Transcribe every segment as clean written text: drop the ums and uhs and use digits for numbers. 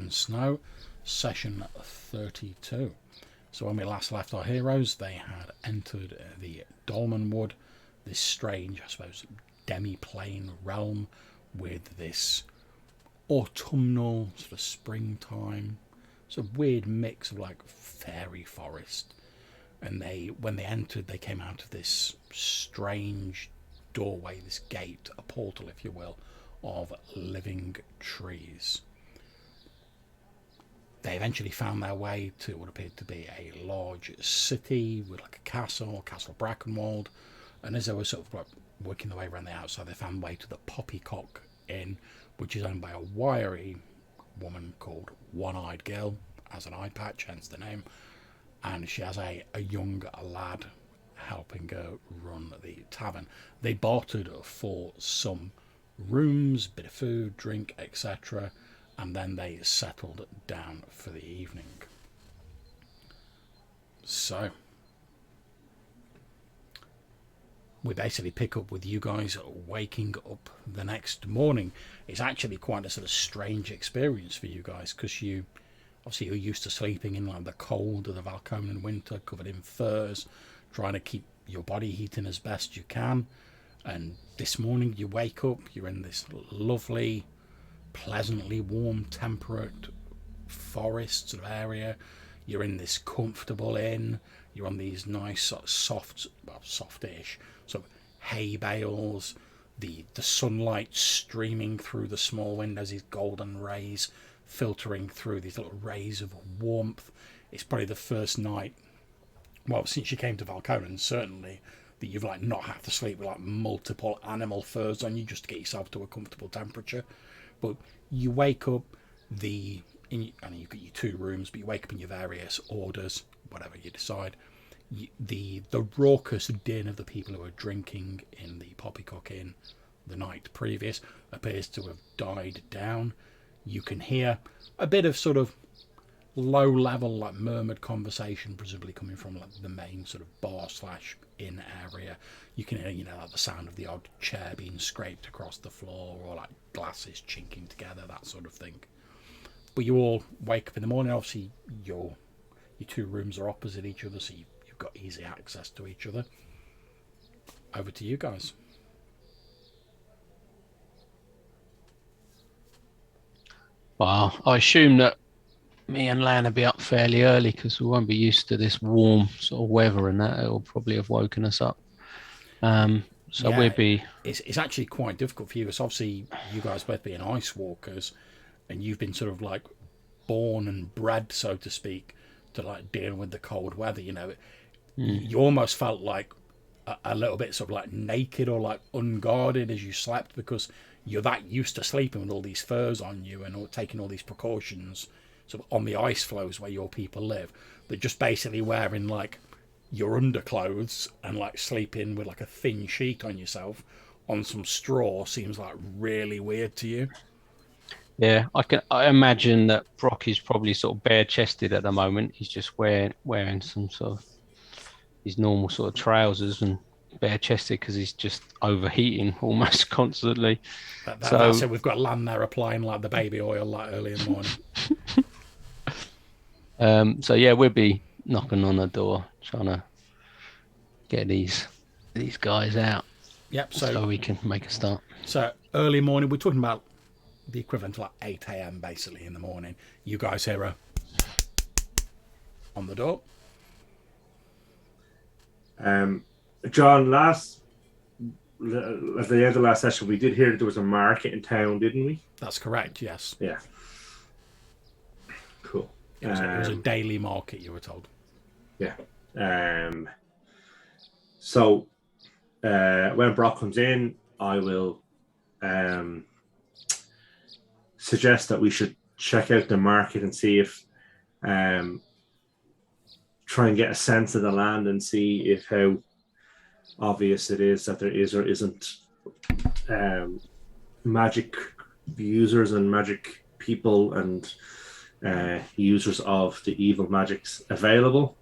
and Snow, session 32. So when we last left our heroes, they had entered the Dolmenwood, this strange, I suppose, demi-plane realm with this autumnal sort of springtime, sort of weird mix of like fairy forest. And when they entered, they came out of this strange doorway, this gate, a portal, if you will, of living trees. They eventually found their way to what appeared to be a large city with like a Castle Brackenwold. And as they were sort of like working their way around the outside, they found their way to the Poppycock Inn, which is owned by a wiry woman called One-Eyed Girl, has an eye patch, hence the name. And she has a young lad helping her run the tavern. They bartered for some rooms, bit of food, drink, etc., and then they settled down for the evening. So we basically pick up with you guys waking up the next morning. It's actually quite a sort of strange experience for you guys, because you're used to sleeping in like the cold of the Valconan winter, covered in furs, trying to keep your body heating as best you can. And this morning you wake up, you're in this lovely, pleasantly warm, temperate forest sort of area. You're in this comfortable inn. You're on these nice sort of softish sort of hay bales. The sunlight streaming through the small windows, these golden rays filtering through these little rays of warmth. It's probably the first night, well, since you came to Valconan, certainly, that you've like not had to sleep with like multiple animal furs on you just to get yourself to a comfortable temperature. But you wake up, and you've got your 2 rooms, but you wake up in your various orders, whatever you decide. The raucous din of the people who are drinking in the Poppycock Inn the night previous appears to have died down. You can hear a bit of sort of low level, like murmured conversation, presumably coming from like the main sort of bar/inn area. You can hear, like the sound of the odd chair being scraped across the floor, or like glasses chinking together, that sort of thing. But you all wake up in the morning. Obviously, your 2 rooms are opposite each other, so you've got easy access to each other. Over to you guys. Well, I assume that me and Lan will be up fairly early because we won't be used to this warm sort of weather, and that it'll probably have woken us up. So we'll be. It's actually quite difficult for you, because obviously you guys both being ice walkers, and you've been sort of like born and bred, so to speak, to like deal with the cold weather. You almost felt like a little bit sort of like naked or like unguarded as you slept, because you're that used to sleeping with all these furs on you and taking all these precautions sort of on the ice floes where your people live, that just basically wearing like your underclothes and like sleeping with like a thin sheet on yourself on some straw seems like really weird to you. Yeah, I imagine that Brock is probably sort of bare chested at the moment. He's just wearing some sort of his normal sort of trousers and bare chested because he's just overheating almost constantly. That's it. We've got Lan there applying like the baby oil like early in the morning. So yeah, we'll be knocking on the door trying to get these guys out. Yep. So we can make a start. So early morning, we're talking about the equivalent to like 8 a.m. basically in the morning. You guys hear a on the door. John, at the end of the last session, we did hear that there was a market in town, didn't we? That's correct, yes. Yeah. Cool. It was a daily market, you were told. Yeah. So when Brock comes in, I will suggest that we should check out the market and see if try and get a sense of the land and see if how obvious it is that there is or isn't magic users and magic people and users of the evil magics available,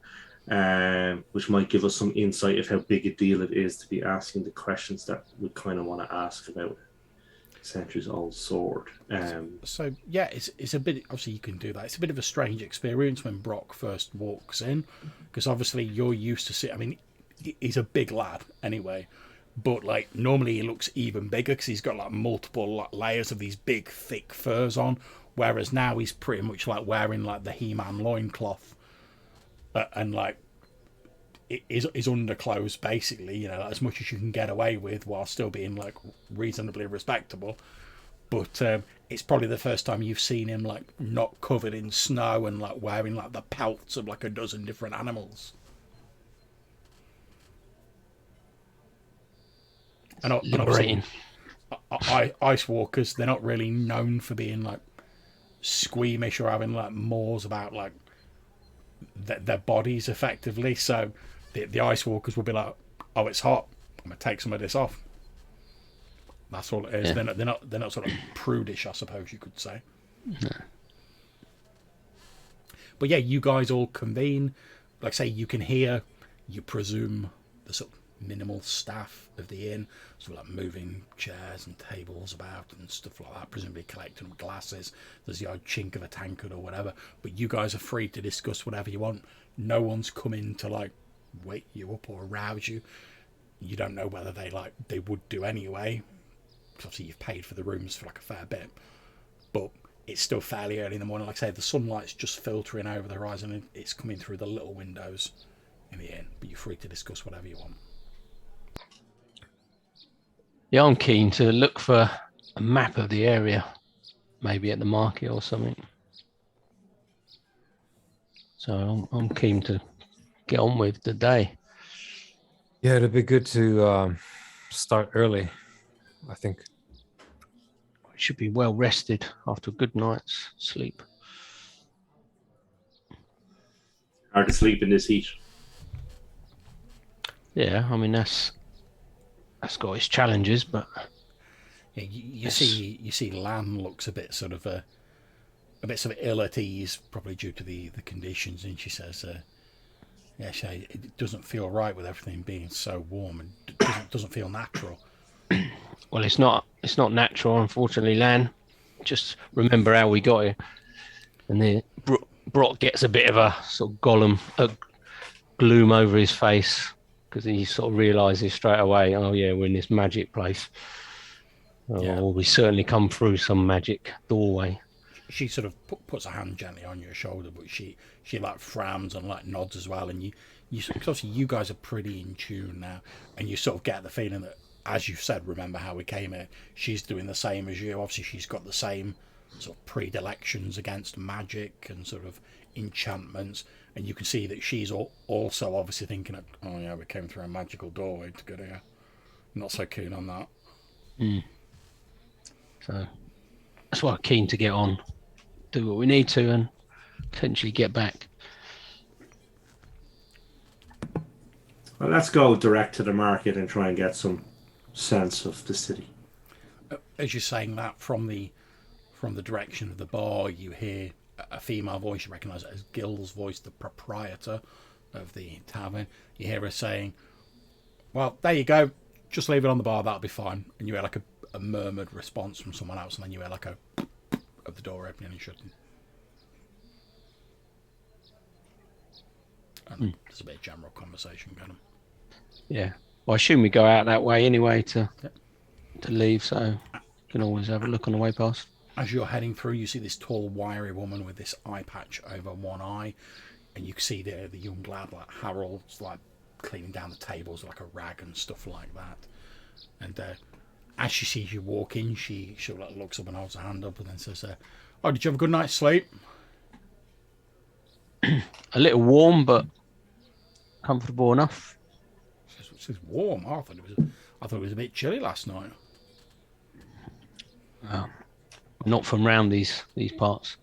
which might give us some insight of how big a deal it is to be asking the questions that we kind of want to ask about it. centuries-old sword. So yeah, it's a bit. Obviously, you can do that. It's a bit of a strange experience when Brock first walks in, because obviously you're used to see. I mean, he's a big lad anyway, but like normally he looks even bigger because he's got like multiple layers of these big thick furs on, whereas now he's pretty much like wearing like the He-Man loincloth, and like his underclothes basically, you know, as much as you can get away with while still being like reasonably respectable. But it's probably the first time you've seen him like not covered in snow and like wearing like the pelts of like a dozen different animals. And Liberating. Ice walkers, they're not really known for being like squeamish or having like mores about like their bodies effectively. So the ice walkers will be like, oh, it's hot, I'm gonna take some of this off. That's all it is. Yeah. They're not sort of prudish, I suppose you could say. No. But yeah, you guys all convene. Like I say, you can hear, you presume, the sort of minimal staff of the inn, sort of like moving chairs and tables about and stuff like that, presumably collecting glasses. There's the odd chink of a tankard or whatever. But you guys are free to discuss whatever you want. No one's come in to like wake you up or arouse you. You don't know whether they would do anyway. Obviously you've paid for the rooms for like a fair bit, but it's still fairly early in the morning. Like I say, the sunlight's just filtering over the horizon and it's coming through the little windows in the inn, but you're free to discuss whatever you want. Yeah, I'm keen to look for a map of the area, maybe at the market or something. So I'm keen to get on with the day. Yeah, it'd be good to start early, I think. I should be well rested after a good night's sleep. Hard to sleep in this heat. Yeah, I mean that's got its challenges, but Yeah, you see Lan looks a bit sort of ill at ease, probably due to the conditions, and she says, yeah, it doesn't feel right with everything being so warm and doesn't feel natural. well, it's not natural, unfortunately, Lan. Just remember how we got here, and then Brock gets a bit of a sort of gloom over his face because he sort of realises straight away, oh yeah, we're in this magic place. Yeah. Or we certainly come through some magic doorway. She sort of puts a hand gently on your shoulder, but she like frowns and like nods as well. And you cause obviously you guys are pretty in tune now, and you sort of get the feeling that, as you said, remember how we came here, she's doing the same as you. Obviously she's got the same sort of predilections against magic and sort of enchantments, and you can see that she's also obviously thinking, oh yeah, we came through a magical doorway to get here. Not so keen on that. So that's why I'm keen to get on, do what we need to, and potentially get back. Well, let's go direct to the market and try and get some sense of the city. As you're saying that, from the direction of the bar, you hear a female voice. You recognise it as Gil's voice, the proprietor of the tavern. You hear her saying, well, there you go, just leave it on the bar, that'll be fine. And you hear like a murmured response from someone else, and then you hear like a of the door opening and shutting. And there's a bit of general conversation going on. Yeah. Well, I assume we go out that way anyway to leave, so you can always have a look on the way past. As you're heading through, you see this tall, wiry woman with this eye patch over one eye, and you can see the young lad, like Harold's, like cleaning down the tables with like a rag and stuff like that. And as she sees you walk in, she like looks up and holds her hand up and then says, "Oh, did you have a good night's sleep?" A little warm, but comfortable enough. It's warm. I thought it was a bit chilly last night. Not from round these parts.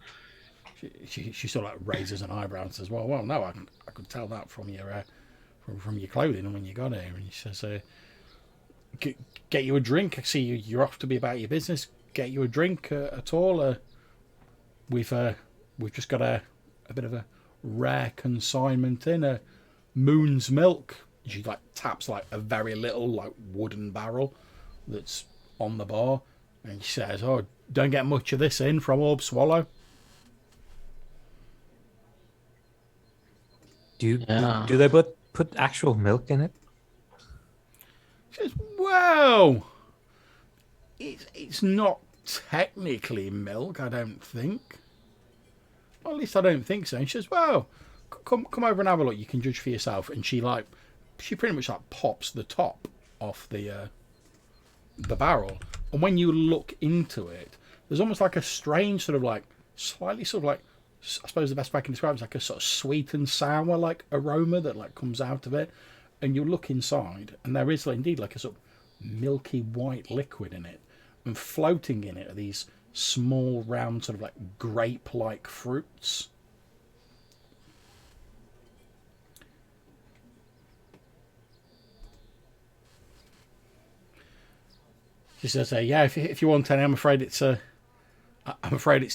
She sort of like raises an eyebrow and says, "Well, no, I could tell that from your clothing when you got here." And she says, "Get you a drink. I see you're off to be about your business. Get you a drink at all? We've just got a bit of a rare consignment in Moon's milk." She like taps like a very little like wooden barrel that's on the bar, And she says, "Oh, don't get much of this in from Orb Swallow." Yeah. Do they put actual milk in it? She says, "Well, it's not technically milk, I don't think. Well, at least I don't think so." And she says, "Well, come over and have a look. You can judge for yourself." And she pretty much like pops the top off the barrel, and when you look into it, there's almost like a strange sort of like slightly sort of like, I suppose the best way I can describe it is like a sort of sweet and sour like aroma that like comes out of it. And you look inside, and there is indeed like a sort of milky white liquid in it, and floating in it are these small round sort of like grape-like fruits. She says, "Yeah, if you want any, I'm afraid it's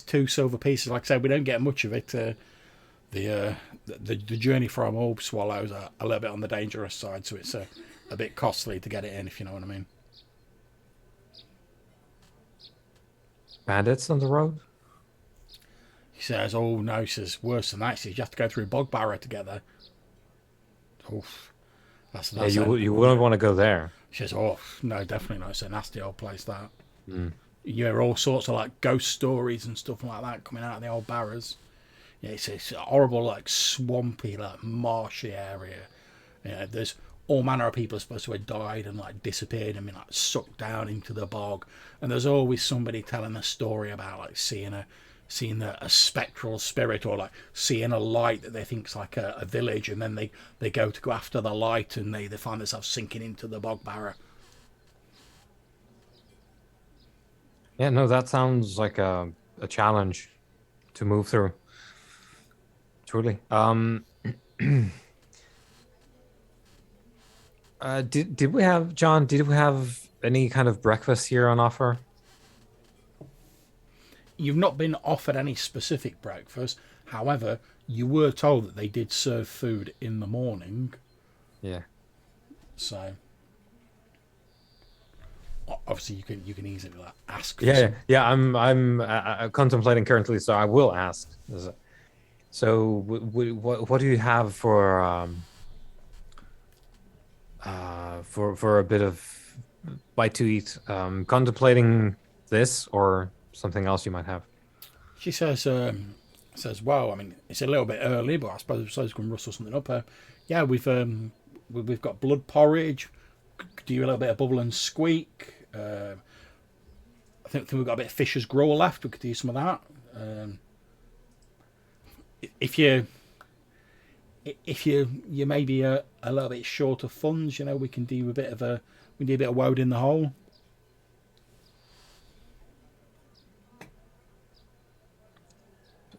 2 silver pieces. Like I said, we don't get much of it. The journey from Orb Swallows are a little bit on the dangerous side, so it's a bit costly to get it in, if you know what I mean." Bandits on the road? He says, "Oh no," she says, "worse than that. She says, you have to go through Bog Barrow together." Oof. That's You wouldn't want to go there. She says, "Oh no, definitely not. It's a nasty old place, that." Mm. You hear all sorts of like ghost stories and stuff like that coming out of the old barrows. Yeah, it's a horrible, like swampy, like marshy area. Yeah, there's all manner of people are supposed to have died and like disappeared and been like sucked down into the bog. And there's always somebody telling a story about like seeing a spectral spirit, or like seeing a light that they think's like a village, and then they go after the light, and they find themselves sinking into the bog barrow. Yeah, no, that sounds like a challenge to move through. Truly. Did we have, John? Did we have any kind of breakfast here on offer? You've not been offered any specific breakfast. However, you were told that they did serve food in the morning. Yeah. So obviously you can easily like, ask. For Yeah. I'm contemplating currently, so I will ask. So, what do you have for a bit of bite to eat? Contemplating this or something else you might have. She says, "Well, I mean, it's a little bit early, but I suppose we can rustle something up. Yeah, we've got blood porridge. Could do a little bit of bubble and squeak. I think we've got a bit of fisher's gruel left. We could do some of that. If you maybe a little bit short of funds, we can do a bit of woad in the hole."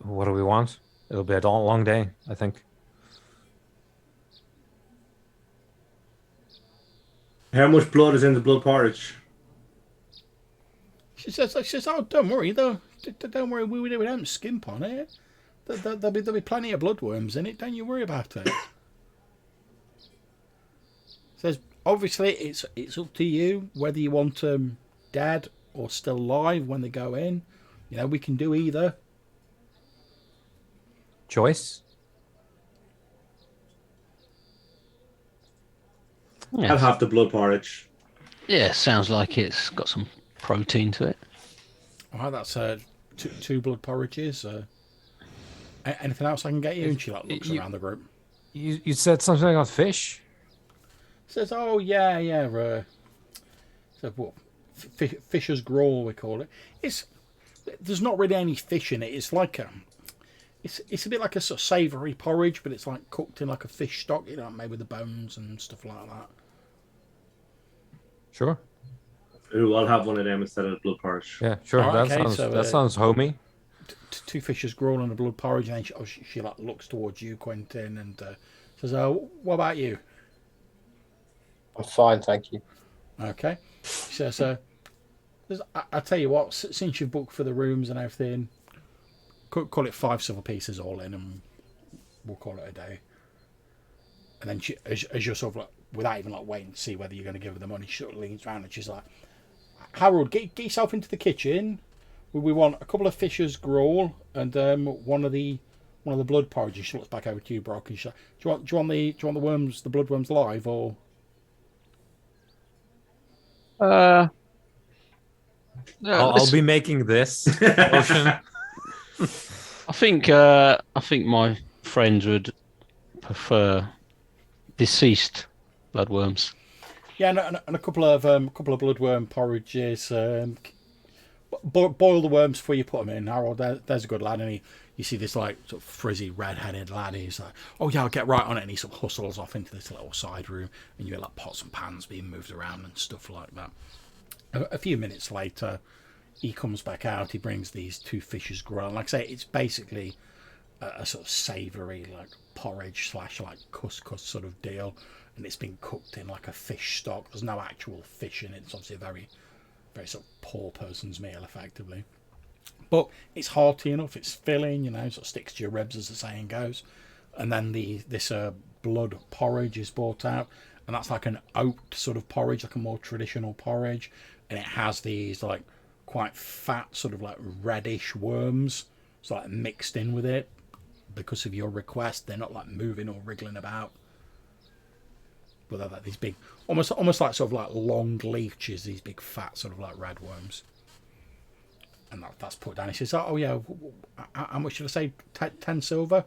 What do we want? It'll be a long day, I think. How much blood is in the blood porridge? She says, "Oh, don't worry, though. Don't worry, we don't skimp on it. There'll be plenty of bloodworms in it. Don't you worry about it." Says, "Obviously, it's up to you whether you want them dead or still alive when they go in. We can do either." Choice? Yeah. I'll have the blood porridge. Yeah, sounds like it's got some protein to it. All right, that's two blood porridges. Anything else I can get you? And she looks around the group. You said something about fish? Says, "Oh yeah. So what? Fisher's gruel we call it. There's not really any fish in it. It's like it's a bit like a sort of savoury porridge, but it's like cooked in like a fish stock, made with the bones and stuff like that." Sure. Ooh, I'll have one of them instead of blood porridge. Yeah, sure. Right, that sounds homey. Two fishes gruel and a blood porridge, and then she like looks towards you, Quentin, and says, "What about you?" I'm fine, thank you. Okay. She says, "I tell you what, since you've booked for the rooms and everything, call it 5 silver pieces all in, and we'll call it a day." And then as you're sort of like, without even like waiting to see whether you're going to give her the money, she sort of leans around and she's like, Harold, get yourself into the kitchen. We want a couple of fisher's gruel and one of the blood porridge. She looks back over to you, Brock. And do you want the worms, the blood worms live or? I'll be making this potion. I think my friends would prefer deceased bloodworms. Yeah, and a couple of bloodworm porridges. Boil the worms before you put them in. Harold, there's a good lad, and you see this like sort of frizzy red-headed lad. He's like, "Oh yeah, I'll get right on it," and he sort of hustles off into this little side room, and you hear like pots and pans being moved around and stuff like that. A few minutes later, he comes back out. He brings these 2 fishes grilled. Like I say, it's basically a sort of savoury like porridge / like couscous sort of deal, and it's been cooked in like a fish stock. There's no actual fish in it. It's obviously a very sort of poor person's meal, effectively. But it's hearty enough. It's filling, sort of sticks to your ribs, as the saying goes. And then this blood porridge is brought out, and that's like an oat sort of porridge, like a more traditional porridge, and it has these like quite fat sort of like reddish worms, so like mixed in with it. Because of your request, they're not like moving or wriggling about, but they're like these big, almost like sort of like long leeches, these big fat sort of like red worms. And that's put down. He says, "Oh yeah, how much should I say? 10 silver."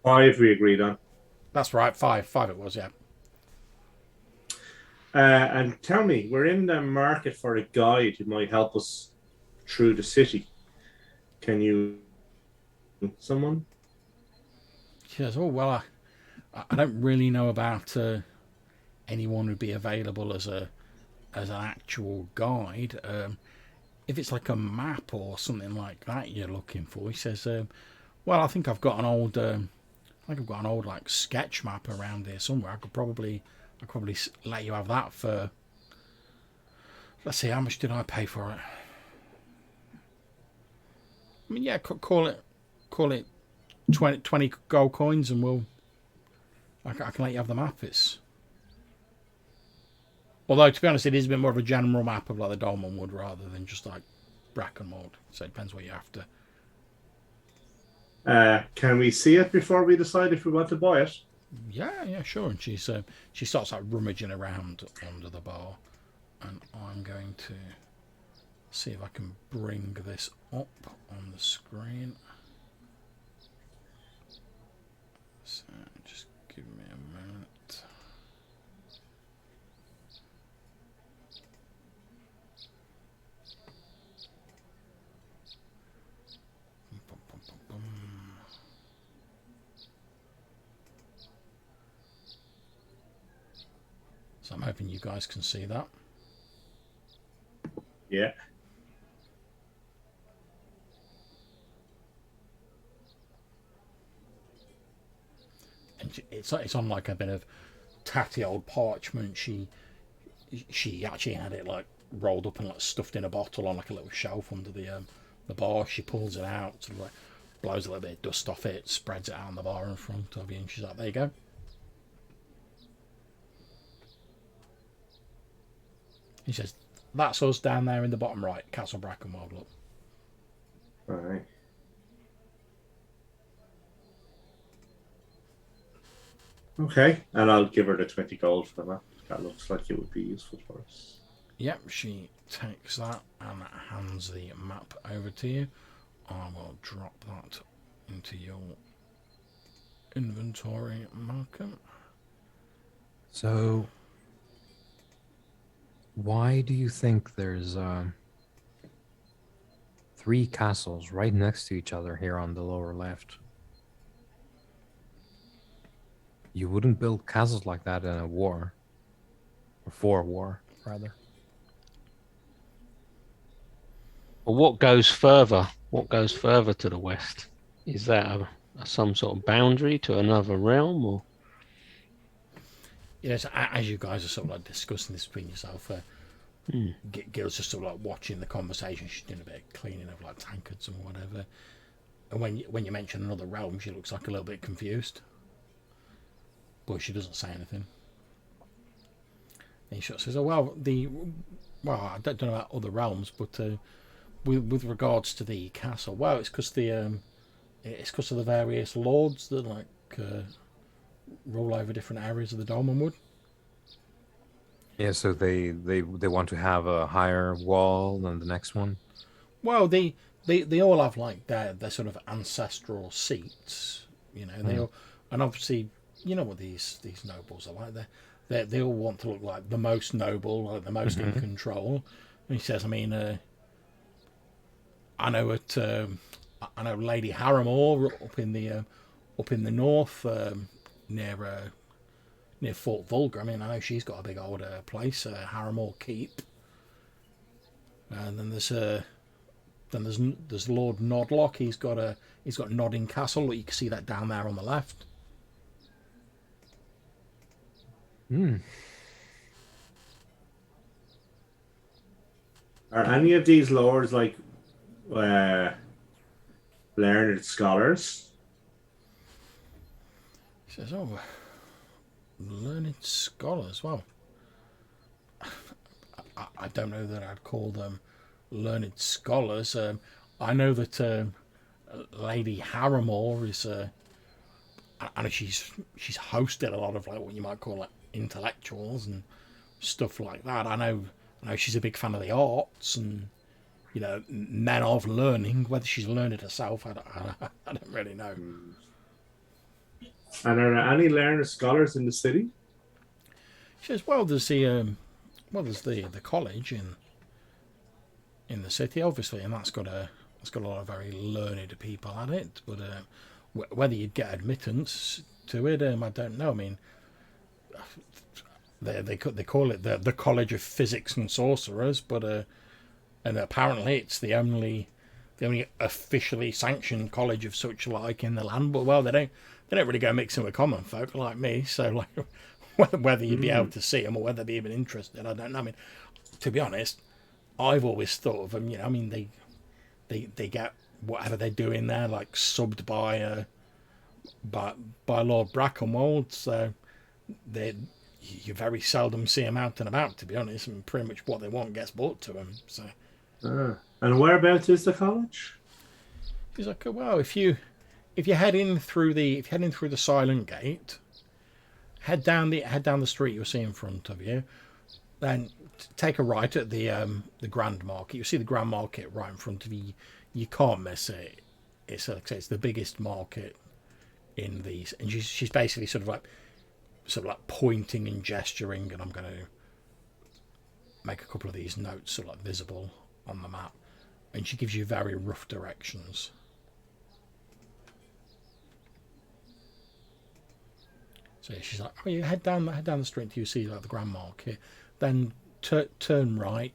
5 we agreed on. That's right, 5 it was, yeah. And tell me, we're in the market for a guide who might help us through the city. Can you, someone? She says, "Oh well, I don't really know about anyone who'd be available as an actual guide. If it's like a map or something like that you're looking for," he says, "well, I think I've got an old like sketch map around here somewhere. I could probably let you have that for. Let's see, how much did I pay for it? I mean, yeah, call it 20 gold coins, and I can let you have the map. It's, although to be honest, it is a bit more of a general map of like the Dolmenwood rather than just like Brackenwold. So it depends what you're after." Can we see it before we decide if we want to buy it? Yeah, sure. And she starts like rummaging around under the bar, and I'm going to see if I can bring this up on the screen. So just give me a minute. So I'm hoping you guys can see that. Yeah. And it's on like a bit of tatty old parchment. She actually had it like rolled up and like stuffed in a bottle on like a little shelf under the bar. She pulls it out, sort of like blows a little bit of dust off it, spreads it out on the bar in front of you, and she's like, "There you go." He says, "That's us down there in the bottom right, Castle Brackenwold, look." All right. Okay, and I'll give her the 20 gold for the map. That looks like it would be useful for us. Yep, she takes that and hands the map over to you. I will drop that into your inventory, Malcolm. So, why do you think there's 3 castles right next to each other here on the lower left? You wouldn't build castles like that in a war. Or for a war, rather. Well, what goes further? What goes further to the west? Is that some sort of boundary to another realm, or? Yes, as you guys are sort of like discussing this between yourself, Gil's just sort of like watching the conversation. She's doing a bit of cleaning of like tankards and whatever. And when you mention another realm, she looks like a little bit confused, but she doesn't say anything. he sort of says, "Oh well, I don't know about other realms, but with regards to the castle, well, it's because of the various lords that rule over different areas of the Dolmenwood." Yeah, so they want to have a higher wall than the next one. Well, they all have like their sort of ancestral seats, you know. They all, and obviously, you know what these nobles are like. They all want to look like the most noble, like the most in control. And he says, I mean, I know Lady Harrimore up in the north, near Fort Vulgar. I mean, I know she's got a big old place, Harrimore Keep. And then there's Lord Nodlock. He's got Nodding Castle. You can see that down there on the left. Are any of these lords like learned scholars? He says, "Oh, learned scholars. Well, I don't know that I'd call them learned scholars. I know that Lady Harrimore is. I know she's hosted a lot of like what you might call like intellectuals and stuff like that. I know she's a big fan of the arts and, you know, men of learning. Whether she's learned it herself, I don't really know." And are there any learned scholars in the city? She says, "Well, there's the college in the city, obviously, and that's got a lot of very learned people at it. But whether you'd get admittance to it, I don't know. I mean, they call it the College of Physics and Sorcerers, but and apparently it's the only officially sanctioned college of such like in the land. But well, they don't really go mixing with common folk like me. So like whether you'd be able to see them or whether they'd be even interested, I don't know. I mean, to be honest, I've always thought of them. You know, I mean they get whatever they're doing there like subbed by Lord Brackenwold. So you very seldom see them out and about, to be honest, and pretty much what they want gets brought to them. So. And whereabouts is the college? He's like, well, if you head in through the Silent Gate, head down the street you'll see in front of you, then take a right at the Grand Market. You'll see the Grand Market right in front of you. You can't miss it. It's like I say, it's the biggest market in these, and she's basically sort of like pointing and gesturing, and I'm going to make a couple of these notes sort of like visible on the map, and she gives you very rough directions. So she's like, "Oh, you head down the street till you see like the Grand Market, then turn right.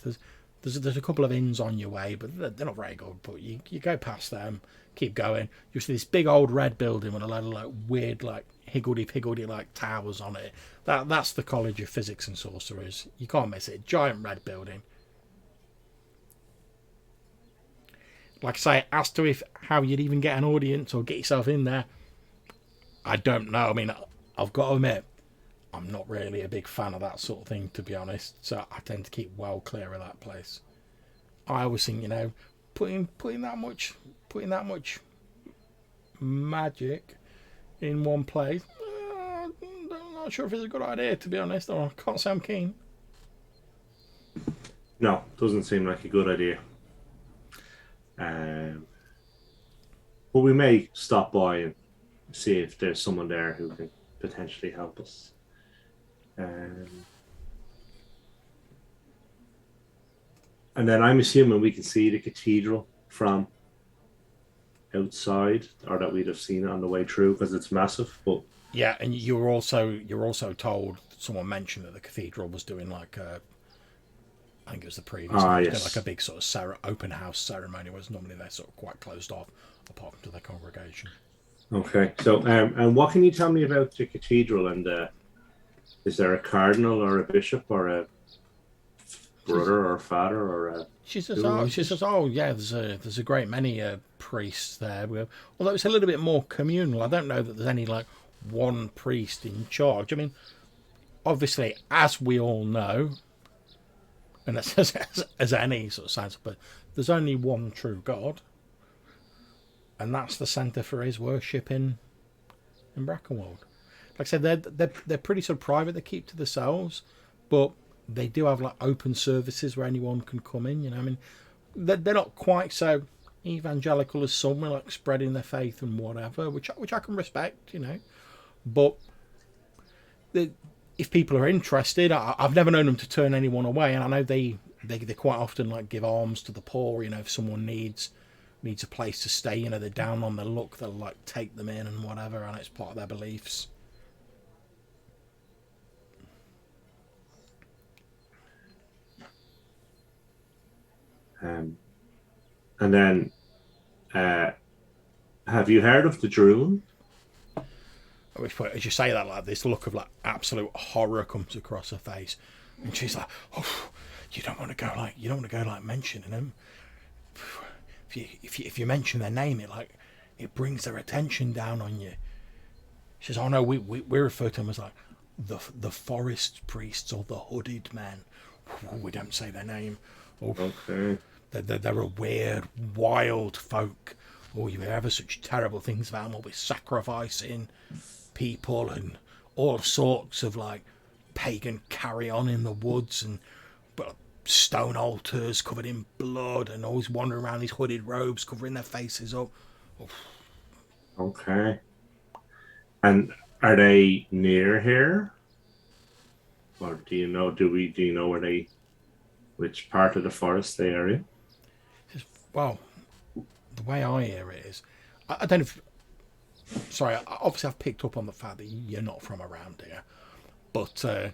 There's a couple of inns on your way, but they're not very good. But you go past them, keep going. You'll see this big old red building with a lot of like weird like higgledy-piggledy like towers on it. That's the College of Physics and Sorcerers. You can't miss it. Giant red building." Like I say, as to how you'd even get an audience or get yourself in there, I don't know. I mean, I've got to admit, I'm not really a big fan of that sort of thing, to be honest. So I tend to keep well clear of that place. I always think, you know, putting that much magic in one place, I'm not sure if it's a good idea, to be honest. Or I can't say I'm keen. No, doesn't seem like a good idea. But we may stop by and see if there's someone there who can potentially help us. And then I'm assuming we can see the cathedral from outside, or that we'd have seen it on the way through because it's massive. But yeah, and you're also told, someone mentioned that the cathedral was doing like I think it was the previous one, yes. like a big sort of open house ceremony, whereas normally they're sort of quite closed off apart from to their congregation. Okay, so and what can you tell me about the cathedral? And is there a cardinal or a bishop or a brother or a father or a? She says, "Oh, yeah, there's a great many priests there. Although it's a little bit more communal. I don't know that there's any like one priest in charge. I mean, obviously, as we all know, and as any sort of science, but there's only one true God, and that's the centre for his worship in Brackenwold. Like I said, they're pretty sort of private. They keep to themselves, but they do have like open services where anyone can come in. You know, I mean, they're not quite so evangelical as some, like spreading their faith and whatever, which I can respect. You know, but if people are interested, I've never known them to turn anyone away, and I know they quite often like give alms to the poor. You know, if someone needs a place to stay, you know, they're down on their luck, they'll like take them in and whatever, and it's part of their beliefs. And then, have you heard of the Droon? As you say that, like this look of like absolute horror comes across her face, and she's like, "Oh, you don't want to go like mentioning them. If you mention their name, it brings their attention down on you." She says, "Oh no, we refer to them as like the forest priests or the hooded men. We don't say their name. Oh, Okay. They're a weird, wild folk. Oh, you hear ever such terrible things about them, always sacrificing people and all sorts of like pagan carry on in the woods, and but stone altars covered in blood, and always wandering around these hooded robes covering their faces up." Okay. And are they near here? Or do you know which part of the forest they are in? Well, the way I hear it is, I don't know if, sorry, obviously I've picked up on the fact that you're not from around here, but I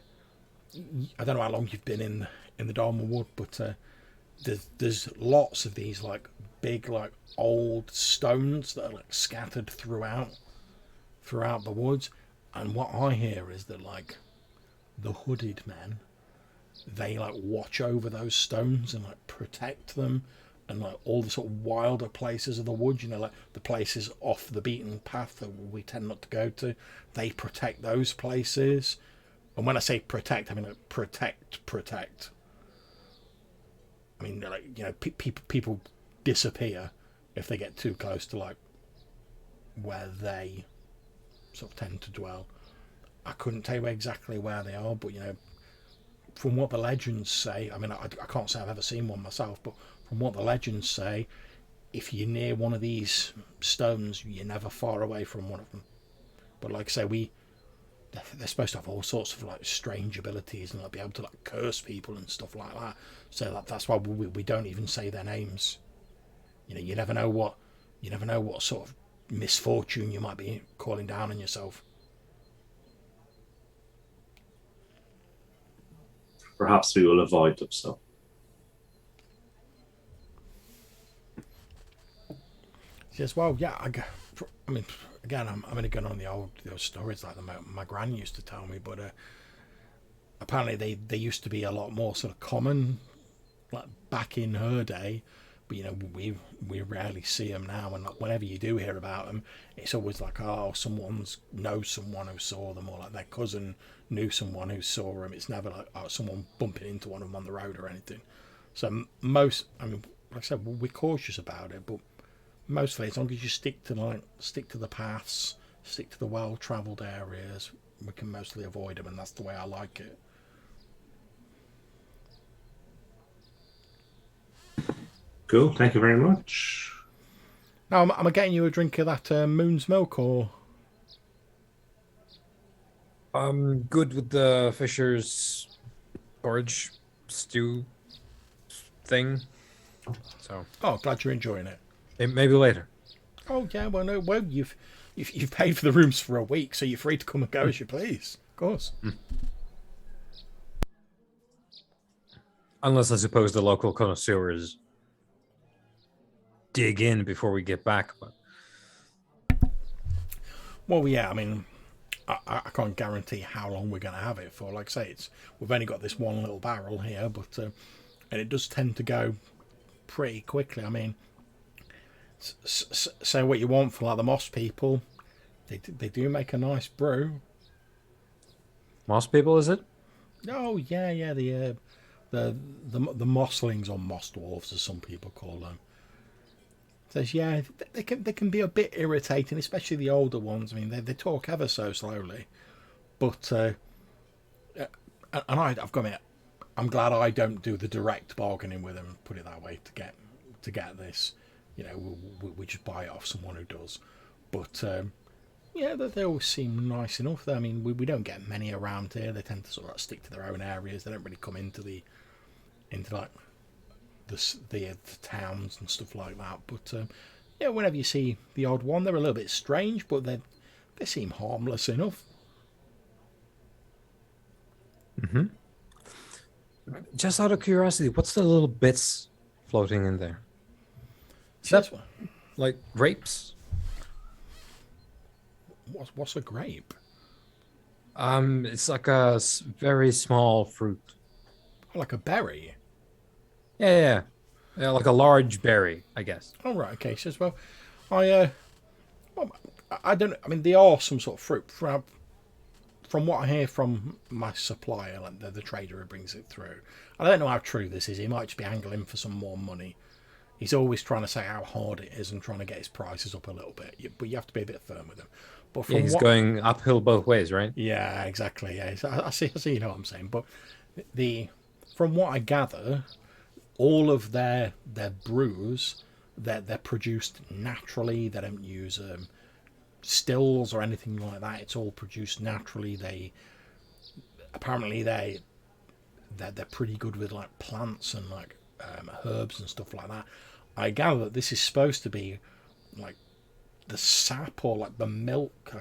don't know how long you've been in the Dolmenwood, but there's lots of these like big like old stones that are like scattered throughout the woods, and what I hear is that like the hooded men, they like watch over those stones and like protect them, and like all the sort of wilder places of the woods, you know, like the places off the beaten path that we tend not to go to, they protect those places. And when I say protect, I mean like protect. I mean, like, you know, people disappear if they get too close to like where they sort of tend to dwell. I couldn't tell you exactly where they are, but you know, from what the legends say, I mean, I can't say I've ever seen one myself, but from what the legends say, if you're near one of these stones, you're never far away from one of them. But like I say, they're supposed to have all sorts of like strange abilities and like be able to like curse people and stuff like that. So that's why we don't even say their names. You know, you never know what sort of misfortune you might be calling down on yourself. Perhaps we will avoid them. So. She says, "Well, yeah, I mean, again, I'm only going on those stories like my gran used to tell me, but apparently they used to be a lot more sort of common, like back in her day. But you know, we rarely see them now, and like, whenever you do hear about them, it's always like, oh, someone knows someone who saw them, or like their cousin knew someone who saw them. It's never like, oh, someone bumping into one of them on the road or anything. So I mean, like I said, we're cautious about it, but mostly as long as you stick to the paths, stick to the well-travelled areas, we can mostly avoid them, and that's the way I like it. Cool, thank you very much. Now, am I getting you a drink of that Moon's Milk, or? I'm good with the Fisher's porridge stew thing. So. Oh, glad you're enjoying it. Maybe later. Oh yeah, well no, well you've paid for the rooms for a week, so you're free to come and go as you please. Of course. Unless I suppose the local connoisseurs dig in before we get back. But well, yeah, I mean, I can't guarantee how long we're going to have it for. Like I say, we've only got this one little barrel here, but and it does tend to go pretty quickly. I mean, say what you want for like the Moss people, they do make a nice brew. Moss people, is it? Oh yeah, the mosslings or moss dwarves, as some people call them. Says yeah, they can be a bit irritating, especially the older ones. I mean, they talk ever so slowly, but and I've got to admit, I'm glad I don't do the direct bargaining with them. Put it that way, to get this, we just buy it off someone who does. But yeah, they always seem nice enough. I mean, we don't get many around here. They tend to sort of stick to their own areas. They don't really come into like the towns and stuff like that. But yeah, whenever you see the odd one, they're a little bit strange, but they seem harmless enough. Mm-hmm. Just out of curiosity, what's the little bits floating in there? Is that like grapes? What's a grape? It's like a very small fruit. Oh, like a berry. Yeah, like a large berry, I guess. Oh right, okay. Says well, I don't. I mean, they are some sort of fruit. From what I hear from my supplier, like the trader who brings it through, I don't know how true this is. He might just be angling for some more money. He's always trying to say how hard it is and trying to get his prices up a little bit. But you have to be a bit firm with him. But from he's going uphill both ways, right? Yeah, exactly. Yeah, I see. You know what I'm saying. But from what I gather, all of their brews, they're produced naturally. They don't use stills or anything like that. It's all produced naturally. They're pretty good with like plants and like herbs and stuff like that. I gather that this is supposed to be like the sap or like the milk.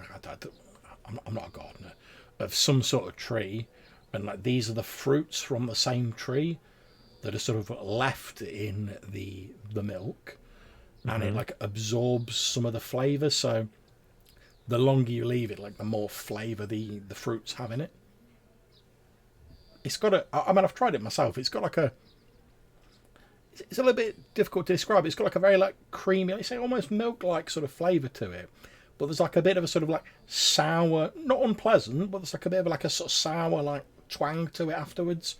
I'm not a gardener, of some sort of tree, and like these are the fruits from the same tree that are sort of left in the milk, and it like absorbs some of the flavour. So the longer you leave it, like the more flavour the fruits have in it. It's got I've tried it myself. It's got like it's a little bit difficult to describe. It's got like a very like creamy, let's say almost milk-like sort of flavour to it. But there's like a bit of a sort of like sour, not unpleasant, but there's like a bit of like a sort of sour like twang to it afterwards.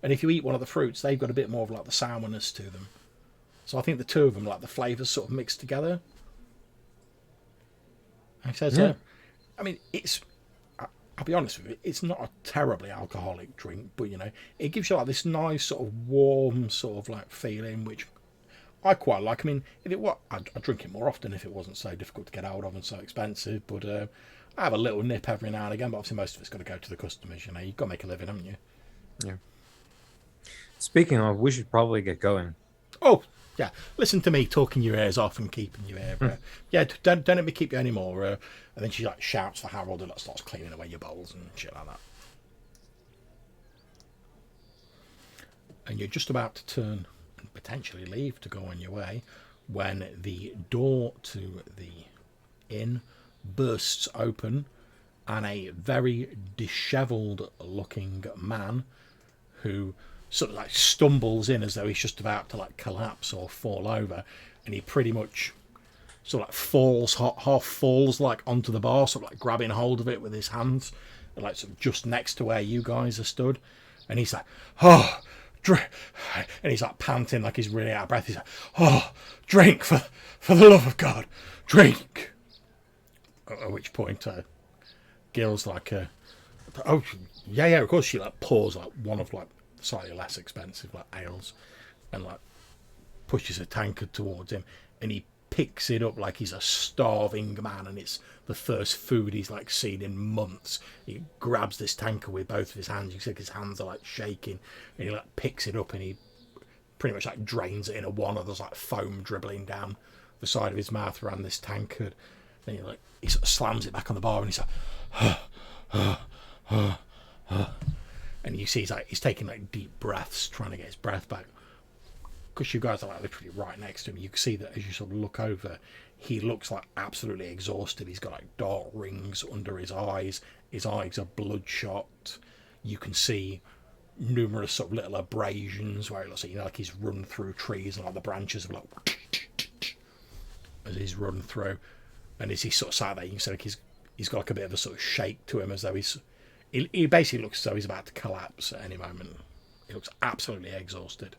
And if you eat one of the fruits, they've got a bit more of like the sourness to them. So I think the two of them, like the flavours sort of mixed together. He says, Yeah. I mean, I'll be honest with you, it's not a terribly alcoholic drink, but it gives you like this nice sort of warm sort of like feeling, which I quite like. I mean, if it were, I'd drink it more often if it wasn't so difficult to get hold of and so expensive. But I have a little nip every now and again. But obviously, most of it's got to go to the customers. You've got to make a living, haven't you? Yeah. Speaking of, we should probably get going. Oh, yeah. Listen to me talking your ears off and keeping your ear. Yeah, don't let me keep you anymore. And then she like shouts for Harold and like, starts cleaning away your bowls and shit like that. And you're just about to turn and potentially leave to go on your way when the door to the inn bursts open and a very dishevelled looking man who sort of like stumbles in as though he's just about to like collapse or fall over, and he pretty much sort of like falls, half falls like onto the bar, sort of like grabbing hold of it with his hands, and like sort of just next to where you guys are stood, and he's like, oh, drink, and he's like panting like he's really out of breath. He's like, oh, drink for the love of God, drink. At which point, Gil's like, oh yeah, of course. She like pours like one of like slightly less expensive like ales and like pushes a tankard towards him, and he picks it up like he's a starving man and it's the first food he's like seen in months. He grabs this tankard with both of his hands. You see his hands are like shaking, and he like picks it up and he pretty much like drains it into one, of there's like foam dribbling down the side of his mouth around this tankard. Then he sort of slams it back on the bar and he's like and you see he's taking like deep breaths trying to get his breath back, because you guys are like literally right next to him. You can see that as you sort of look over, he looks like absolutely exhausted. He's got like dark rings under his eyes are bloodshot. You can see numerous sort of little abrasions where it looks like, like he's run through trees and like the branches are like as he's run through. And as he sort of sat there, you can see like he's got like a bit of a sort of shake to him, as though he's he basically looks as though he's about to collapse at any moment. He looks absolutely exhausted.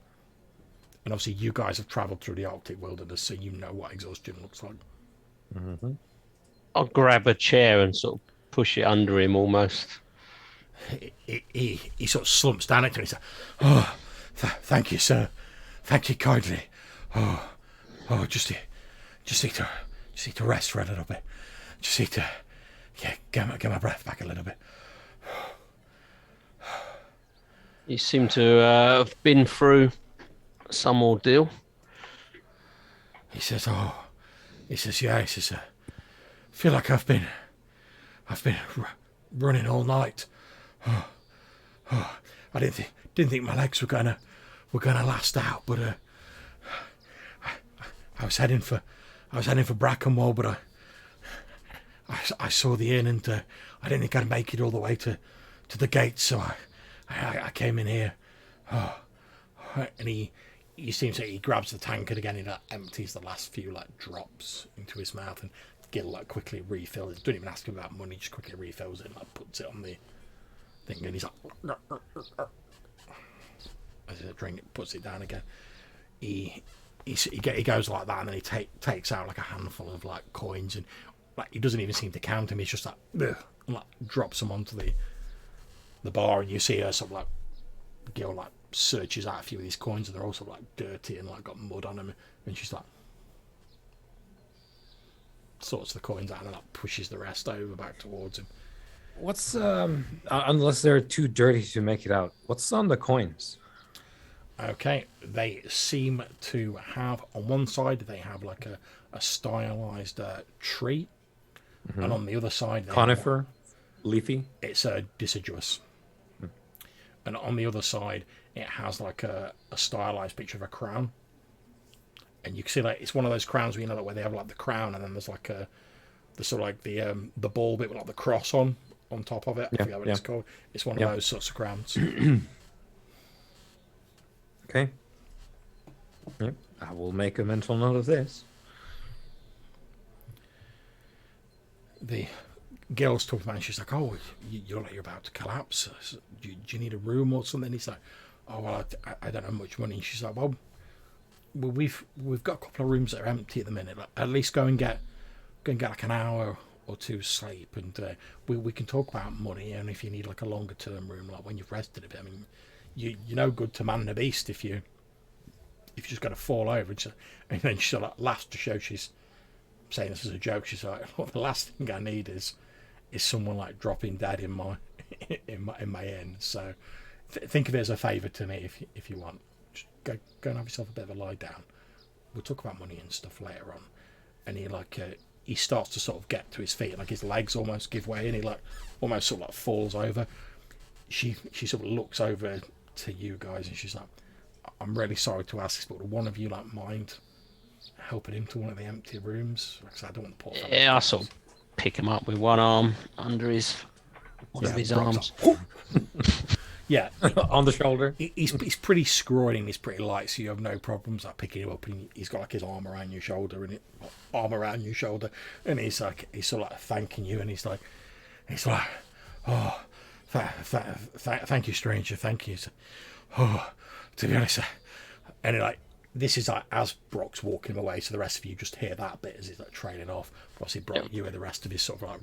And obviously you guys have travelled through the Arctic wilderness, so you know what exhaustion looks like. Mm-hmm. I'll grab a chair and sort of push it under him almost. He sort of slumps down into it and he's like, oh, thank you, sir. Thank you kindly. Oh, just need to rest for a little bit. Just need to get my breath back a little bit. You seem to have been through some ordeal. He says, yeah, he says, I feel like I've been running all night. I didn't think my legs were gonna last out, but I was heading for Brackenwold, but I saw the inn and I didn't think I'd make it all the way to the gates, so I came in here. And he seems like he grabs the tankard again and empties the last few drops into his mouth, and Gil quickly refills it. Don't even ask him about money, just quickly refills it and puts it on the thing, and he's like, as he drink it, puts it down again. He goes like that, and then he takes out a handful of coins, and he doesn't even seem to count them. He's just and drops them onto the bar, and you see her sort of Gil searches out a few of these coins, and they're also dirty and got mud on them, and she's sorts the coins out and pushes the rest over back towards him. What's unless they're too dirty to make it out, what's on the coins? Okay, they seem to have, on one side they have a stylized tree, and on the other side they Conifer, leafy. It's deciduous, and on the other side it has a stylized picture of a crown, and you can see it's one of those crowns where where they have the crown, and then there's the sort of the ball bit with the cross on top of it. I forget what it's called. It's one of those sorts of crowns. Okay. Yep. I will make a mental note of this. The girl's talking about it, and she's like, "Oh, you're about to collapse. Do you need a room or something?" He's like, "Oh, well, I don't have much money." And she's like, "Well, we've got a couple of rooms that are empty at the minute. At least go and get an hour or two sleep, and we can talk about money. And if you need a longer term room, when you've rested a bit, I mean, you're no good to man the beast if you just got to fall over." And then she laughs to show she's saying this as a joke. She's like, "Well, the last thing I need is someone dropping dead in my inn. So think of it as a favour to me if you want. Just go and have yourself a bit of a lie down. We'll talk about money and stuff later on." And he starts to sort of get to his feet, his legs almost give way, and he almost sort of falls over. She sort of looks over to you guys, and she's like, "I'm really sorry to ask this, but would one of you mind helping him to one of the empty rooms? Like I said, I don't want to put." Yeah, I sort of pick him up with one arm under one of his arms. Yeah, on the shoulder. He's pretty scrawny and he's pretty light, so you have no problems picking him up. And he's got his arm around your shoulder, and he's sort of thanking you, and he's like, "Oh, thank you, stranger, thank you." So, "Oh, to be honest," and this is as Brock's walking him away, so the rest of you just hear that bit as he's trailing off. But obviously, Brock, you hear the rest of his sort of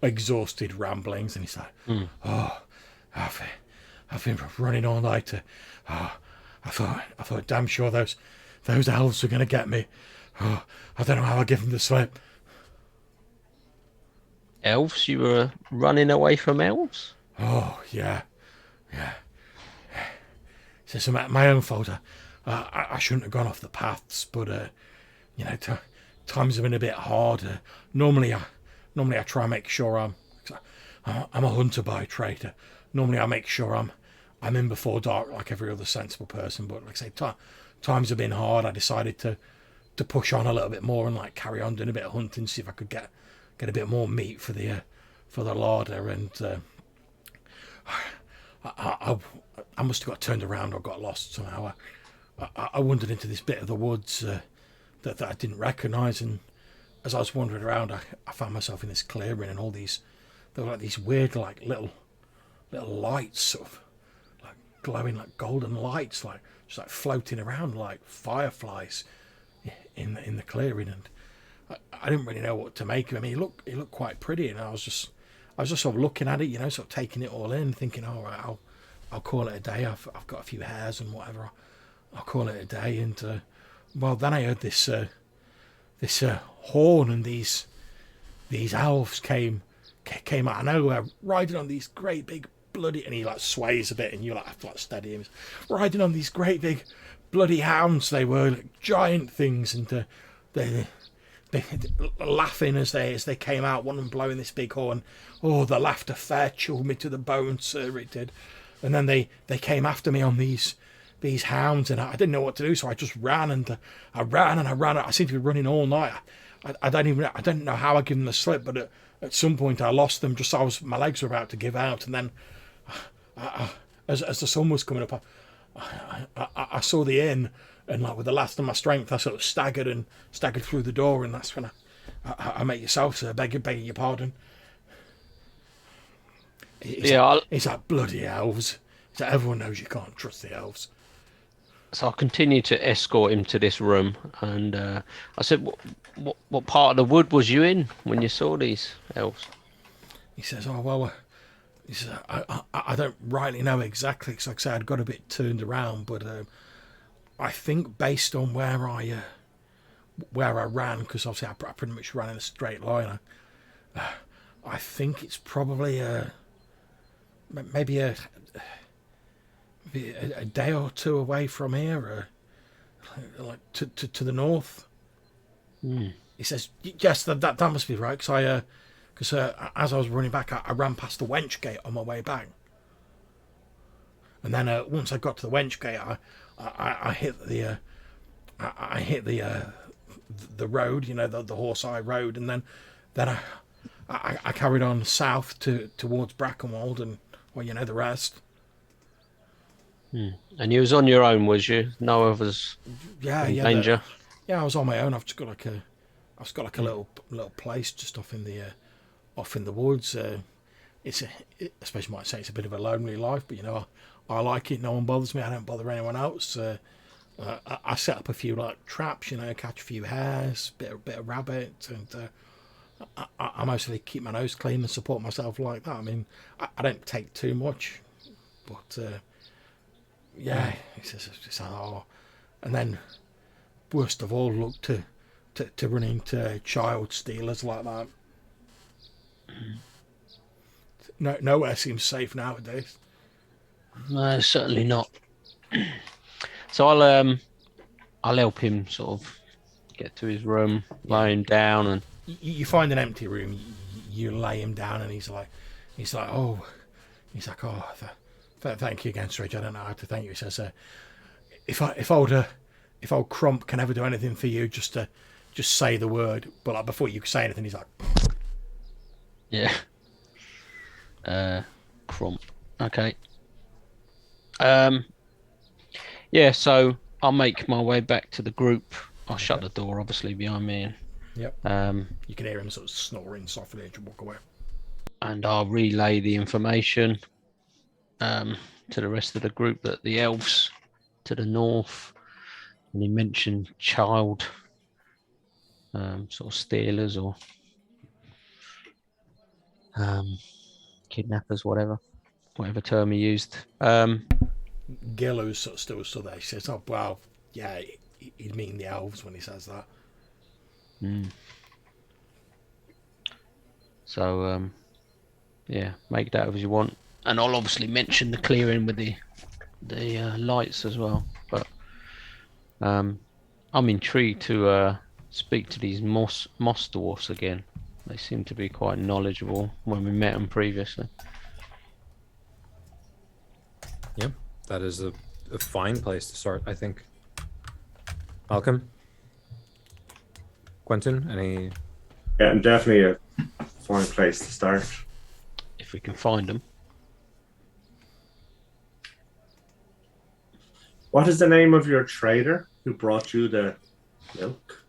exhausted ramblings, and he's like, "Oh, I've been running all night. I thought damn sure those elves were going to get me. Oh, I don't know how I give them the slip." Elves? You were running away from elves? "Oh, yeah. It's my own fault. I shouldn't have gone off the paths, but times have been a bit hard. Normally I try and make sure I'm a hunter by trade. Normally I make sure I'm in before dark like every other sensible person, but like I say, times have been hard. I decided to push on a little bit more and carry on doing a bit of hunting, see if I could get a bit more meat for the larder, and I must have got turned around or got lost somehow. I wandered into this bit of the woods that I didn't recognise, and as I was wandering around, I found myself in this clearing, and there were these weird little little lights, sort of like glowing like golden lights, like just like floating around like fireflies in the clearing. And I didn't really know what to make of him. He looked quite pretty, and I was just sort of looking at it, you know, sort of taking it all in, thinking, all right, I'll call it a day. I've got a few hairs and whatever. I'll call it a day. And well, then I heard this horn, and these elves came out of nowhere, riding on these great big bloody, and he like sways a bit, and you like have to like steady him, riding on these great big bloody hounds. They were like giant things, and they laughing as they came out, one of them blowing this big horn. Oh, the laughter fair chilled me to the bone, sir, it did. And then they came after me on these hounds, and I didn't know what to do, so I just ran, and I ran. I seemed to be running all night. I don't know how I gave them the slip, but at some point I lost them. Just as my legs were about to give out, and then as the sun was coming up, I saw the inn, and like with the last of my strength, I sort of staggered through the door, and that's when I met yourself, sir. Begging your pardon. It's like bloody elves. It's like everyone knows you can't trust the elves. So I continued to escort him to this room, and I said, "What part of the wood was you in when you saw these elves?" He says, "Oh well," he says, "I don't rightly know exactly, because like I said, I'd got a bit turned around, but I think based on where I ran, because obviously I pretty much ran in a straight line. I think it's probably maybe a day or two away from here, like to the north." He says, "Yes, that must be right, because as I was running back, I ran past the wench gate on my way back, and then once I got to the wench gate, I hit the road, you know, the horse-eye road, and then I carried on south towards Brackenwold, and well, you know the rest." And you was on your own, was you? No others in danger? Yeah, I was on my own. I've just got like a little place just off in the woods. I suppose you might say it's a bit of a lonely life, but you know, I like it. No one bothers me. I don't bother anyone else. I set up a few like traps, you know, catch a few hares, bit of rabbit, and I mostly keep my nose clean and support myself like that. I mean, I don't take too much, but yeah, he says, "Oh," and then worst of all, look to run into child stealers like that. Nowhere seems safe nowadays. No, certainly not. So I'll help him sort of get to his room, lay him down, and you find an empty room. You lay him down, and he's like, "Oh," thank you again, Stridge. I don't know how to thank you. He says, if old Crump can ever do anything for you, just say the word." But like before you can say anything, he's like, yeah, Crump. Okay. Yeah. So I'll make my way back to the group. I'll shut the door, obviously, behind me. And, yep. You can hear him sort of snoring softly as you walk away. And I'll relay the information to the rest of the group that the elves to the north, and he mentioned child sort of stealers or kidnappers, whatever term he used. Gil, who's sort of still stood there, he says, "Oh well, yeah, he'd mean the elves when he says that." So yeah, make that as you want, and I'll obviously mention the clearing with the lights as well. But I'm intrigued to speak to these moss dwarfs again. They seem to be quite knowledgeable when we met them previously. Yep, that is a fine place to start, I think. Malcolm? Quentin, any... Yeah, definitely a fine place to start. If we can find them. What is the name of your trader who brought you the milk?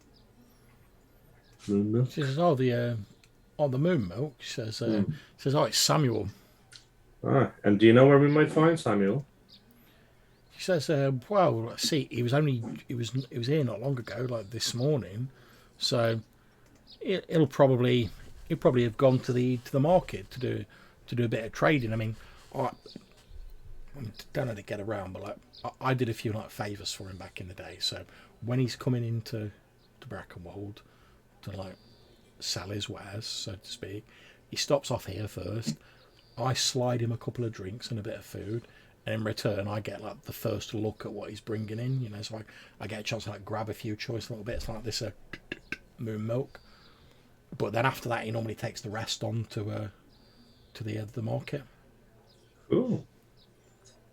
Moon milk? She says, "Oh, the moon milk." She says, "Oh, it's Samuel." And do you know where we might find Samuel? He says, "Well, see, he was here not long ago, like this morning, so he'll probably have gone to the market to do a bit of trading. I mean, I don't know how to get around, but like I did a few like favours for him back in the day. So when he's coming into Brackenwold to like sell his wares, so to speak, he stops off here first. I slide him a couple of drinks and a bit of food, and in return I get like the first look at what he's bringing in, you know, so I get a chance to like grab a few choice little bits like this moon milk, but then after that he normally takes the rest on to the market. Cool.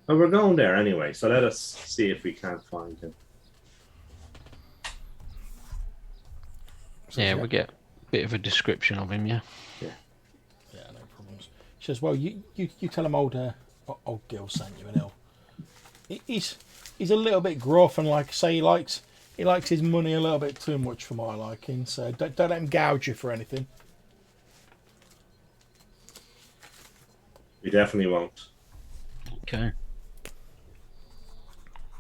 Well, we're going there anyway, so let us see if we can't find him. Yeah, we get a bit of a description of him, yeah. Yeah, no problems. She says, well, you tell him old Gil sent you, and he's a little bit gruff, and like I say, he likes his money a little bit too much for my liking, so don't let him gouge you for anything. We definitely won't. Okay.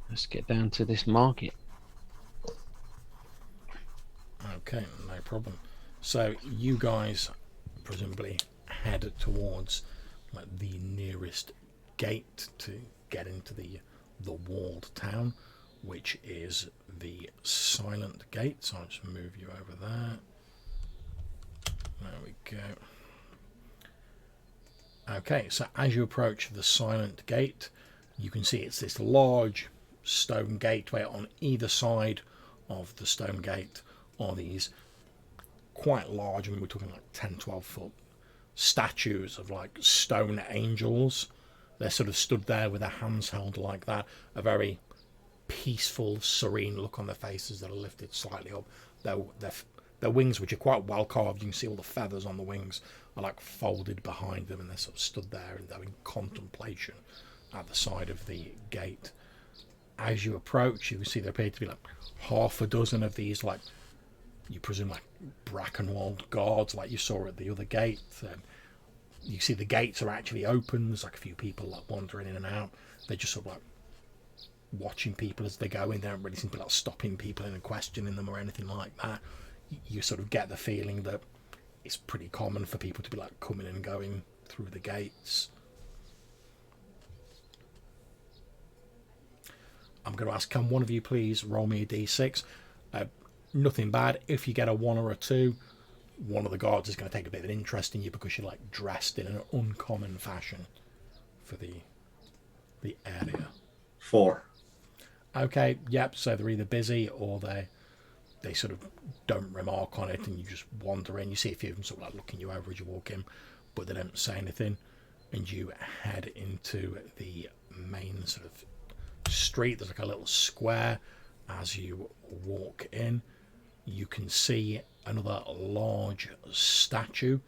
Let's get down to this market. Okay, no problem. So you guys presumably head towards like the nearest gate to get into the walled town, which is the Silent Gate. So I'll just move you over there. There we go. Okay, so as you approach the Silent Gate, you can see it's this large stone gateway. On either side of the stone gate are these quite large, I mean we're talking like 10-12 foot statues of like stone angels. They're sort of stood there with their hands held like that, a very peaceful, serene look on their faces that are lifted slightly up. Their wings, which are quite well carved, you can see all the feathers on the wings are like folded behind them, and they're sort of stood there and they're in contemplation at the side of the gate. As you approach, you can see there appear to be like half a dozen of these, like you presume like Brackenwold guards, like you saw at the other gate. You see the gates are actually open. There's like a few people like wandering in and out. They're just sort of like watching people as they go in. They don't really seem to be like stopping people and questioning them or anything like that. You sort of get the feeling that it's pretty common for people to be like coming and going through the gates. I'm going to ask, can one of you please roll me a d6? Nothing bad. If you get a 1 or a 2, one of the guards is going to take a bit of an interest in you because you're like dressed in an uncommon fashion for the area. 4. Okay, yep, so they're either busy or they sort of don't remark on it, and you just wander in. You see a few of them sort of like looking you over as you walk in, but they don't say anything, and you head into the main sort of street. There's like a little square. As you walk in, you can see another large statue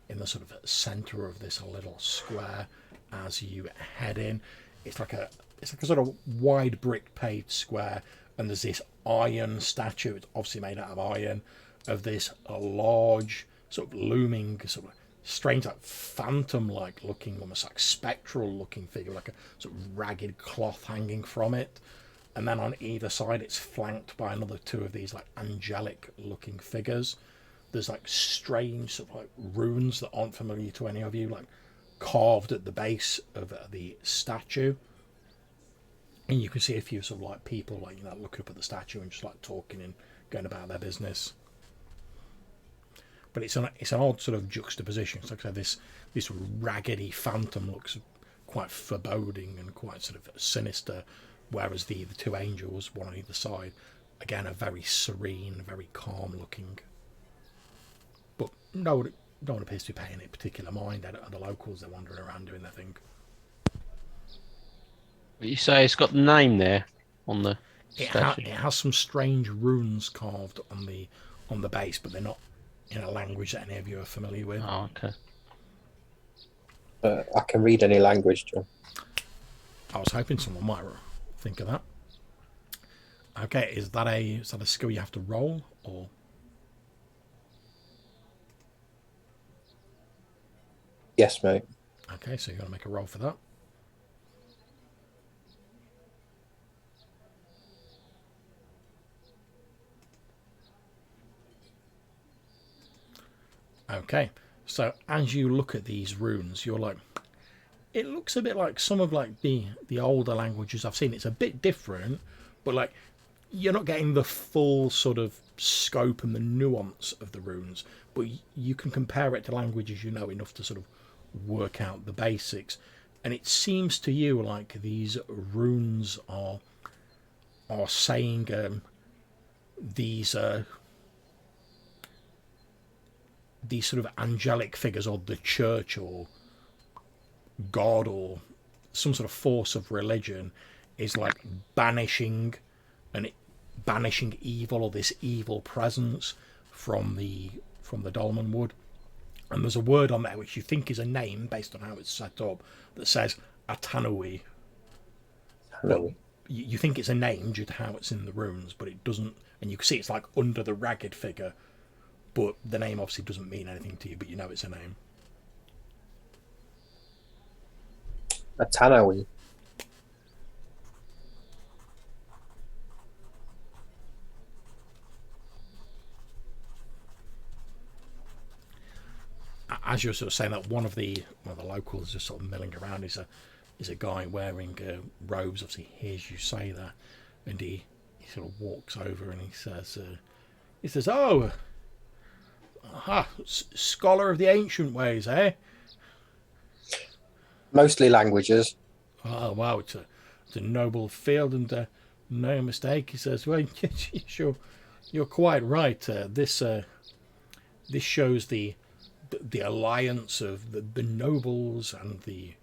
in the sort of center of this little square. As you head in, it's like a sort of wide brick paved square, and there's this iron statue. It's obviously made out of iron, of this large sort of looming sort of strange, like phantom like looking, almost like spectral looking figure, like a sort of ragged cloth hanging from it. And then on either side it's flanked by another 2 of these like angelic looking figures. There's like strange sort of like runes that aren't familiar to any of you, like carved at the base of the statue. And you can see a few sort of like people like, you know, look up at the statue and just like talking and going about their business. But it's an odd sort of juxtaposition. It's like I said, this raggedy phantom looks quite foreboding and quite sort of sinister, whereas the 2 angels, one on either side, again are very serene, very calm looking. But no one appears to be paying it particular mind. The locals, they're wandering around doing their thing. You say it's got the name there on the statue? It has some strange runes carved on the base, but they're not in a language that any of you are familiar with. Oh, okay. I can read any language, John. I was hoping someone might think of that. Okay, is that a skill you have to roll, or? Yes, mate. Okay, so you're going to make a roll for that. Okay, so as you look at these runes, you're like, it looks a bit like some of like the older languages I've seen. It's a bit different, but like you're not getting the full sort of scope and the nuance of the runes, but you can compare it to languages you know enough to sort of work out the basics. And it seems to you like these runes are saying these sort of angelic figures, or the church, or God, or some sort of force of religion is like banishing evil, or this evil presence from the Dolmenwood. And there's a word on there which you think is a name based on how it's set up that says Atanui. Well, you think it's a name due to how it's in the runes, but it doesn't. And you can see it's like under the ragged figure, but the name obviously doesn't mean anything to you, but you know it's a name. Atanawi. As you're sort of saying that, one of the locals just sort of milling around is a guy wearing robes. Obviously hears you say that, and he sort of walks over and he says, "Oh, scholar of the ancient ways, eh?" Mostly languages. Oh wow, it's a noble field, and no mistake. He says, "Well, sure, you're quite right. This shows the alliance of the nobles and the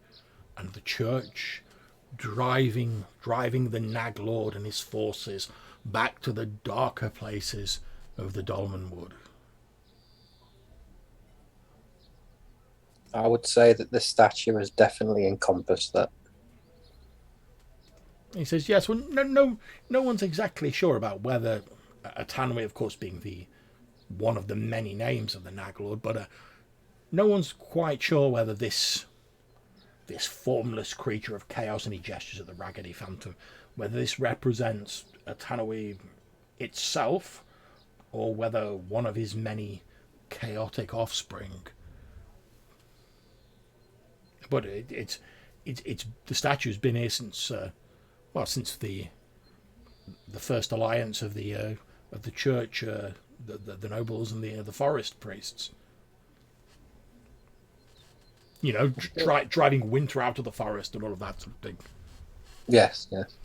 church, driving the Nag Lord and his forces back to the darker places of the Dolmenwood." I would say that this statue has definitely encompassed that. He says, "Yes, well, no one's exactly sure about whether Atanwe, of course, being the one of the many names of the Nag Lord, but no one's quite sure whether this formless creature of chaos," and he gestures at the raggedy phantom, "whether this represents Atanwe itself, or whether one of his many chaotic offspring." But it's the statue's been here since since the first alliance of the church, the nobles and the forest priests. You know, driving winter out of the forest and all of that sort of thing. Yes, yes.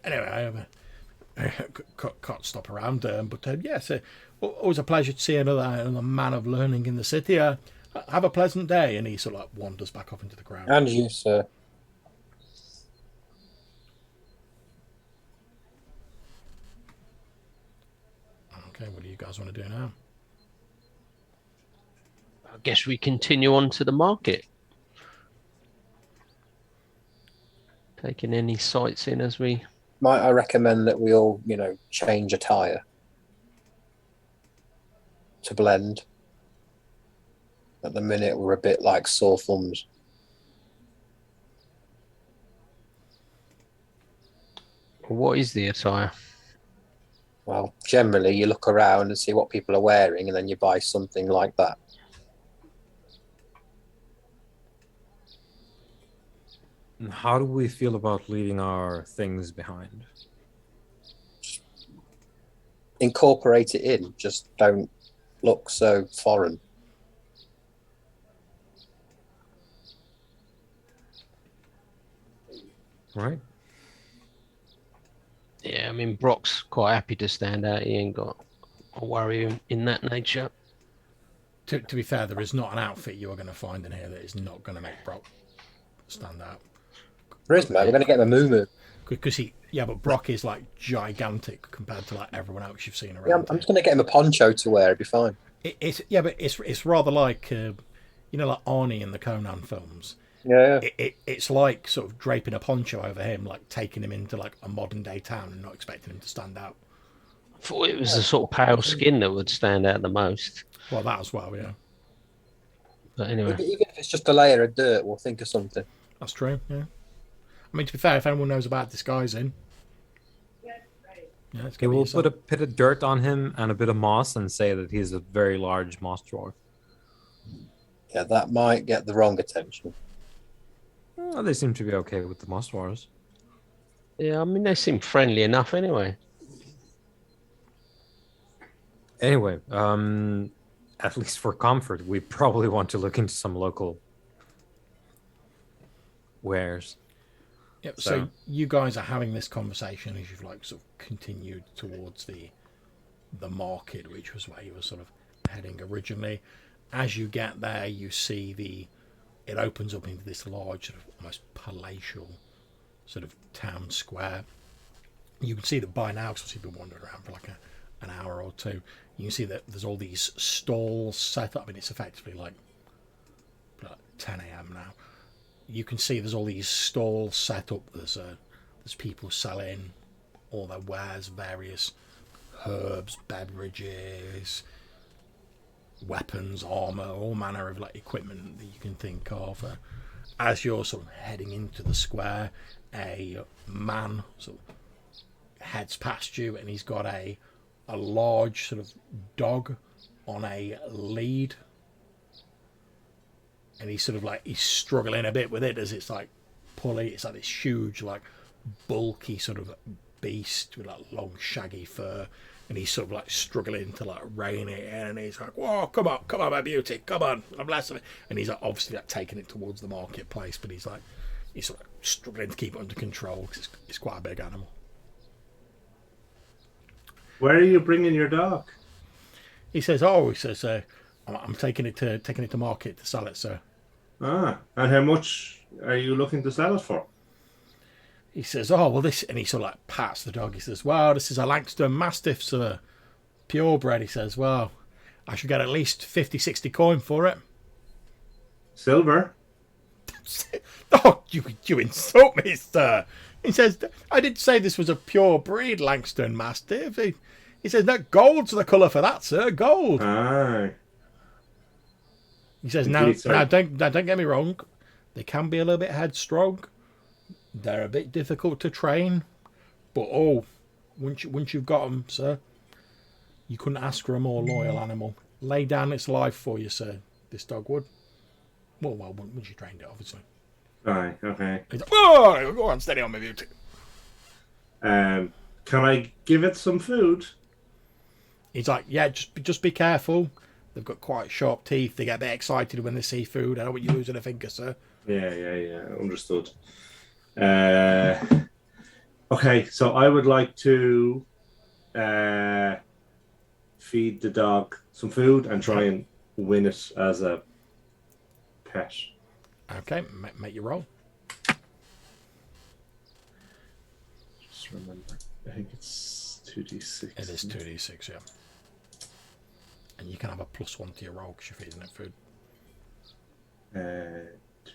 Anyway, I can't stop around. But yes, always a pleasure to see another man of learning in the city. Have a pleasant day. And he sort of like wanders back off into the crowd. And you, sir. Okay, what do you guys want to do now? I guess we continue on to the market. Taking any sights in as we... Might I recommend that we all, change attire to blend? At the minute, we're a bit like sore thumbs. What is the attire? Well, generally, you look around and see what people are wearing, and then you buy something like that. And how do we feel about leaving our things behind? Incorporate it in. Just don't look so foreign. Right. Yeah, I mean, Brock's quite happy to stand out. He ain't got a worry in that nature. To be fair, there is not an outfit you are going to find in here that is not going to make Brock stand out. There is, mate. We're going to get him a moo-moo. Because but Brock is like gigantic compared to like everyone else you've seen around. Yeah, I'm just going to get him a poncho to wear. It'll be fine. It's rather like like Arnie in the Conan films. Yeah. It's like sort of draping a poncho over him, like taking him into like a modern day town and not expecting him to stand out. I thought it was the sort of pale skin that would stand out the most. Well, that as well, yeah. But anyway, Even if it's just a layer of dirt, we'll think of something. That's true, yeah. I mean, to be fair, if anyone knows about disguising, yeah, it's Okay, going we'll to put a bit of dirt on him and a bit of moss and say that he's a very large moss dwarf. Yeah, that might get the wrong attention. Well, they seem to be okay with the moss dwarves. yeah, I mean they seem friendly enough anyway. Anyway, at least for comfort, we probably want to look into some local wares. Yep, so you guys are having this conversation as you've like sort of continued towards the market, which was where you were sort of heading originally. As you get there, you see it opens up into this large, sort of almost palatial sort of town square. You can see that by now, because you've been wandering around for like an hour or two, you can see that there's all these stalls set up. I mean, it's effectively like 10 a.m. now. You can see there's all these stalls set up. There's people selling all their wares, various herbs, beverages, weapons, armor, all manner of like equipment that you can think of. As you're sort of heading into the square, a man sort of heads past you, and he's got a large sort of dog on a lead. And he's sort of like, he's struggling a bit with it as it's like pulley. It's like this huge, like bulky sort of beast with like long shaggy fur. And he's sort of like struggling to like rein it in. And he's like, whoa, come on, my beauty, come on. I'm less of it. And he's like, obviously like taking it towards the marketplace. But he's sort of struggling to keep it under control because it's quite a big animal. Where are you bringing your dog? He says, I'm taking it to market to sell it, sir. Ah, and how much are you looking to sell it for? He says, oh, well, this... And he sort of like pats the dog. He says, well, this is a Langston Mastiff, sir. Purebred. He says, well, I should get at least 50, 60 coin for it. Silver? Oh, you insult me, sir. He says, I didn't say this was a pure breed Langston Mastiff. He says, no, gold's the colour for that, sir. Gold. Aye. He says, now don't get me wrong. They can be a little bit headstrong. They're a bit difficult to train. But, once you've got them, sir, you couldn't ask for a more loyal animal. Lay down its life for you, sir, this dog would. Well, once you trained it, obviously. Aye, okay. He's like, oh, go on, steady on, my beauty. Can I give it some food? He's like, yeah, just be careful. They've got quite sharp teeth. They get a bit excited when they see food. I don't want you losing a finger, sir. Yeah. Understood. Okay, so I would like to feed the dog some food and try and win it as a pet. Okay, make your roll. Just remember, I think it's 2d6. It is 2d6, yeah. And you can have a +1 to your roll because you're feeding it food.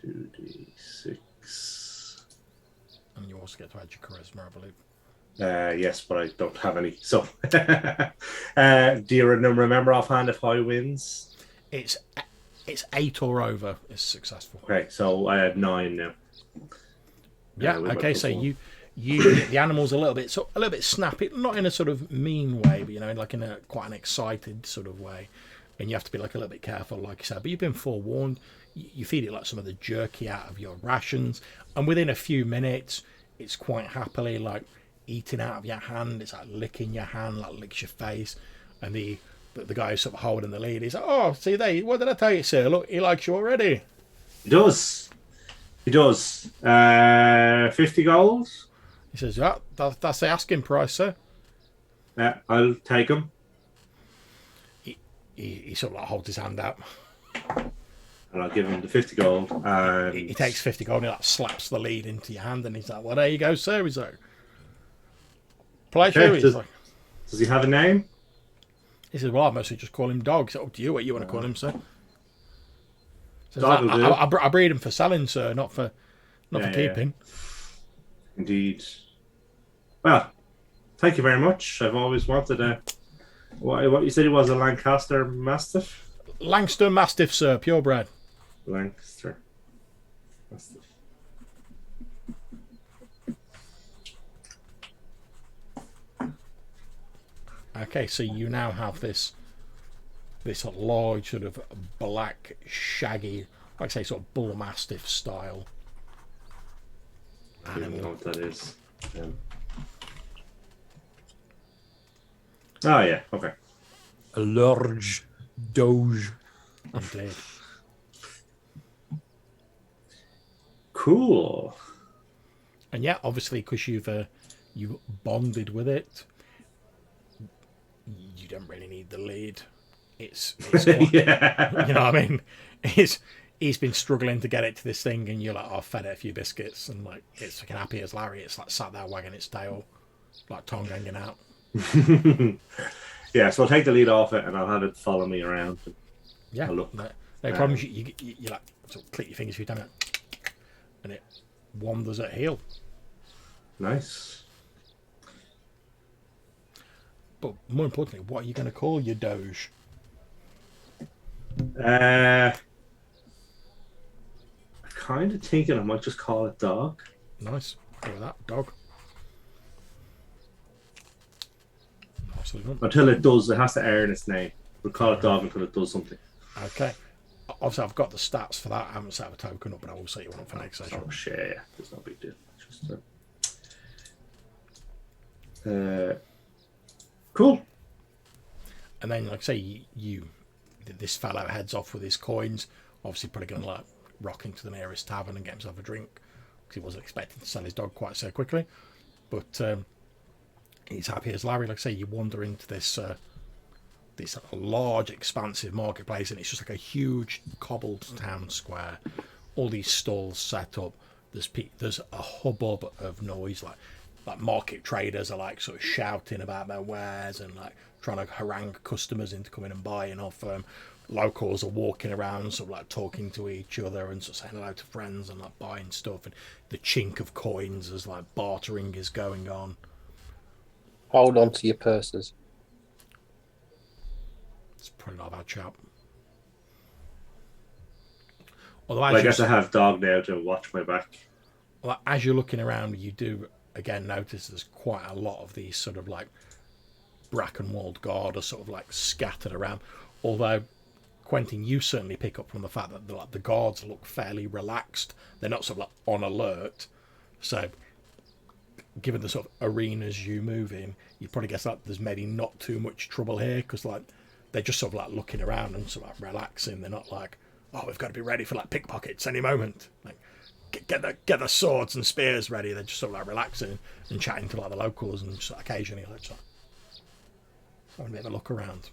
2d6. And you also get to add your charisma, I believe. Yes, but I don't have any. So, do you remember offhand if high wins? It's 8 or over is successful. Okay, so I had 9 now. Yeah. Okay. So you the animal's a little bit snappy, not in a sort of mean way, but like in a quite an excited sort of way, and you have to be like a little bit careful, like you said. But you've been forewarned. You feed it like some of the jerky out of your rations, and within a few minutes, it's quite happily like eating out of your hand. It's like licking your hand, like licks your face, and the guy who's sort of holding the lead, he's like, "Oh, see there, what did I tell you, sir? Look, he likes you already." He does. 50 gold. He says, "Yeah, that's the asking price, sir." Yeah, I'll take him. He sort of like holds his hand out. And I'll give him the 50 gold. And He takes 50 gold and he like slaps the lead into your hand, and he's like, "Well, there you go, sir." He's like, "Pleasure." Okay, He's like, does he have a name? he says, "Well, I mostly just call him Dog. It's up to you what you want to call him, sir." Says, Dog will do. I breed him for selling, sir, not for keeping. Indeed. Well, thank you very much. I've always wanted a... What you said he was, a Lancaster Mastiff? Langston Mastiff, sir, purebred. Lancaster. That's the... Okay, so you now have this large sort of black, shaggy, like I say, sort of bull mastiff style I don't even know animal. what that is. Oh yeah, okay. A large doge. Indeed. Cool. And yeah, obviously, because you've bonded with it, you don't really need the lead. It's quite, Yeah. you know what I mean? He's been struggling to get it to this thing, and you're like, oh, I've fed it a few biscuits, and like it's fucking happy as Larry. It's like sat there wagging its tail, like tongue hanging out. Yeah, so I'll take the lead off it and I'll have it follow me around. Yeah, Oh, look. no problems. You like sort of click your fingers a few times, and it wanders at heel. Nice. But more importantly, what are you going to call your doge? I'm kind of thinking I might just call it dog. Nice. Go with that. Dog. Absolutely not. Until it does, it has to earn its name. We'll call it dog until it does something. Okay. Obviously, I've got the stats for that. I haven't set up a token up, but I will set you one up for next session. Oh, shit, yeah. There's no big deal. Just cool. And then, like I say, this fellow heads off with his coins. Obviously, probably going to like rock into the nearest tavern and get himself a drink because he wasn't expecting to sell his dog quite so quickly. But he's happy as Larry. Like I say, you wander into this large, expansive marketplace, and it's just like a huge cobbled town square. All these stalls set up. There's a hubbub of noise, like market traders are like sort of shouting about their wares and like trying to harangue customers into coming and buying off them. Locals are walking around sort of like talking to each other and sort of saying hello to friends and like buying stuff, and the chink of coins as like bartering is going on. Hold on to your purses. It's probably not a bad shout. Although I guess I have dog now to watch my back. Well, as you're looking around, you do again notice there's quite a lot of these sort of like Brackenwold guard are sort of like scattered around. Although, Quentin, you certainly pick up from the fact that the guards look fairly relaxed. They're not sort of like on alert. So, given the sort of arenas you move in, you probably guess that there's maybe not too much trouble here because like they're just sort of like looking around and sort of like relaxing. They're not like, oh, we've got to be ready for like pickpockets any moment. Like, get the swords and spears ready. They're just sort of like relaxing and chatting to like the locals and just occasionally like just having a bit of a look around.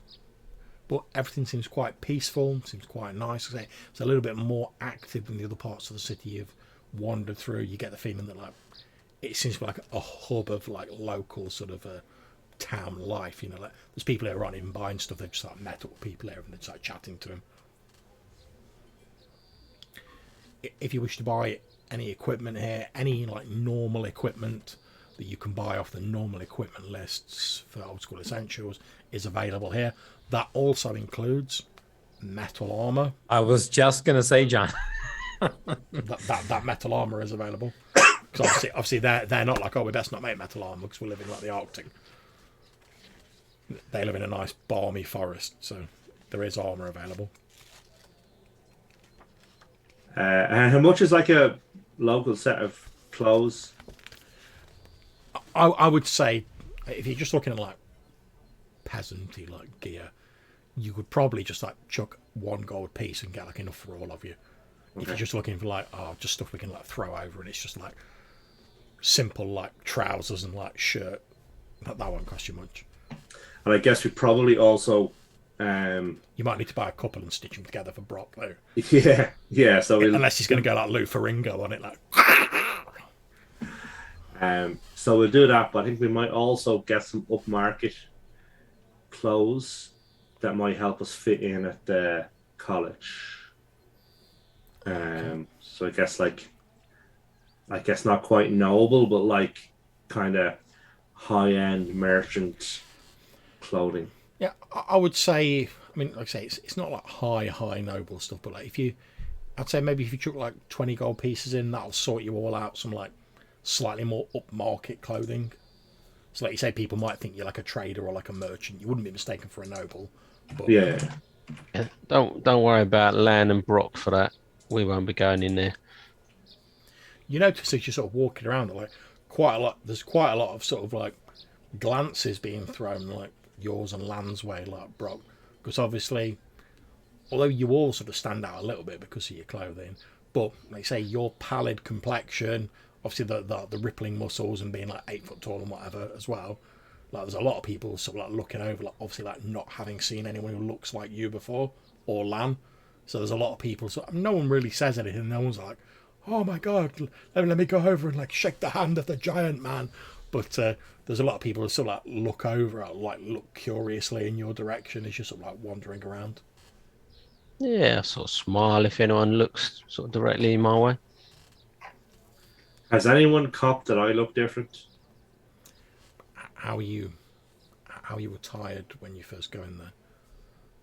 But everything seems quite peaceful, seems quite nice. It's a little bit more active than the other parts of the city you've wandered through. You get the feeling that like it seems to be like a hub of like local sort of town life. You know, like there's people here who aren't even buying stuff. They've just like met up with people here and they're just like chatting to them. If you wish to buy any equipment here, any like normal equipment that you can buy off the normal equipment lists for Old School Essentials is available here. That also includes metal armor. I was just gonna say, John. that metal armor is available. Because obviously they're not like, oh, we best not make metal armor because we live in like the Arctic. They live in a nice balmy forest, so there is armor available. And how much is like a local set of clothes? I would say if you're just looking at like peasanty like gear, you could probably just like chuck one gold piece and get like enough for all of you. Okay. If you're just looking for like just stuff we can like throw over and it's just like simple like trousers and like shirt, that won't cost you much. And I guess we probably also you might need to buy a couple and stitch them together for Brock though. Yeah. So unless he's going to go like Lou Ferrigno on it, like. So we'll do that, but I think we might also get some upmarket clothes that might help us fit in at the college. So I guess not quite noble, but like kind of high-end merchant clothing. Yeah, I would say. I mean, like I say, it's not like high noble stuff, but like if I'd say maybe if you chuck like 20 gold pieces in, that'll sort you all out some like slightly more upmarket clothing. So like you say, people might think you're like a trader or like a merchant. You wouldn't be mistaken for a noble. But Yeah. Yeah, don't worry about Lan and Brock for that. We won't be going in there. you notice as you're sort of walking around, like quite a lot. There's quite a lot of sort of like glances being thrown, like yours and Lan's way, like Brock, because obviously, although you all sort of stand out a little bit because of your clothing, but like say your pallid complexion, obviously the rippling muscles and being like 8 foot tall and whatever as well. Like there's a lot of people sort of like looking over, like obviously like not having seen anyone who looks like you before or Lan. So there's a lot of people. So no one really says anything. No one's like, "Oh my god, let me go over and like shake the hand of the giant man." But there's a lot of people who sort of like look over, like look curiously in your direction as you're sort of like wandering around. Yeah, I sort of smile if anyone looks sort of directly my way. Has anyone copped that I look different? How are you attired when you first go in there?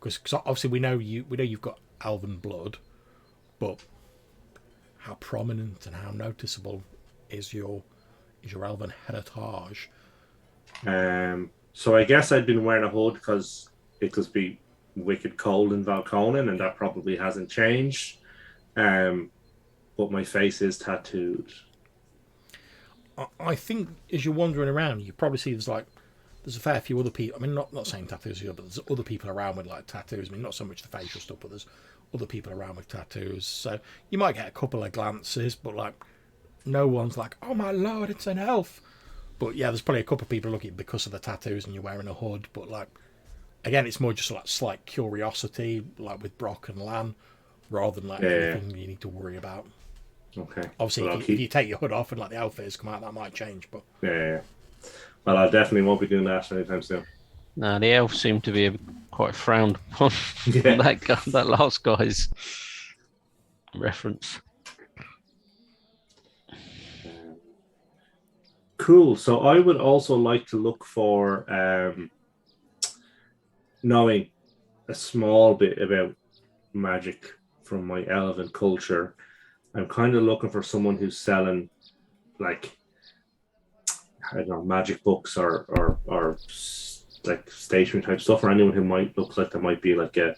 Because obviously we know you've got elven blood, but how prominent and how noticeable is your elven heritage? So I guess I'd been wearing a hood because it could be wicked cold in Valconin, and that probably hasn't changed. But my face is tattooed. I think as you're wandering around, you probably see there's a fair few other people. I mean, not saying tattoos here, but there's other people around with like tattoos. I mean, not so much the facial stuff, but there's other people around with tattoos. So you might get a couple of glances, but like no one's like, "Oh my lord, it's an elf." But yeah, there's probably a couple of people looking because of the tattoos and you're wearing a hood. But like again, it's more just like slight curiosity, like with Brock and Lan, rather than like anything you need to worry about. Okay. Obviously, if you take your hood off and like the outfits come out, that might change. But Yeah. Well, I definitely won't be doing that anytime soon. No, the elves seem to be quite frowned upon. Yeah. that last guy's reference. Cool. So I would also like to look for knowing a small bit about magic from my elven culture. I'm kind of looking for someone who's selling like I don't know, magic books or like stationery type stuff, or anyone who might look like there might be like a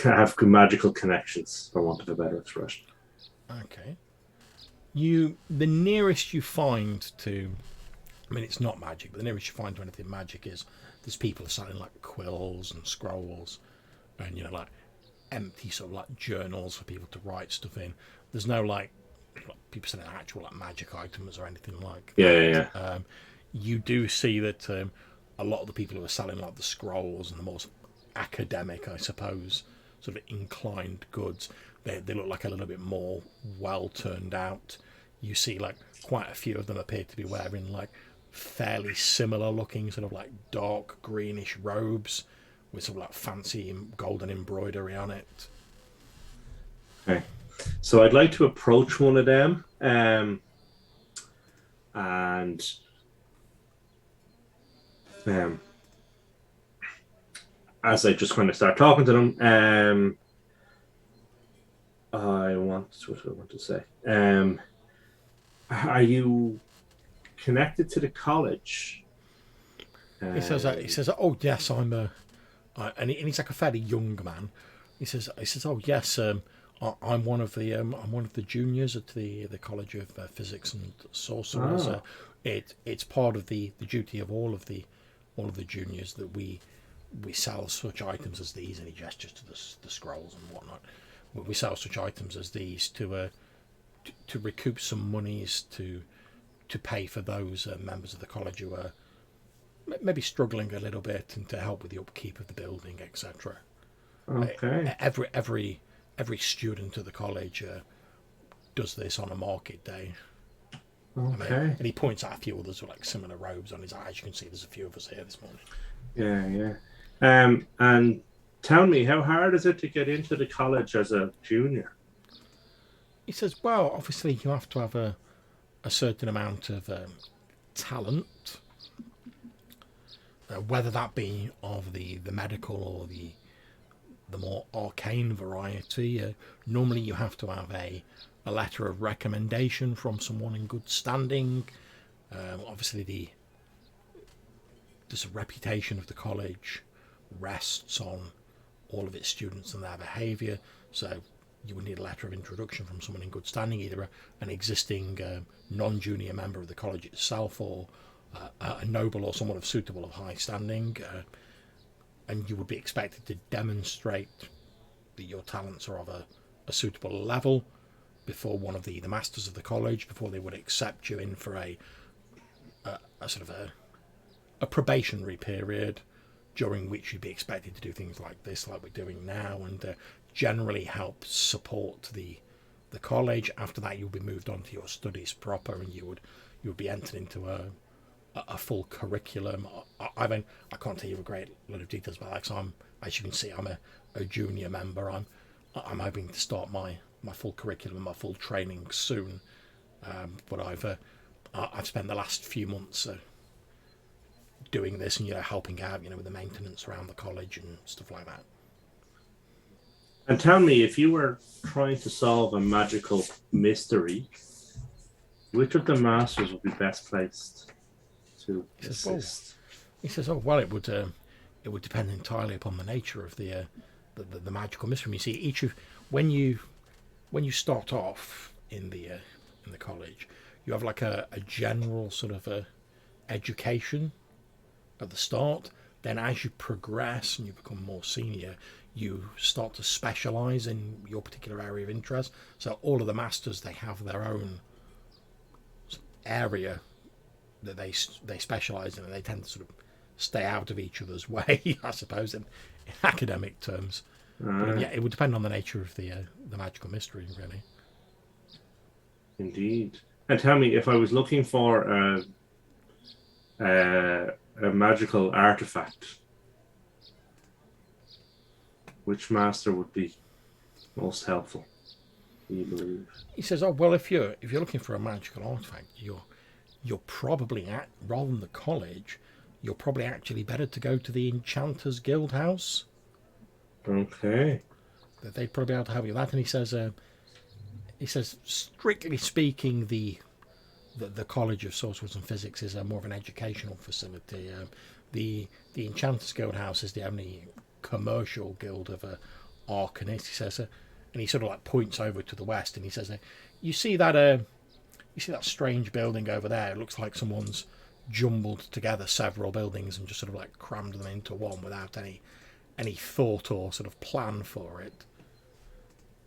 have magical connections, for want of a better expression. okay, the nearest you find to, I mean, it's not magic, but the nearest you find to anything magic is there's people selling like quills and scrolls, and like empty sort of like journals for people to write stuff in. There's no like people selling actual like magic items or anything like that. Yeah. You do see that a lot of the people who are selling like the scrolls and the more academic, I suppose, sort of inclined goods, they look like a little bit more well turned out. You see like quite a few of them appear to be wearing like fairly similar looking sort of like dark greenish robes with sort of like fancy golden embroidery on it. Okay. So I'd like to approach one of them and as I just kind of start talking to them, what do I want to say? Are you connected to the college? He says, "Oh yes, I'm and he's like a fairly young man. He says, "Oh yes, I'm one of the juniors at the College of Physics and Sorcerers. It's part of the duty of all of the juniors that we sell such items as these," and he gestures to the scrolls and whatnot. We sell such items as these to recoup some monies to pay for those members of the college who are maybe struggling a little bit, and to help with the upkeep of the building, etc. Okay. Every student of the college does this on a market day. Okay. I mean, and he points out a few others with like similar robes on his eyes. You can see there's a few of us here this morning. Yeah. And tell me, how hard is it to get into the college as a junior? He says, well, obviously you have to have a certain amount of talent, whether that be of the medical or the the more arcane variety, normally you have to have a letter of recommendation from someone in good standing. Obviously, there's a reputation of the college rests on all of its students and their behaviour, so you would need a letter of introduction from someone in good standing, either an existing non-junior member of the college itself, or a noble or someone of suitable of high standing, and you would be expected to demonstrate that your talents are of a suitable level before one of the masters of the college, before they would accept you in for a sort of a probationary period, during which you'd be expected to do things like this, like we're doing now, and generally help support the college. After that, you'll be moved on to your studies proper, and you would be entered into a full curriculum. I mean, I can't tell you a great lot of details about that, because as you can see, I'm a junior member. I'm hoping to start my full curriculum, my full training soon. But I've spent the last few months doing this, and helping out, with the maintenance around the college and stuff like that. And tell me, if you were trying to solve a magical mystery, which of the masters would be best placed to assist? He says, well, it would depend entirely upon the nature of the magical mystery. You see, when you start off in the college, you have like a general sort of education at the start. Then as you progress and you become more senior, you start to specialise in your particular area of interest. So all of the masters, they have their own area that they specialise in, and they tend to sort of stay out of each other's way, I suppose, in academic terms. But yeah, it would depend on the nature of the magical mystery, really. Indeed. And tell me, if I was looking for a magical artifact, which master would be most helpful, do you believe? He says, well, if you're looking for a magical artifact, you're probably rather than the college, you're probably actually better to go to the Enchanters Guild house. Okay. They'd probably be able to help you with that. And he says, strictly speaking, the College of Sorcerers and Physics is more of an educational facility. The Enchanters Guild house is the only commercial guild of arcanists. He says, and he sort of like points over to the west, and he says, you see that strange building over there? It looks like someone's jumbled together several buildings and just sort of like crammed them into one without any thought or sort of plan for it.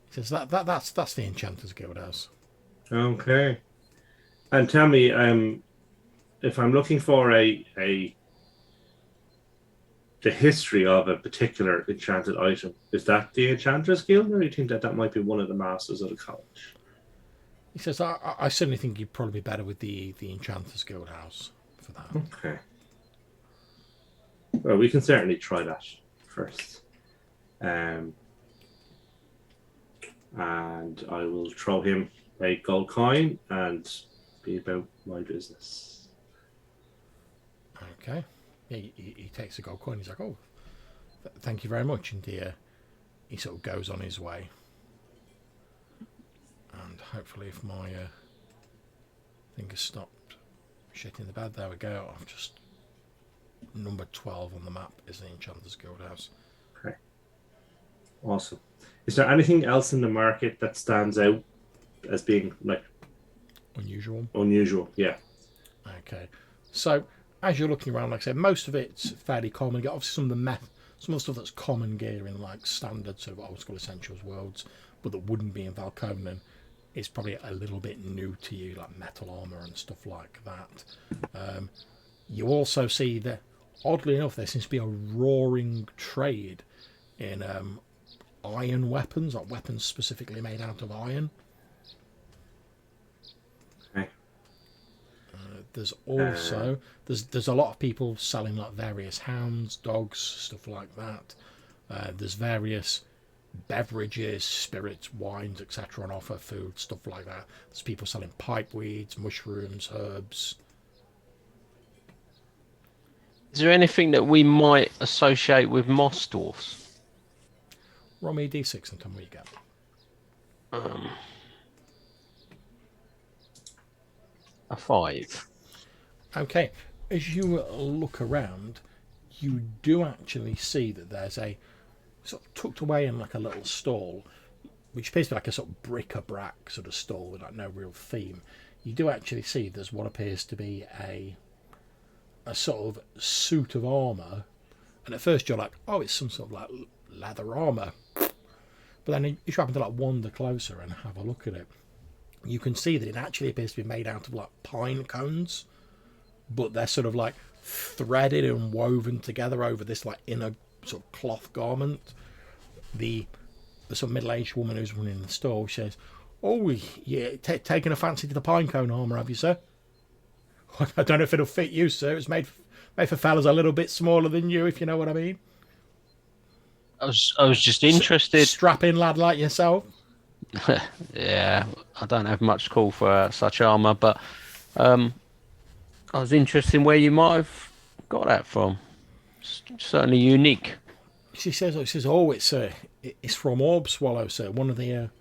He says that's the Enchanters Guild house. Okay. And tell me, if I'm looking for the history of a particular enchanted item, is that the Enchanters Guild, or do you think that might be one of the masters of the college? He says, I certainly think you'd probably be better with the Enchanters Guild house for that. Okay. Well, we can certainly try that first. And I will throw him a gold coin and be about my business. Okay. He takes a gold coin. He's like, oh, thank you very much. And he sort of goes on his way. And hopefully, if my thing has stopped shitting the bed, there we go. I've just number 12 on the map is the Enchanters Guild house. Okay. Awesome. Is there anything else in the market that stands out as being like unusual? Unusual, yeah. Okay. So as you're looking around, like I said, most of it's fairly common. You get obviously some of the stuff that's common gear in like standard sort of old school essentials worlds, but that wouldn't be in Valconan. It's probably a little bit new to you, like metal armor and stuff like that. You also see that, oddly enough, there seems to be a roaring trade in iron weapons, like weapons specifically made out of iron. Okay. There's also there's a lot of people selling like various hounds, dogs, stuff like that. There's various beverages, spirits, wines, etc. on offer, food, stuff like that. There's people selling pipeweeds, mushrooms, herbs. Is there anything that we might associate with moss dwarfs? Roll me a d6 and tell me what you get. A 5. Okay, as you look around, you do actually see that there's a sort of tucked away in like a little stall, which appears to be like a sort of bric-a-brac sort of stall with like no real theme. You do actually see there's what appears to be a sort of suit of armour, and at first you're like, oh, it's some sort of like leather armour. But then if you happen to like wander closer and have a look at it, you can see that it actually appears to be made out of like pine cones, but they're sort of like threaded and woven together over this like inner sort of cloth garment. The sort of middle-aged woman who's running the store says, "Oh, yeah, taking a fancy to the pine cone armour, have you, sir?" "I don't know if it'll fit you, sir. It's made for fellas a little bit smaller than you, if you know what I mean." I was just interested. Strapping lad like yourself. Yeah, I don't have much call for such armour, but I was interested in where you might have got that from. It's certainly unique. She says, "Oh, it's from Orb Swallow, sir. One of the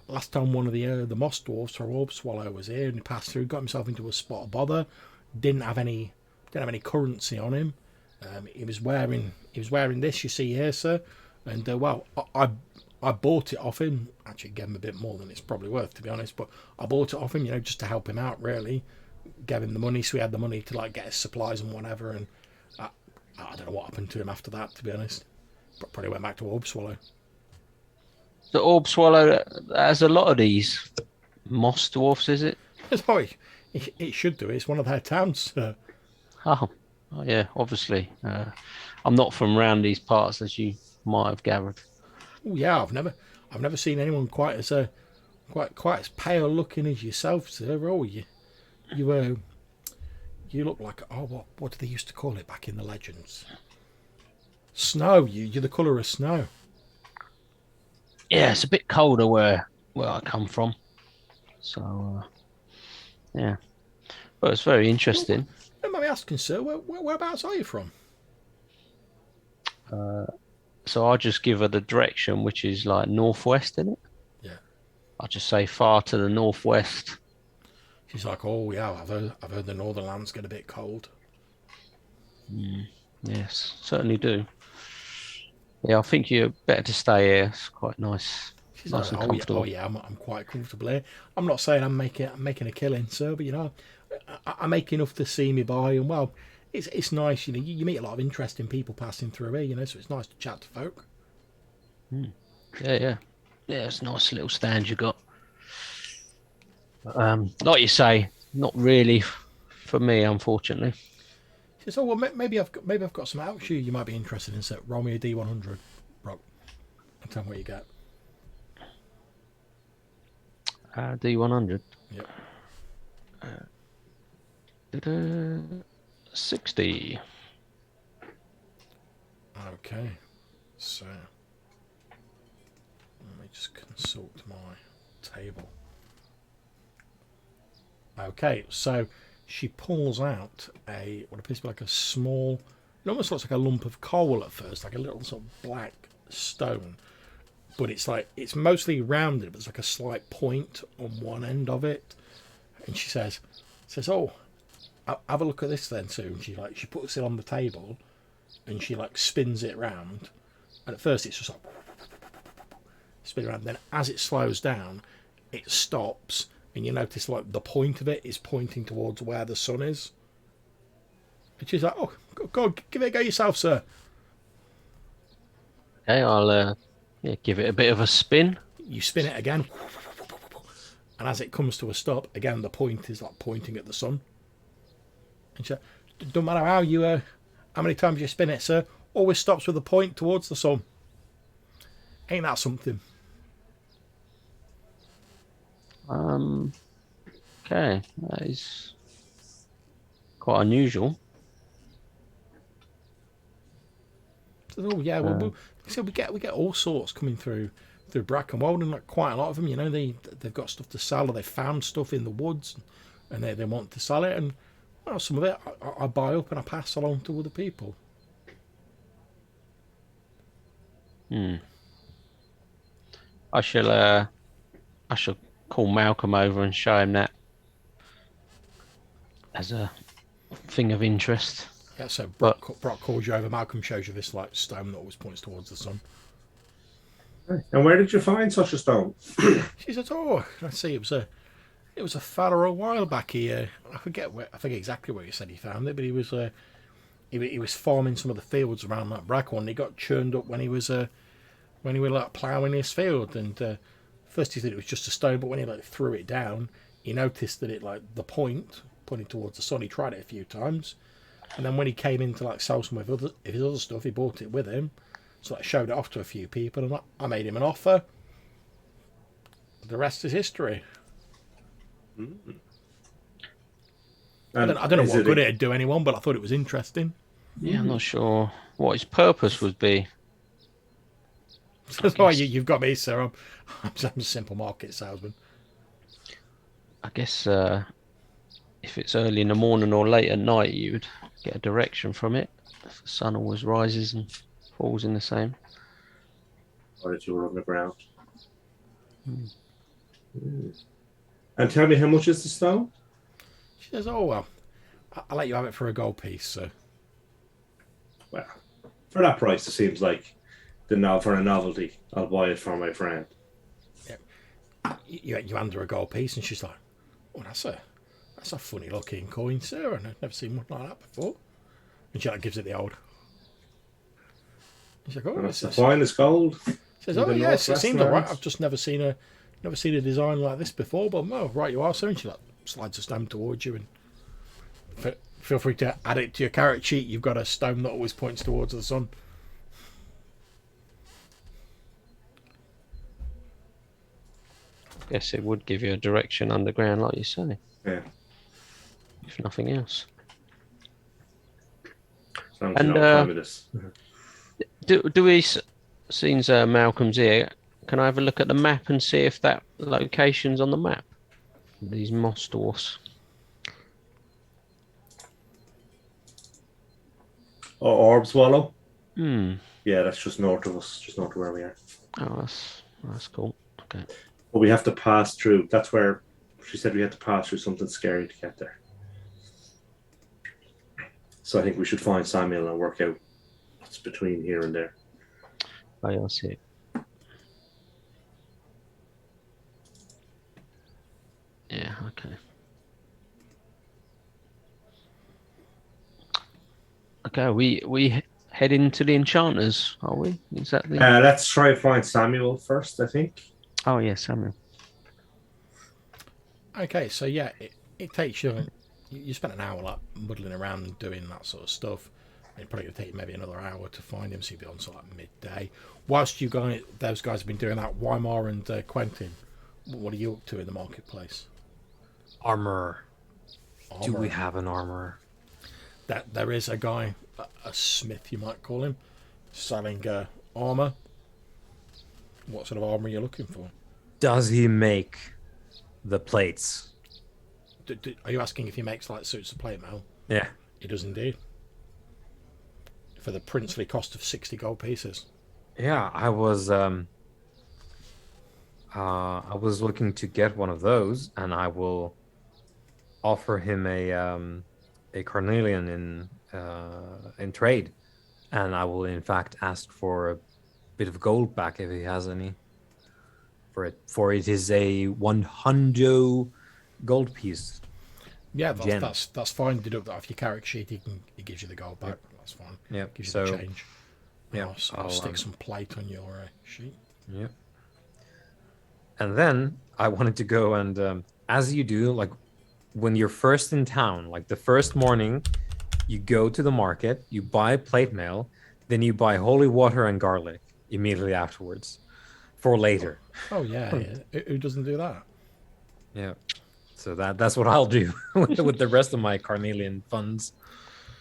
last time one of the moss dwarfs from Orb Swallow was here, and he passed through, got himself into a spot of bother. Didn't have any currency on him. He was wearing this you see here, sir. And well, I bought it off him. Actually, gave him a bit more than it's probably worth, to be honest. But I bought it off him, just to help him out, really. Gave him the money, so he had the money to like get his supplies and whatever. And I don't know what happened to him after that, to be honest. But probably went back to Orb Swallow." The Orb Swallow has a lot of these moss dwarfs, is it? Sorry, it should do. It's one of their towns, sir. Oh yeah, obviously. I'm not from round these parts, as you might have gathered. Oh yeah, I've never seen anyone quite as pale looking as yourself, sir. Oh, you look like, oh, what do they used to call it back in the legends? Snow. You're the colour of snow. Yeah, it's a bit colder where I come from. So yeah, but it's very interesting. Don't mind me asking, sir, whereabouts are you from? So I just give her the direction, which is like northwest, isn't it? Yeah. I just say far to the northwest. She's like, "Oh yeah, I've heard the northern lands get a bit cold." Yes, certainly do. Yeah, I think you're better to stay here. It's quite nice. She's Nice like, and comfortable. "Oh yeah, I'm quite comfortable here. I'm not saying I'm making a killing, sir, but I make enough to see me by, and well, it's nice. You meet a lot of interesting people passing through here, so it's nice to chat to folk." Yeah. It's a nice little stand you got. Like you say, not really for me, unfortunately. She says, "Oh well, maybe I've got some out you might be interested in. So roll me a D100, Brock, and tell me what you get." D100. Yep. 60. Okay, so let me just consult my table. Okay, so she pulls out what appears to be like a small, it almost looks like a lump of coal at first, like a little sort of black stone, but it's mostly rounded, but there's like a slight point on one end of it. And she says, "Oh, have a look at this then, Sue." And she puts it on the table, and she like spins it round. And at first it's just like spin around. Then as it slows down, it stops, and you notice like the point of it is pointing towards where the sun is. And she's like, "Oh, go on, give it a go yourself, sir." Okay, I'll give it a bit of a spin. You spin it again, and as it comes to a stop, again the point is like pointing at the sun. And she said, "Don't matter how many times you spin it, sir, always stops with a point towards the sun. Ain't that something?" Okay, that is quite unusual. Oh yeah, we get all sorts coming through Brackenwold, and like quite a lot of them, they've got stuff to sell, or they found stuff in the woods, and they want to sell it, and well, some of it I buy up and I pass along to other people. I shall call Malcolm over and show him that as a thing of interest. Yeah, so But- Brock calls you over. Malcolm shows you this like stone that always points towards the sun. And where did you find such a stone? She says, "Oh, I see. It was a fella a while back here. I forget exactly where he said he found it, but he was farming some of the fields around that Brackenwold, and he got churned up when he was like ploughing his field. And first he thought it was just a stone, but when he like threw it down, he noticed that it like the point pointing towards the sun. He tried it a few times, and then when he came in to like sell some of his other stuff, he brought it with him. So I showed it off to a few people, and I made him an offer. The rest is history." I don't know what good it'd do anyone, but I thought it was interesting. Yeah, I'm not sure what his purpose would be. That's why you've got me, sir. I'm a simple market salesman. I guess if it's early in the morning or late at night, you would get a direction from it. If the sun always rises and falls in the same. Or if you were on the ground. And tell me, how much is the stone? She says, "Oh well, I'll let you have it for a gold piece, sir." Well, for that price, it seems like for a novelty. I'll buy it for my friend. You hand her a gold piece, and she's like, "Oh, that's a funny looking coin, sir, and I've never seen one like that before." And she like gives it the old. She's like, "Oh, And it's the finest gold. She says, in "Oh the yes, it Northwest seems all right. lands." I've just never seen a design like this before, but oh, right you are, sir." And she like slides a stone towards you, and feel free to add it to your character sheet. You've got a stone that always points towards the sun. Guess it would give you a direction underground, like you say, Yeah. if nothing else. Sounds And, time it is. Do we, since Malcolm's here, can I have a look at the map and see if that location's on the map? These moss dwarfs. Oh, Orb Swallow? Hmm. Yeah, that's just north of us, just north of where we are. Oh, that's cool. Okay. But we have to pass through. That's where she said we had to pass through something scary to get there. So I think we should find Samuel and work out what's between here and there. Oh, yeah, I see it. Yeah, okay. Okay, we head into the Enchanters, are we? Is that the... Let's try and find Samuel first, I think. Oh, yeah, Samuel. Okay, so yeah, it takes you. You spent an hour like muddling around and doing that sort of stuff. It's probably going to take you maybe another hour to find him. So you'll be on sort of like midday. Whilst those guys have been doing that, Weimar and Quentin, what are you up to in the marketplace? Armor. Do we have an armor? That there is a guy, a smith you might call him, selling armor. What sort of armor are you looking for? Does he make the plates? Are you asking if he makes like suits of plate mail? Yeah. He does indeed. For the princely cost of 60 gold pieces. Yeah, I was looking to get one of those, and I will offer him a carnelian in trade, and I will in fact ask for a bit of gold back if he has any for it. For it is a 100 gold piece. Yeah, that's fine. Deduct that off your character sheet. He gives you the gold back. Yep. That's fine. Yeah. Gives you So the change. yeah, I'll stick some plate on your sheet. yeah. And then I wanted to go and as you do, like when you're first in town, like the first morning, you go to the market, you buy plate mail, then you buy holy water and garlic immediately afterwards for later. Oh yeah, yeah. Who doesn't do that? Yeah. So that's what I'll do with the rest of my carnelian funds.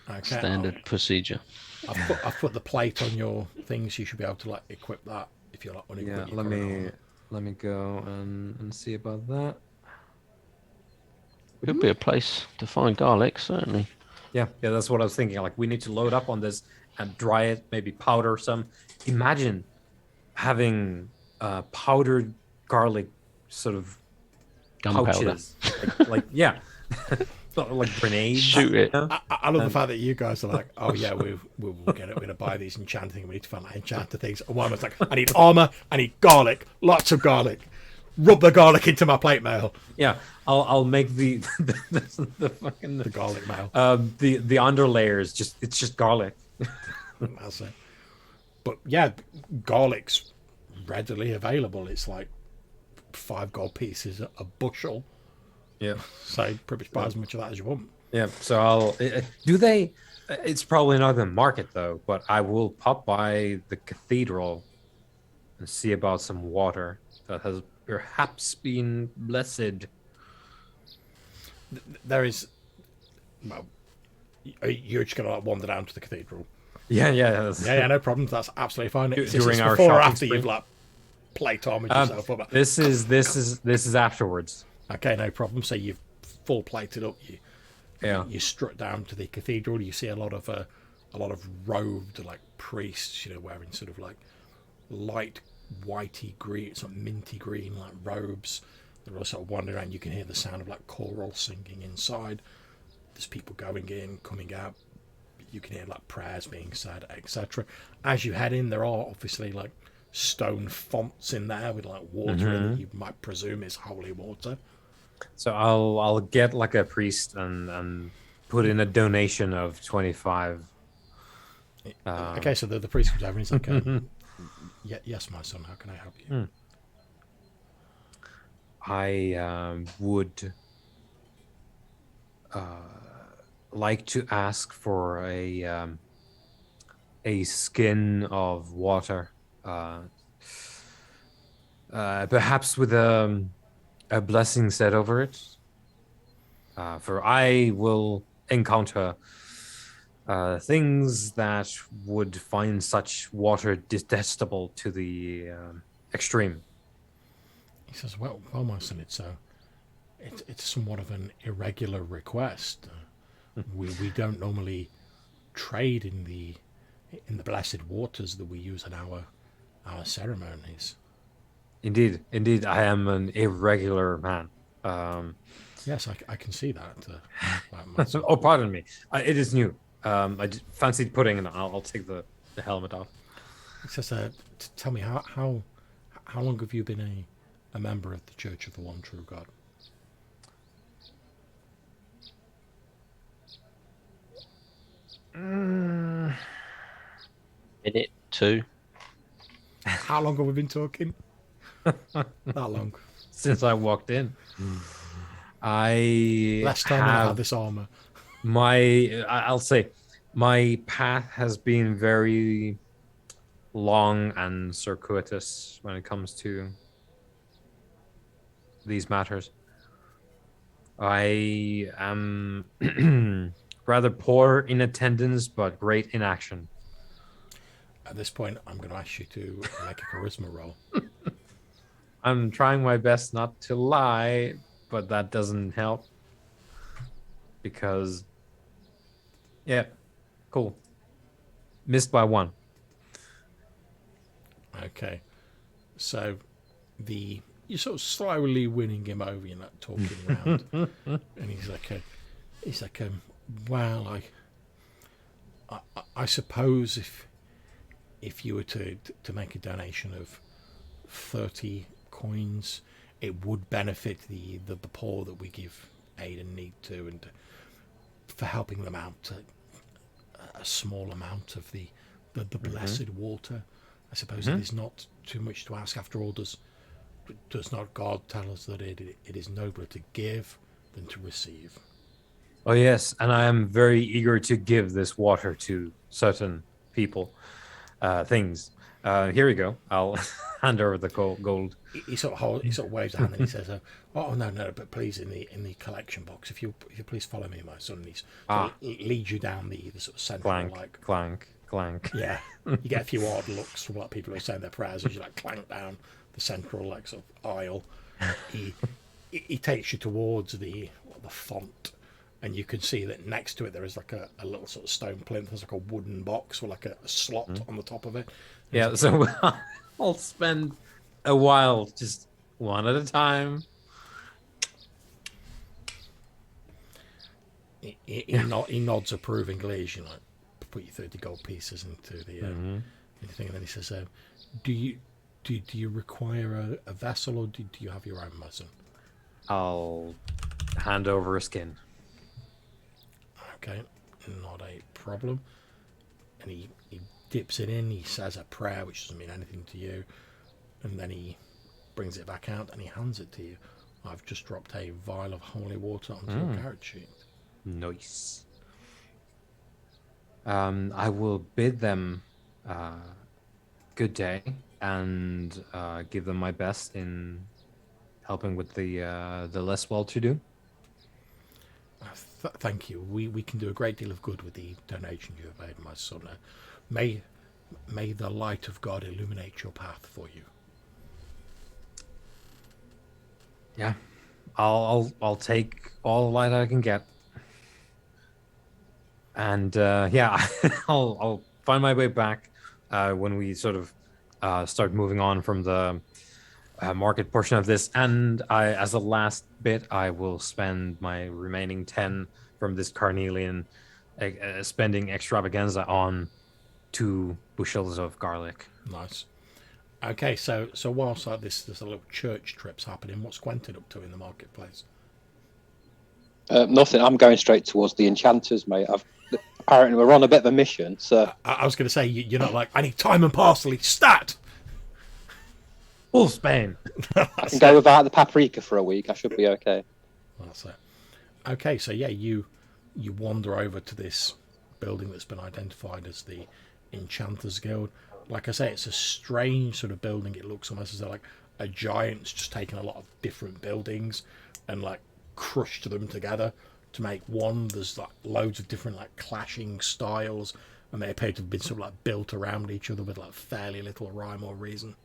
Okay, Standard procedure. I've put the plate on your things. You should be able to like equip that if you're like unequipped. Yeah, let me go and see about that. Could be a place to find garlic, certainly. Yeah, that's what I was thinking. Like we need to load up on this and dry it, maybe powder some. Imagine having powdered garlic sort of Gunpowder. pouches, like yeah, like grenades. Shoot it. I love the fact that you guys are like, oh yeah, we'll get it. We're gonna buy these enchanting. We need to find like enchanted things. And one was like, I need armor. I need garlic. Lots of garlic. Rub the garlic into my plate mail. Yeah, I'll make the fucking The garlic mail. the under layers. It's just garlic. That's it. But yeah, garlic's readily available. It's like 5 gold pieces a bushel. Yeah. So pretty much buy as much of that as you want. Yeah, so I'll do they. It's probably not the market though, but I will pop by the cathedral and see about some water that has perhaps been blessed. There is. Well, you're just gonna like wander down to the cathedral. Yeah. Yeah, no problems. That's absolutely fine. Is During this our before or shopping after spree? you've like plate armored yourself up? This is afterwards. Okay, no problem. So you've full plated up. Yeah. You strut down to the cathedral. You see a lot of robed like priests, wearing sort of like light whitey green, sort of minty green like robes. They're all sort of wandering around. You can hear the sound of like choral singing inside. There's people going in, coming out. You can hear like prayers being said, etc. As you head in, there are obviously like stone fonts in there with like water in it. You might presume is holy water. So I'll get like a priest and put in a donation of 25. Okay, so the priest comes over and he's like, yes, my son, how can I help you? I would like to ask for a skin of water, perhaps with a blessing set over it. For I will encounter things that would find such water detestable to the extreme. He says, well, my son, it's somewhat of an irregular request. We don't normally trade in the blessed waters that we use in our ceremonies. Indeed, I am an irregular man. Yes, I can see that. My son. Oh, pardon me. It is new. I fancied putting it on. I'll take the helmet off. He says, tell me, how long have you been a member of the Church of the One True God? Minute 2. How long have we been talking? That long. Since I walked in. I Last time I had this armor. I'll say my path has been very long and circuitous when it comes to these matters. I am rather poor in attendance, but great in action. At this point, I'm going to ask you to make a charisma roll. I'm trying my best not to lie, but that doesn't help. Because, yeah, cool. Missed by 1. Okay. So, you're sort of slowly winning him over, you're not talking around. And he's like, well, I suppose if you were to make a donation of 30 coins, it would benefit the poor that we give aid and need to, and for helping them out a small amount of the blessed water. I suppose it is not too much to ask. After all, does not God tell us that it is nobler to give than to receive? Oh, yes, and I am very eager to give this water to certain people, things. Here we go. I'll hand over the gold. He sort of waves a hand and he says, "Oh no, but please in the collection box, if you please follow me, my son." And he's leads you down the sort of central Clank. Yeah, you get a few odd looks from like people who are saying their prayers as you like clank down the central like sort of aisle. He takes you towards the font, and you can see that next to it there is like a little sort of stone plinth. There's like a wooden box with like a slot on the top of it. Yeah, so I'll spend a while, just one at a time. He nods approvingly as you like put your 30 gold pieces into the thing, and then he says, "Do you require a vessel, or do you have your own muzzle?" I'll hand over a skin. Okay, not a problem. And he dips it in. He says a prayer, which doesn't mean anything to you, and then he brings it back out and he hands it to you. I've just dropped a vial of holy water onto your character sheet. Nice. I will bid them good day and give them my best in helping with the less well-to-do. Thank you. We can do a great deal of good with the donation you have made, my son. May the light of God illuminate your path for you. Yeah, I'll take all the light I can get, and yeah, I'll find my way back when we sort of start moving on from the market portion of this. And as a last bit, I will spend my remaining 10 from this carnelian spending extravaganza on 2 bushels of garlic. Nice. Okay, so whilst like this, there's a little church trips happening. What's Quentin up to in the marketplace? Nothing. I'm going straight towards the enchanters, mate. Apparently we're on a bit of a mission, so I was going to say you're not like I need time and parsley stat. Full Spain. I can go without the paprika for a week. I should be okay. That's it. Okay, so yeah, you wander over to this building that's been identified as the Enchanters Guild. Like I say, it's a strange sort of building. It looks almost as though like a giant's just taken a lot of different buildings and like crushed them together to make one. There's like loads of different like clashing styles, and they appear to have been sort of like built around each other with like fairly little rhyme or reason.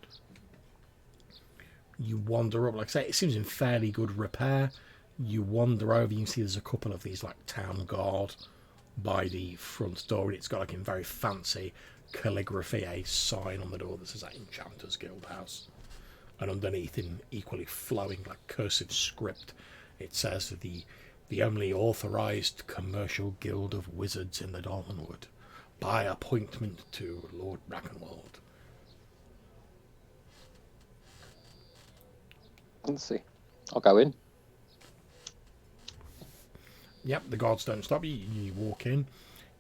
You wander up, like I say, it seems in fairly good repair. You wander over, you can see there's a couple of these like town guard by the front door, and it's got like in very fancy calligraphy a sign on the door that says like, Enchanters Guild House, and underneath in equally flowing like cursive script it says the only authorized commercial guild of wizards in the Dolmenwood, by appointment to Lord Brackenwold. Fancy. I'll go in. Yep, the guards don't stop you. You walk in,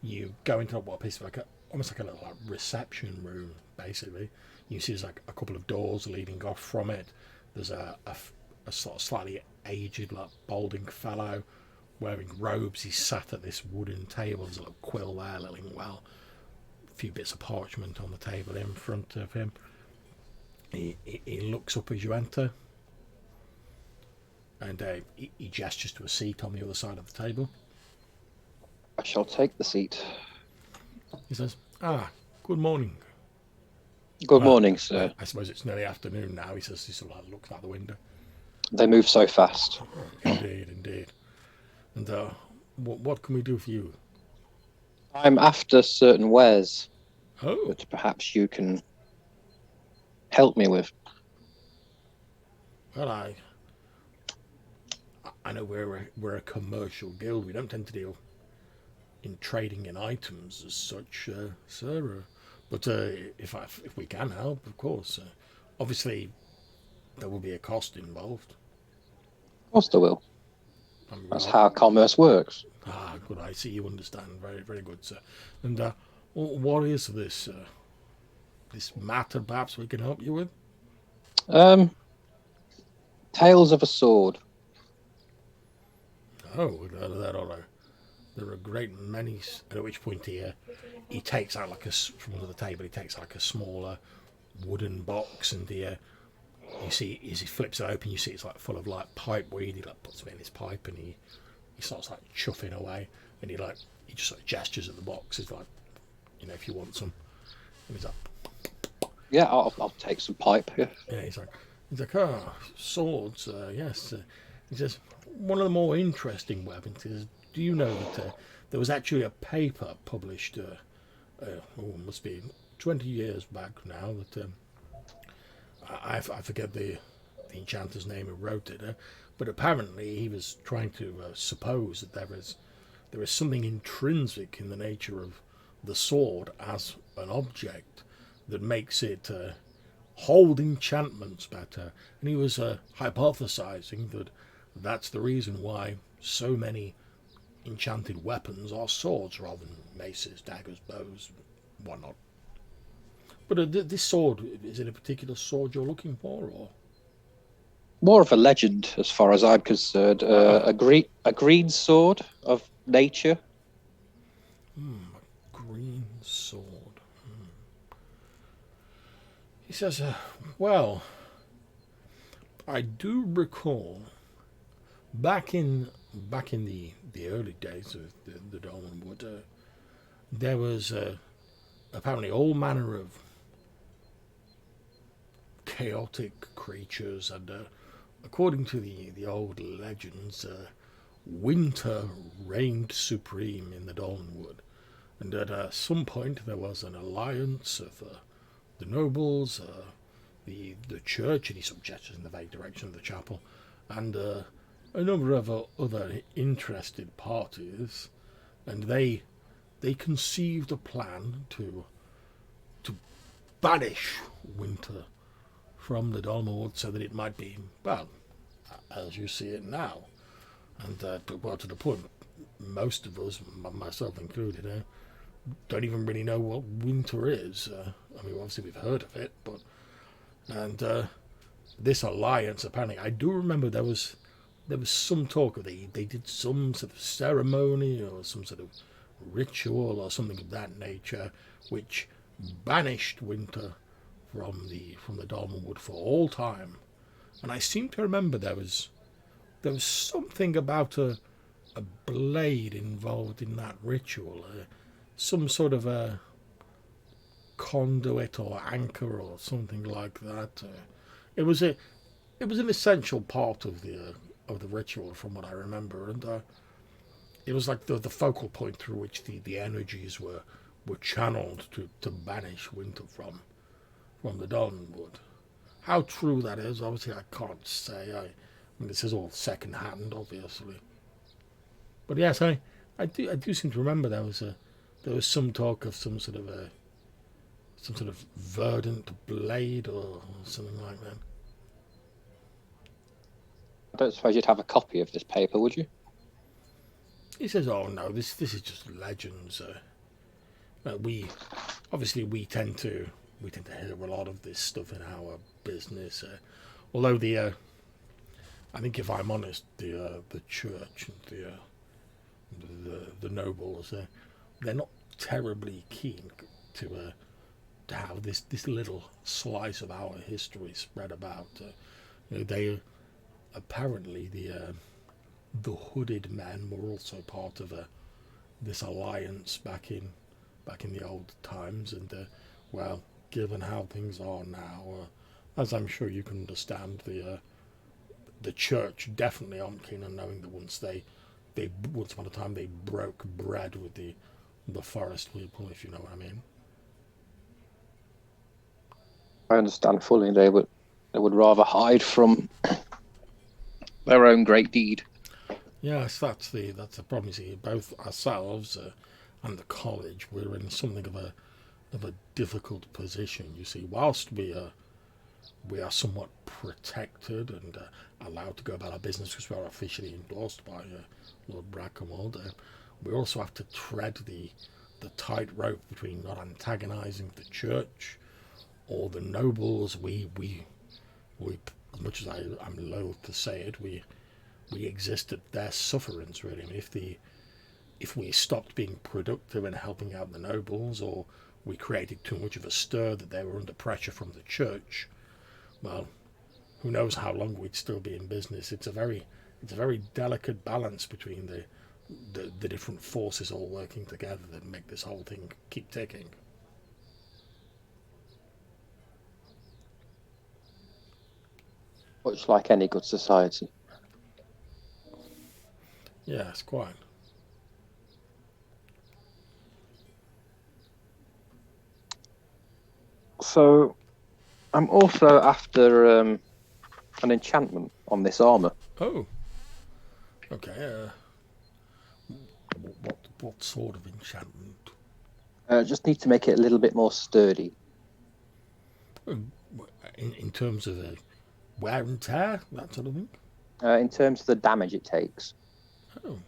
you go into what appears to be like almost like a little like reception room, basically. You see there's like a couple of doors leading off from it. There's a sort of slightly aged, like balding fellow wearing robes. He's sat at this wooden table. There's a little quill there, a little inkwell, a few bits of parchment on the table in front of him. He looks up as you enter, and he gestures to a seat on the other side of the table. I shall take the seat. He says, good morning. Good morning, sir. I suppose it's nearly afternoon now. He says, he sort of like looks out the window. They move so fast. Indeed. And what can we do for you? I'm after certain wares Oh, that perhaps you can help me with. well, I know we're a commercial guild. We don't tend to deal in trading in items as such, sir. But if we can help, of course. Obviously, there will be a cost involved. Of course there will. That's how commerce works. Good. I see you understand. Very, very good, sir. And what is this? This matter, perhaps we can help you with? Tales of a sword. Oh, there are a great many. At which point he takes out like from under the table. He takes like a smaller wooden box, and you see as he flips it open, you see it's like full of like pipe weed. He like puts it in his pipe, and he starts like chuffing away, and he just sort of gestures at the box. He's like, if you want some, and he's like, Yeah, I'll take some pipe. Yeah. yeah, he's like, swords, yes. He says, one of the more interesting weapons is, do you know that there was actually a paper published, must be 20 years back now, that I forget the enchanter's name who wrote it, but apparently he was trying to suppose that there is something intrinsic in the nature of the sword as an object that makes it hold enchantments better, and he was hypothesizing that that's the reason why so many enchanted weapons are swords rather than maces, daggers, bows, whatnot. But this sword, is it a particular sword you're looking for, or? More of a legend, as far as I'm concerned. A green sword of nature. A green sword. He says, well, I do recall back in the early days of the Dolmenwood, there was apparently all manner of chaotic creatures, and according to the old legends, winter reigned supreme in the Dolmenwood, and at some point there was an alliance of the nobles, the church, and he suggested in the vague direction of the chapel, and a number of other interested parties, and they conceived a plan to banish winter from the Dolmenwood so that it might be, well, as you see it now. And to the point, most of us, myself included, don't even really know what winter is. I mean, obviously we've heard of it, but this alliance, apparently, I do remember there was some talk of they did some sort of ceremony or some sort of ritual or something of that nature, which banished winter from the Dolmenwood for all time. And I seem to remember there was something about a blade involved in that ritual, some sort of a conduit or anchor or something like that. It was an essential part of the ritual, from what I remember, and it was like the focal point through which the energies were channeled to banish winter from the Dolmenwood. How true that is, obviously, I can't say. I mean, this is all second hand, obviously. But yes, I do seem to remember there was some talk of some sort of verdant blade or something like that. I don't suppose you'd have a copy of this paper, would you? He says, "Oh no, this is just legends. We tend to hear a lot of this stuff in our business. Although I think if I'm honest, the church and the nobles, they're not terribly keen to have this little slice of our history spread about. They apparently the hooded men were also part of this alliance back in the old times, and well, given how things are now, as I'm sure you can understand, the church definitely aren't keen on knowing that once upon a time they broke bread with the forest people, if you know what I mean. I understand fully. They would rather hide from their own great deed. Yes, that's the problem. You see, both ourselves and the college, we're in something of a difficult position. You see, whilst we are somewhat protected and allowed to go about our business because we are officially endorsed by Lord Brackenwold, we also have to tread the tightrope between not antagonising the church or the nobles. We as much as I'm loath to say it, we exist at their sufferance, really. I mean, if we stopped being productive and helping out the nobles, or we created too much of a stir that they were under pressure from the church, well, who knows how long we'd still be in business. It's a very delicate balance between the different forces all working together that make this whole thing keep ticking. Much like any good society. Yes, quite. So, I'm also after an enchantment on this armor. Oh. Okay. What sort of enchantment? Just need to make it a little bit more sturdy. In terms of the wear and tear, that sort of thing. In terms of the damage it takes. Oh,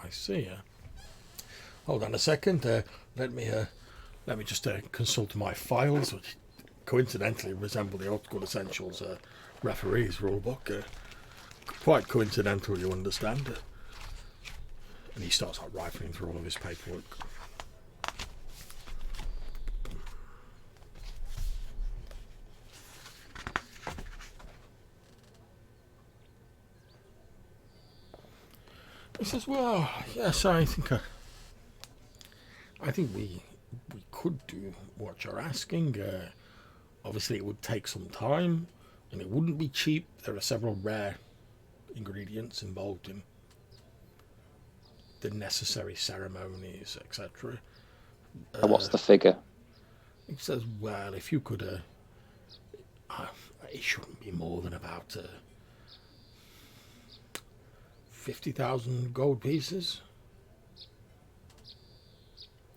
I see. Hold on a second. Let me just consult my files, which coincidentally resemble the Old School Essentials referees rulebook. Quite coincidental, you understand. And he starts like rifling through all of his paperwork. He says, "Well, yes, I think we could do what you're asking. Obviously, it would take some time, and it wouldn't be cheap. There are several rare ingredients involved in the necessary ceremonies, etc." What's the figure? He says, "Well, if you could, it shouldn't be more than about 50,000 gold pieces."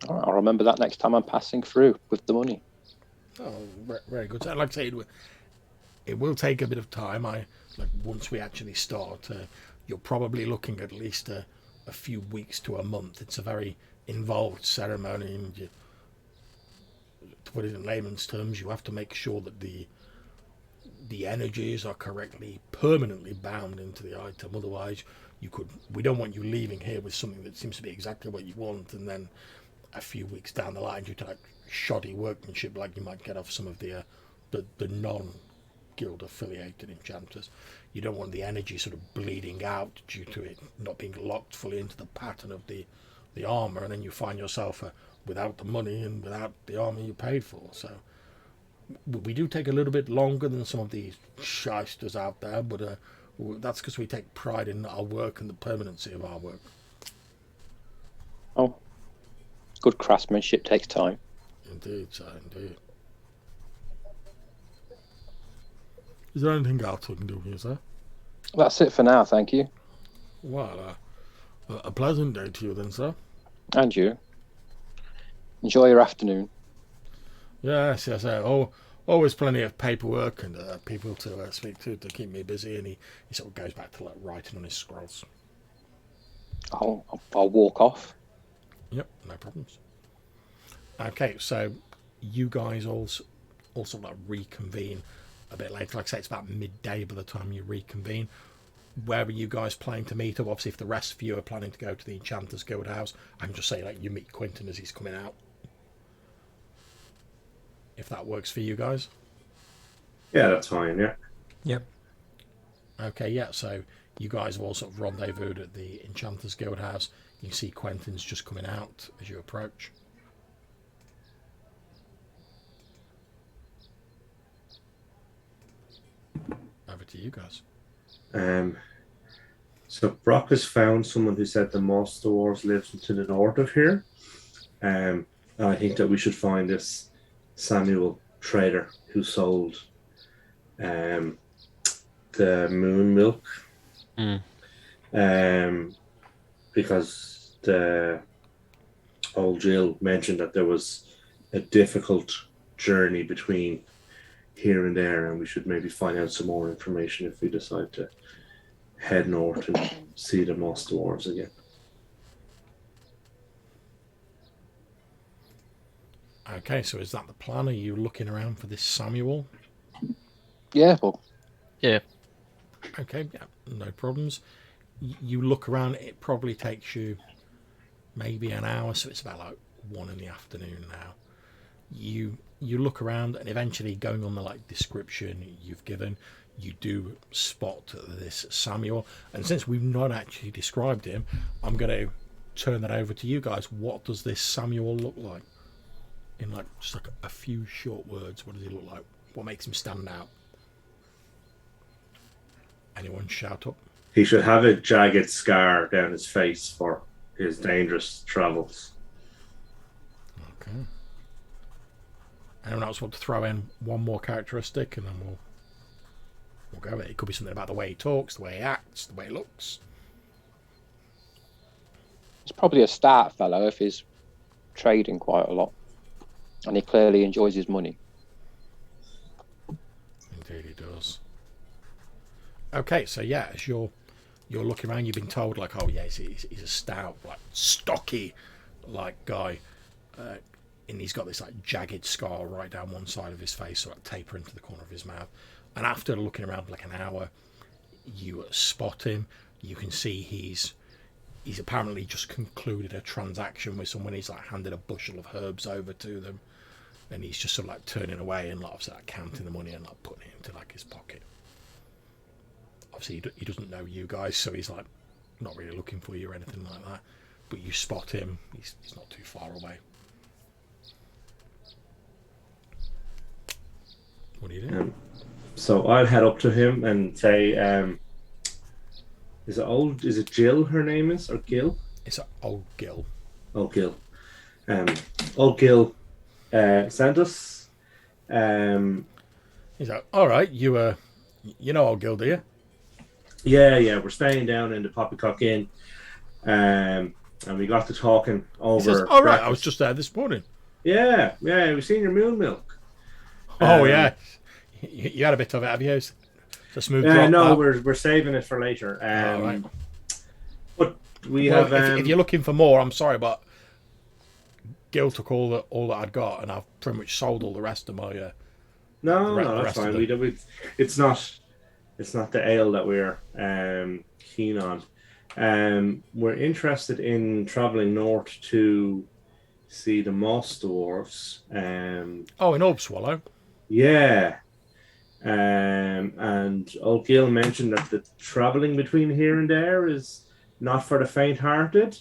All right, I'll remember that next time I'm passing through with the money. Oh, very good. So, like I say, it will take a bit of time. Once we actually start, you're probably looking at least a few weeks to a month. It's a very involved ceremony, and to put it in layman's terms, you have to make sure that the energies are correctly, permanently bound into the item. Otherwise, we don't want you leaving here with something that seems to be exactly what you want, and then a few weeks down the line due to like shoddy workmanship like you might get off some of the non-guild affiliated enchanters. You don't want the energy sort of bleeding out due to it not being locked fully into the pattern of the armour, and then you find yourself without the money and without the armour you paid for. So we do take a little bit longer than some of these shysters out there, but that's because we take pride in our work and the permanency of our work. Oh, good craftsmanship takes time. Indeed, sir, indeed. Is there anything else we can do for you, sir? That's it for now, thank you. Well, a pleasant day to you then, sir. And you. Enjoy your afternoon. Yes. Always plenty of paperwork and people to speak to keep me busy, and he sort of goes back to like writing on his scrolls. I'll walk off. Yep, no problems. Okay, so you guys also like reconvene a bit later. Like I say, it's about midday by the time you reconvene. Where are you guys planning to meet up? Obviously, if the rest of you are planning to go to the Enchanters Guild house, I can just say like you meet Quentin as he's coming out. If that works for you guys. Yeah, that's fine. Yeah. Yep. Okay, yeah. So you guys have all sort of rendezvoused at the Enchanters Guild house. You can see Quentin's just coming out as you approach. Over to you guys. So Brock has found someone who said the Moss Dwarves lives to the north of here. I think that we should find this Samuel trader who sold the moon milk. Because the old Jill mentioned that there was a difficult journey between here and there, and we should maybe find out some more information if we decide to head north and see the Moss Dwarves again. Okay, so is that the plan? Are you looking around for this Samuel? Yeah, well, Yeah. Okay, yeah, no problems. You look around, it probably takes you maybe an hour, so it's about like 1 in the afternoon now. You look around, and eventually going on the like description you've given, you do spot this Samuel. And since we've not actually described him, I'm going to turn that over to you guys. What does this Samuel look like? In like just like a few short words, what does he look like? What makes him stand out? Anyone shout up? He should have a jagged scar down his face for his dangerous travels. Okay. Anyone else want to throw in one more characteristic, and then we'll go with it. It could be something about the way he talks, the way he acts, the way he looks. It's probably a start fellow if he's trading quite a lot, and he clearly enjoys his money. Indeed, he does. Okay, so yeah, as you're looking around, you've been told like, oh yeah, he's a stout, like stocky, like guy, and he's got this like jagged scar right down one side of his face, so like taper into the corner of his mouth. And after looking around for like an hour, you spot him. You can see he's apparently just concluded a transaction with someone. He's like handed a bushel of herbs over to them, and he's just sort of like turning away and like, obviously, like counting the money and like putting it into like his pocket. Obviously, he doesn't know you guys, so he's like not really looking for you or anything like that. But you spot him. He's not too far away. What are you doing? So I'll head up to him and say, is it Jill her name is, or Gil? It's old Gil. Old Gil. Old Gil sent us. He's like, all right, you know old Gil, do you? Yeah, we're staying down in the Poppycock Inn. And we got to talking over. He says, all right, breakfast. I was just there this morning. Yeah, we've seen your moon milk. Oh, yeah. You had a bit of it, have you? It's a smooth drop. No, that. we're saving it for later. All right. But we Well, have. if you're looking for more, I'm sorry, but Gil took all that I'd got, and I've pretty much sold all the rest of my. No, the that's rest of fine. them. It's not the ale that we're keen on. We're interested in traveling north to see the moss dwarves. Oh, in Orb Swallow. Yeah. And old Gil mentioned that the traveling between here and there is not for the faint-hearted.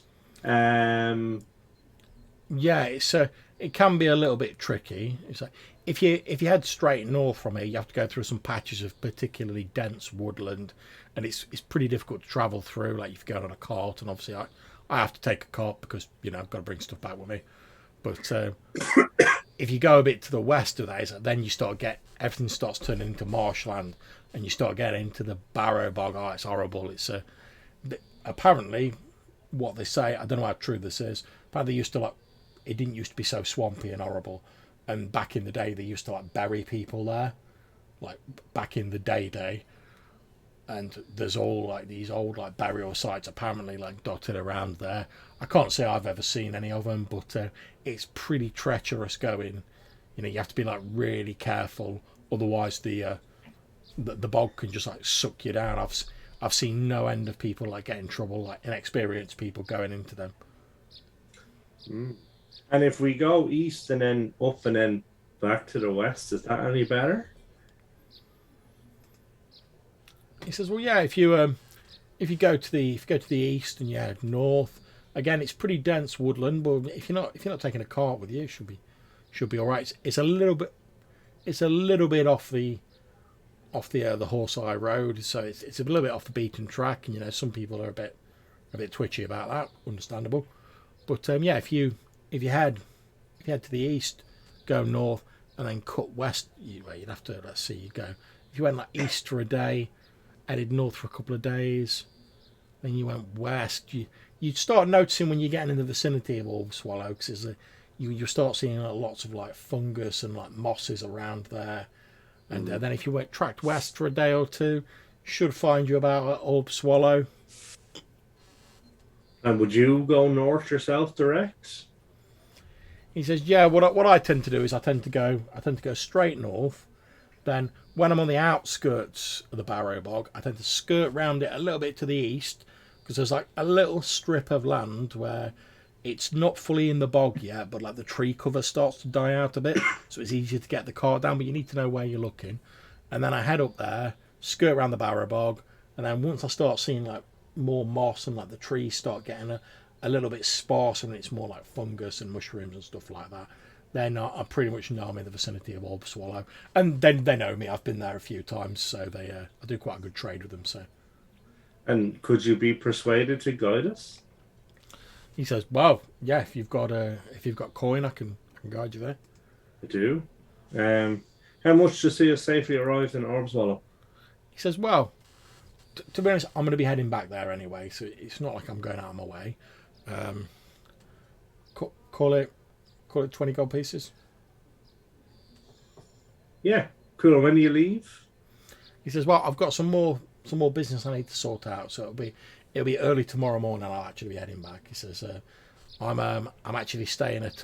Yeah, it can be a little bit tricky. It's like if you head straight north from here, you have to go through some patches of particularly dense woodland, and it's pretty difficult to travel through. Like if you're going on a cart, and obviously I have to take a cart because I've got to bring stuff back with me. But if you go a bit to the west of that, then you start everything starts turning into marshland, and you start getting into the Barrow Bog. Oh, it's horrible. It's apparently what they say. I don't know how true this is. Apparently, it didn't used to be so swampy and horrible, and back in the day they used to like bury people there, like back in the day. And there's all like these old like burial sites apparently like dotted around there. I can't say I've ever seen any of them, but it's pretty treacherous going. You have to be like really careful, otherwise the bog can just like suck you down. I've seen no end of people like get in trouble, like inexperienced people going into them. And if we go east and then up and then back to the west, is that any better? He says, "Well, yeah. If you go to the east and you head north, again, it's pretty dense woodland. But if you're not taking a cart with you, it should be all right. It's a little bit off the Horse-Eye Road, so it's a little bit off the beaten track. And some people are a bit twitchy about that, understandable. But yeah, if you head to the east, go north, and then cut west, you'd have to you go. If you went like east for a day, headed north for a couple of days, then you went west, you'd start noticing when you're getting in the vicinity of Orb Swallow, because you start seeing lots of like fungus and like mosses around there. And then if you tracked west for a day or two, should find you about Orb Swallow. And would you go north yourself direct? He says, yeah, what I tend to do is I tend to go straight north. Then when I'm on the outskirts of the Barrow Bog, I tend to skirt round it a little bit to the east, because there's like a little strip of land where it's not fully in the bog yet, but like the tree cover starts to die out a bit, so it's easier to get the cart down, but you need to know where you're looking. And then I head up there, skirt around the Barrow Bog, and then once I start seeing like more moss and like the trees start getting a little bit sparse and it's more like fungus and mushrooms and stuff like that, then I pretty much know I'm in the vicinity of Orb Swallow. And then they know me, I've been there a few times, so I do quite a good trade with them. So. And could you be persuaded to guide us? He says, well, yeah, if you've got coin, I can guide you there. I do. How much to see us safely arrived in Orbswallow? He says, well, to be honest, I'm going to be heading back there anyway, so it's not like I'm going out of my way. Call it 20 gold pieces. Yeah, cool. When do you leave? He says, well, I've got some more business I need to sort out, so it'll be early tomorrow morning. I'll actually be heading back. He says, I'm actually staying at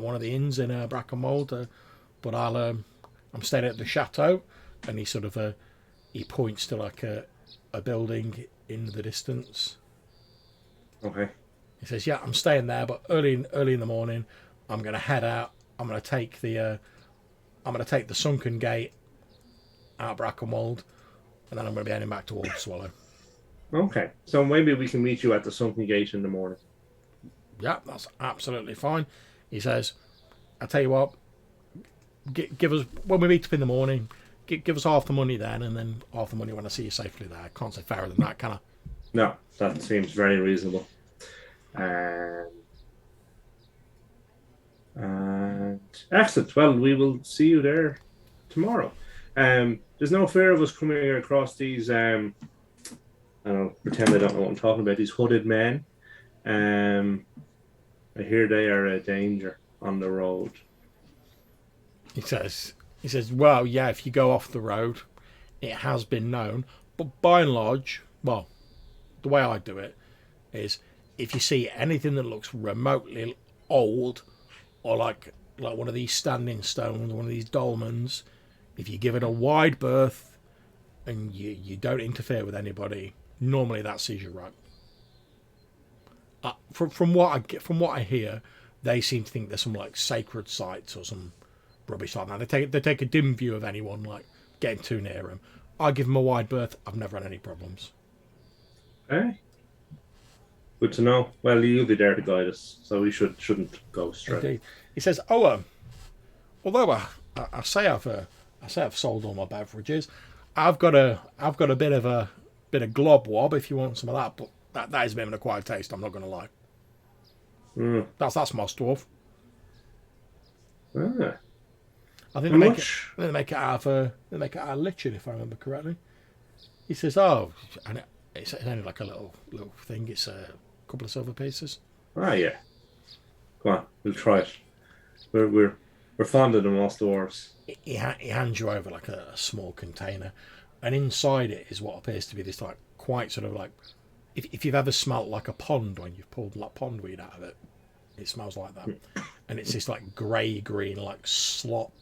one of the inns in Brackenwold, but I'm staying at the chateau, and he sort of he points to like a building in the distance. Okay. He says, yeah, I'm staying there, but early in the morning, I'm going to head out. I'm going to take the sunken gate out of Brackenwold, and then I'm going to be heading back towards Swallow. Okay, so maybe we can meet you at the sunken gate in the morning. Yeah, that's absolutely fine. He says, I'll tell you what, give us, when we meet up in the morning, give us half the money then, and then half the money when I see you safely there. I can't say fairer than that, can I? No, that seems very reasonable. And excellent. Well, we will see you there tomorrow. There's no fear of us coming across these. I'll pretend I don't know what I'm talking about. These hooded men. I hear they are a danger on the road. He says, well, yeah, if you go off the road, it has been known, but by and large, well, the way I do it is if you see anything that looks remotely old, or like one of these standing stones, one of these dolmens, if you give it a wide berth and you don't interfere with anybody, normally that sees you right. From what I hear, they seem to think there's some like sacred sites or some rubbish like that. They take a dim view of anyone like getting too near them. I give them a wide berth. I've never had any problems. Okay. Good to know. Well, you'll be there to guide us, so we shouldn't go astray. Indeed. He says, although I say I've sold all my beverages, I've got a bit of glob wob if you want some of that, but that is a bit of an acquired taste. I'm not going to lie. That's Moss Dwarf. Ah. I think they make it out of lichen, if I remember correctly. He says, "Oh, and it's only like a little thing. It's a couple of silver pieces." Ah, yeah. Come on, we'll try it. We're fond of the Moss Dwarves. He hands you over like a small container, and inside it is what appears to be this like quite sort of like if you've ever smelt like a pond when you've pulled like pondweed out of it, it smells like that. And it's this like grey green like slop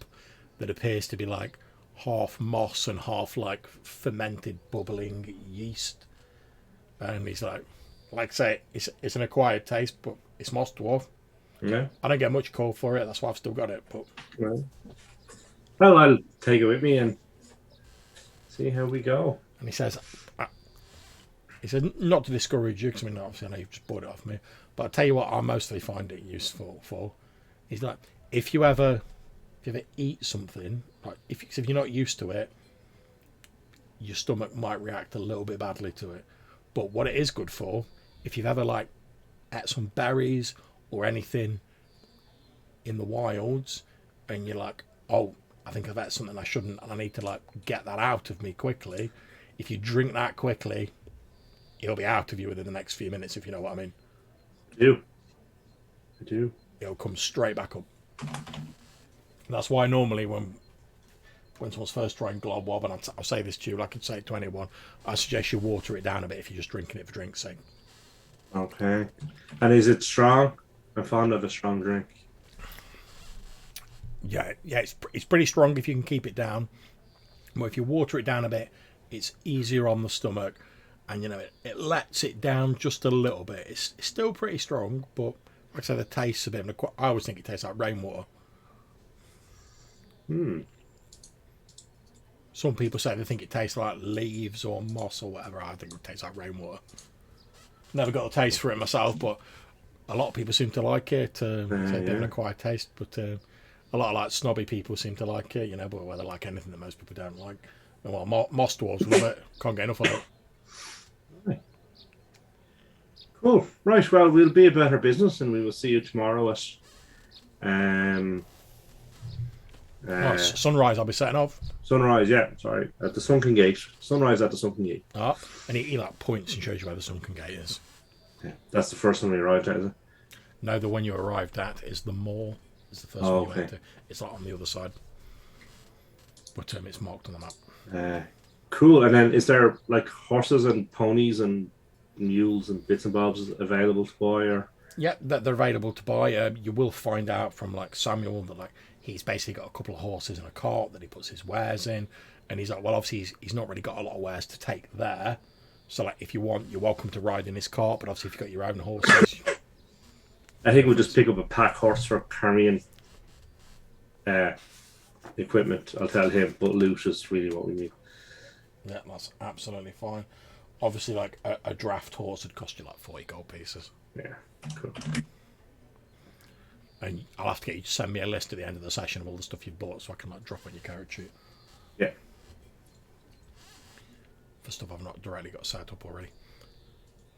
that appears to be like half moss and half like fermented bubbling yeast. And he's like I say, it's an acquired taste, but it's Moss Dwarf. Yeah. I don't get much call for it, that's why I've still got it. But well, I'll take it with me and see how we go. And he says, not to discourage you, because I mean, obviously I know you've just bought it off me, but I'll tell you what I mostly find it useful for. He's like, if you ever eat something, like if you're not used to it, your stomach might react a little bit badly to it. But what it is good for, if you've ever like ate some berries or anything in the wilds, and you're like, oh, I think I've ate something I shouldn't, and I need to like get that out of me quickly. If you drink that quickly, it'll be out of you within the next few minutes, if you know what I mean. I do. It'll come straight back up. That's why normally when someone's first trying glob wob, and I'll say this to you, like I'd say it to anyone, I suggest you water it down a bit if you're just drinking it for drink's sake. Okay. And is it strong? I'm fond of a strong drink. Yeah, it's pretty strong if you can keep it down. But if you water it down a bit, it's easier on the stomach, and you know it lets it down just a little bit. It's still pretty strong, but like I say, the taste's a bit of I always think it tastes like rainwater. Some people say they think it tastes like leaves or moss or whatever. I think it tastes like rainwater. Never got a taste for it myself, but a lot of people seem to like it. It's a bit of an acquired taste, but a lot of like snobby people seem to like it, you know, but whether like anything that most people don't like. And well, Moss Dwarves love it. Can't get enough of it. Right. Cool. Right, well, we'll be about our business and we will see you tomorrow at Sunrise, I'll be setting off. Sunrise, yeah, sorry. At the Sunken Gate. Sunrise at the Sunken Gate. And he like points and shows you where the Sunken Gate is. Yeah, that's the first one we arrived at, is it? No, the one you arrived at is the Moor. It's the first one you went to. It's like on the other side. But it's marked on the map. Cool. And then is there like horses and ponies and mules and bits and bobs available to buy? Or yeah, they're available to buy. You will find out from like Samuel that like he's basically got a couple of horses and a cart that he puts his wares in. And he's like, well, obviously he's not really got a lot of wares to take there. So like if you want, you're welcome to ride in his cart. But obviously if you've got your own horses... I think we'll just pick up a pack horse for carrying equipment. I'll tell him, but loot is really what we need. Yeah, that's absolutely fine. Obviously, like a draft horse would cost you like 40 gold pieces. Yeah, cool. And I'll have to get you to send me a list at the end of the session of all the stuff you've bought so I can like drop on your character sheet. Yeah. For stuff I've not directly got set up already.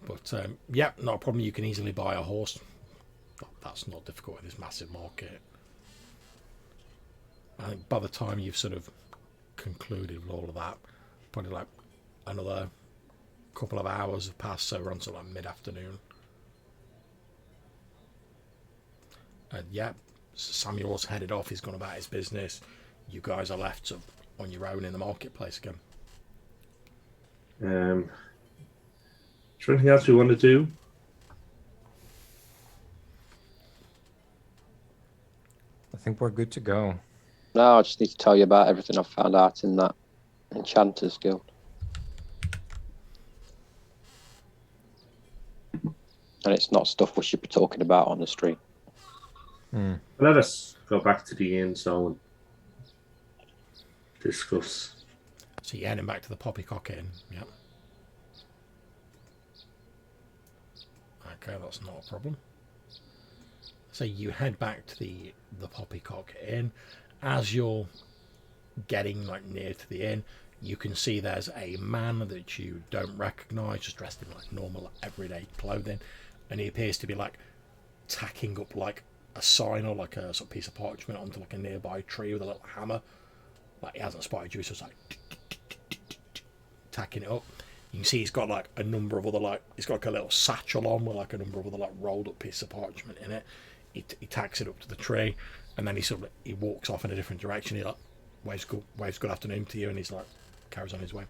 But yeah, not a problem. You can easily buy a horse. That's not difficult in this massive market. I think by the time you've sort of concluded with all of that, probably like another couple of hours have passed, so we're on to like mid-afternoon. And yeah, Samuel's headed off, he's gone about his business. You guys are left sort of on your own in the marketplace again. Is there anything else we want to do? I think we're good to go. No, I just need to tell you about everything I've found out in that Enchanters Guild. And it's not stuff we should be talking about on the street. Let us go back to the inn so and discuss. So you're heading back to the Poppycock Inn, yeah. Okay, that's not a problem. So you head back to the Poppycock Inn. As you're getting like near to the inn, you can see there's a man that you don't recognise, just dressed in like normal everyday clothing, and he appears to be like tacking up like a sign or like a sort of piece of parchment onto like a nearby tree with a little hammer. Like he hasn't spotted you, so it's like tacking it up. You can see he's got like a number of other like he's got like a little satchel on with like a number of other like rolled up pieces of parchment in it. He tacks it up to the tree, and then he walks off in a different direction. He like waves good afternoon to you, and he's like carries on his way.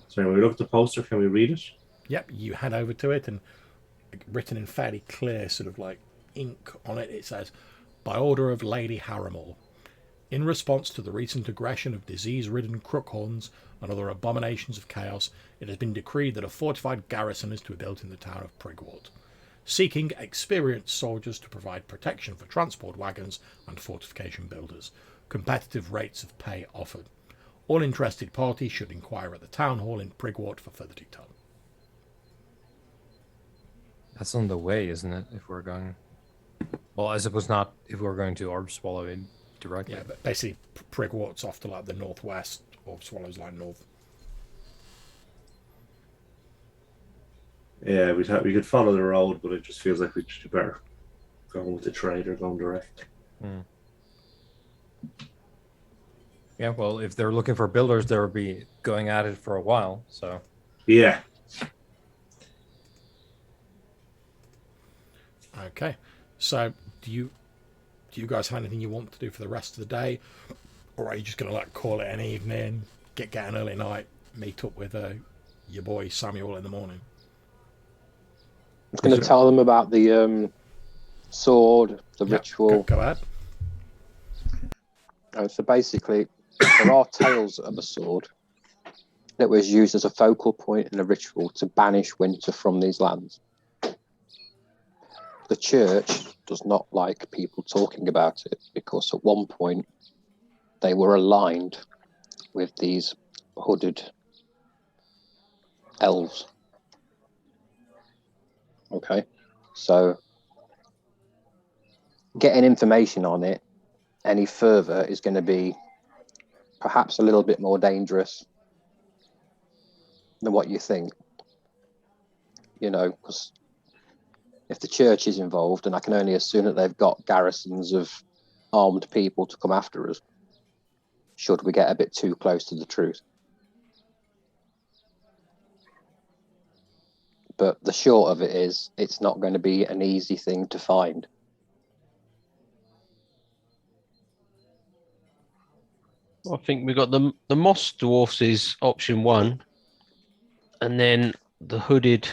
So when we look at the poster, can we read it? Yep, you head over to it, and written in fairly clear sort of like ink on it, it says, "By order of Lady Harrimore, in response to the recent aggression of disease-ridden crookhorns and other abominations of chaos, it has been decreed that a fortified garrison is to be built in the town of Brackenwold, seeking experienced soldiers to provide protection for transport wagons and fortification builders. Competitive rates of pay offered. All interested parties should inquire at the town hall in Brigwort for further detail." That's on the way, isn't it? If we're going, well, I suppose not. If we're going to Orb Swallow directly. Yeah, but basically Brigwort's off to like the northwest, or Swallow's like north. Yeah, we could follow the road, but it just feels like we should better go with the trade or going direct. Yeah, well, if they're looking for builders, they'll be going at it for a while. So Yeah. Okay, so do you guys have anything you want to do for the rest of the day, or are you just gonna like call it an evening, get an early night, meet up with your boy Samuel in the morning? I was going to tell them about the sword, the ritual. Go ahead. So basically, there are tales of a sword that was used as a focal point in a ritual to banish winter from these lands. The church does not like people talking about it because at one point they were aligned with these hooded elves. Okay, so getting information on it any further is going to be perhaps a little bit more dangerous than what you think. You know, because if the church is involved, and I can only assume that they've got garrisons of armed people to come after us, should we get a bit too close to the truth. But the short of it is, it's not going to be an easy thing to find. I think we got the moss dwarfs is option 1, and then the hooded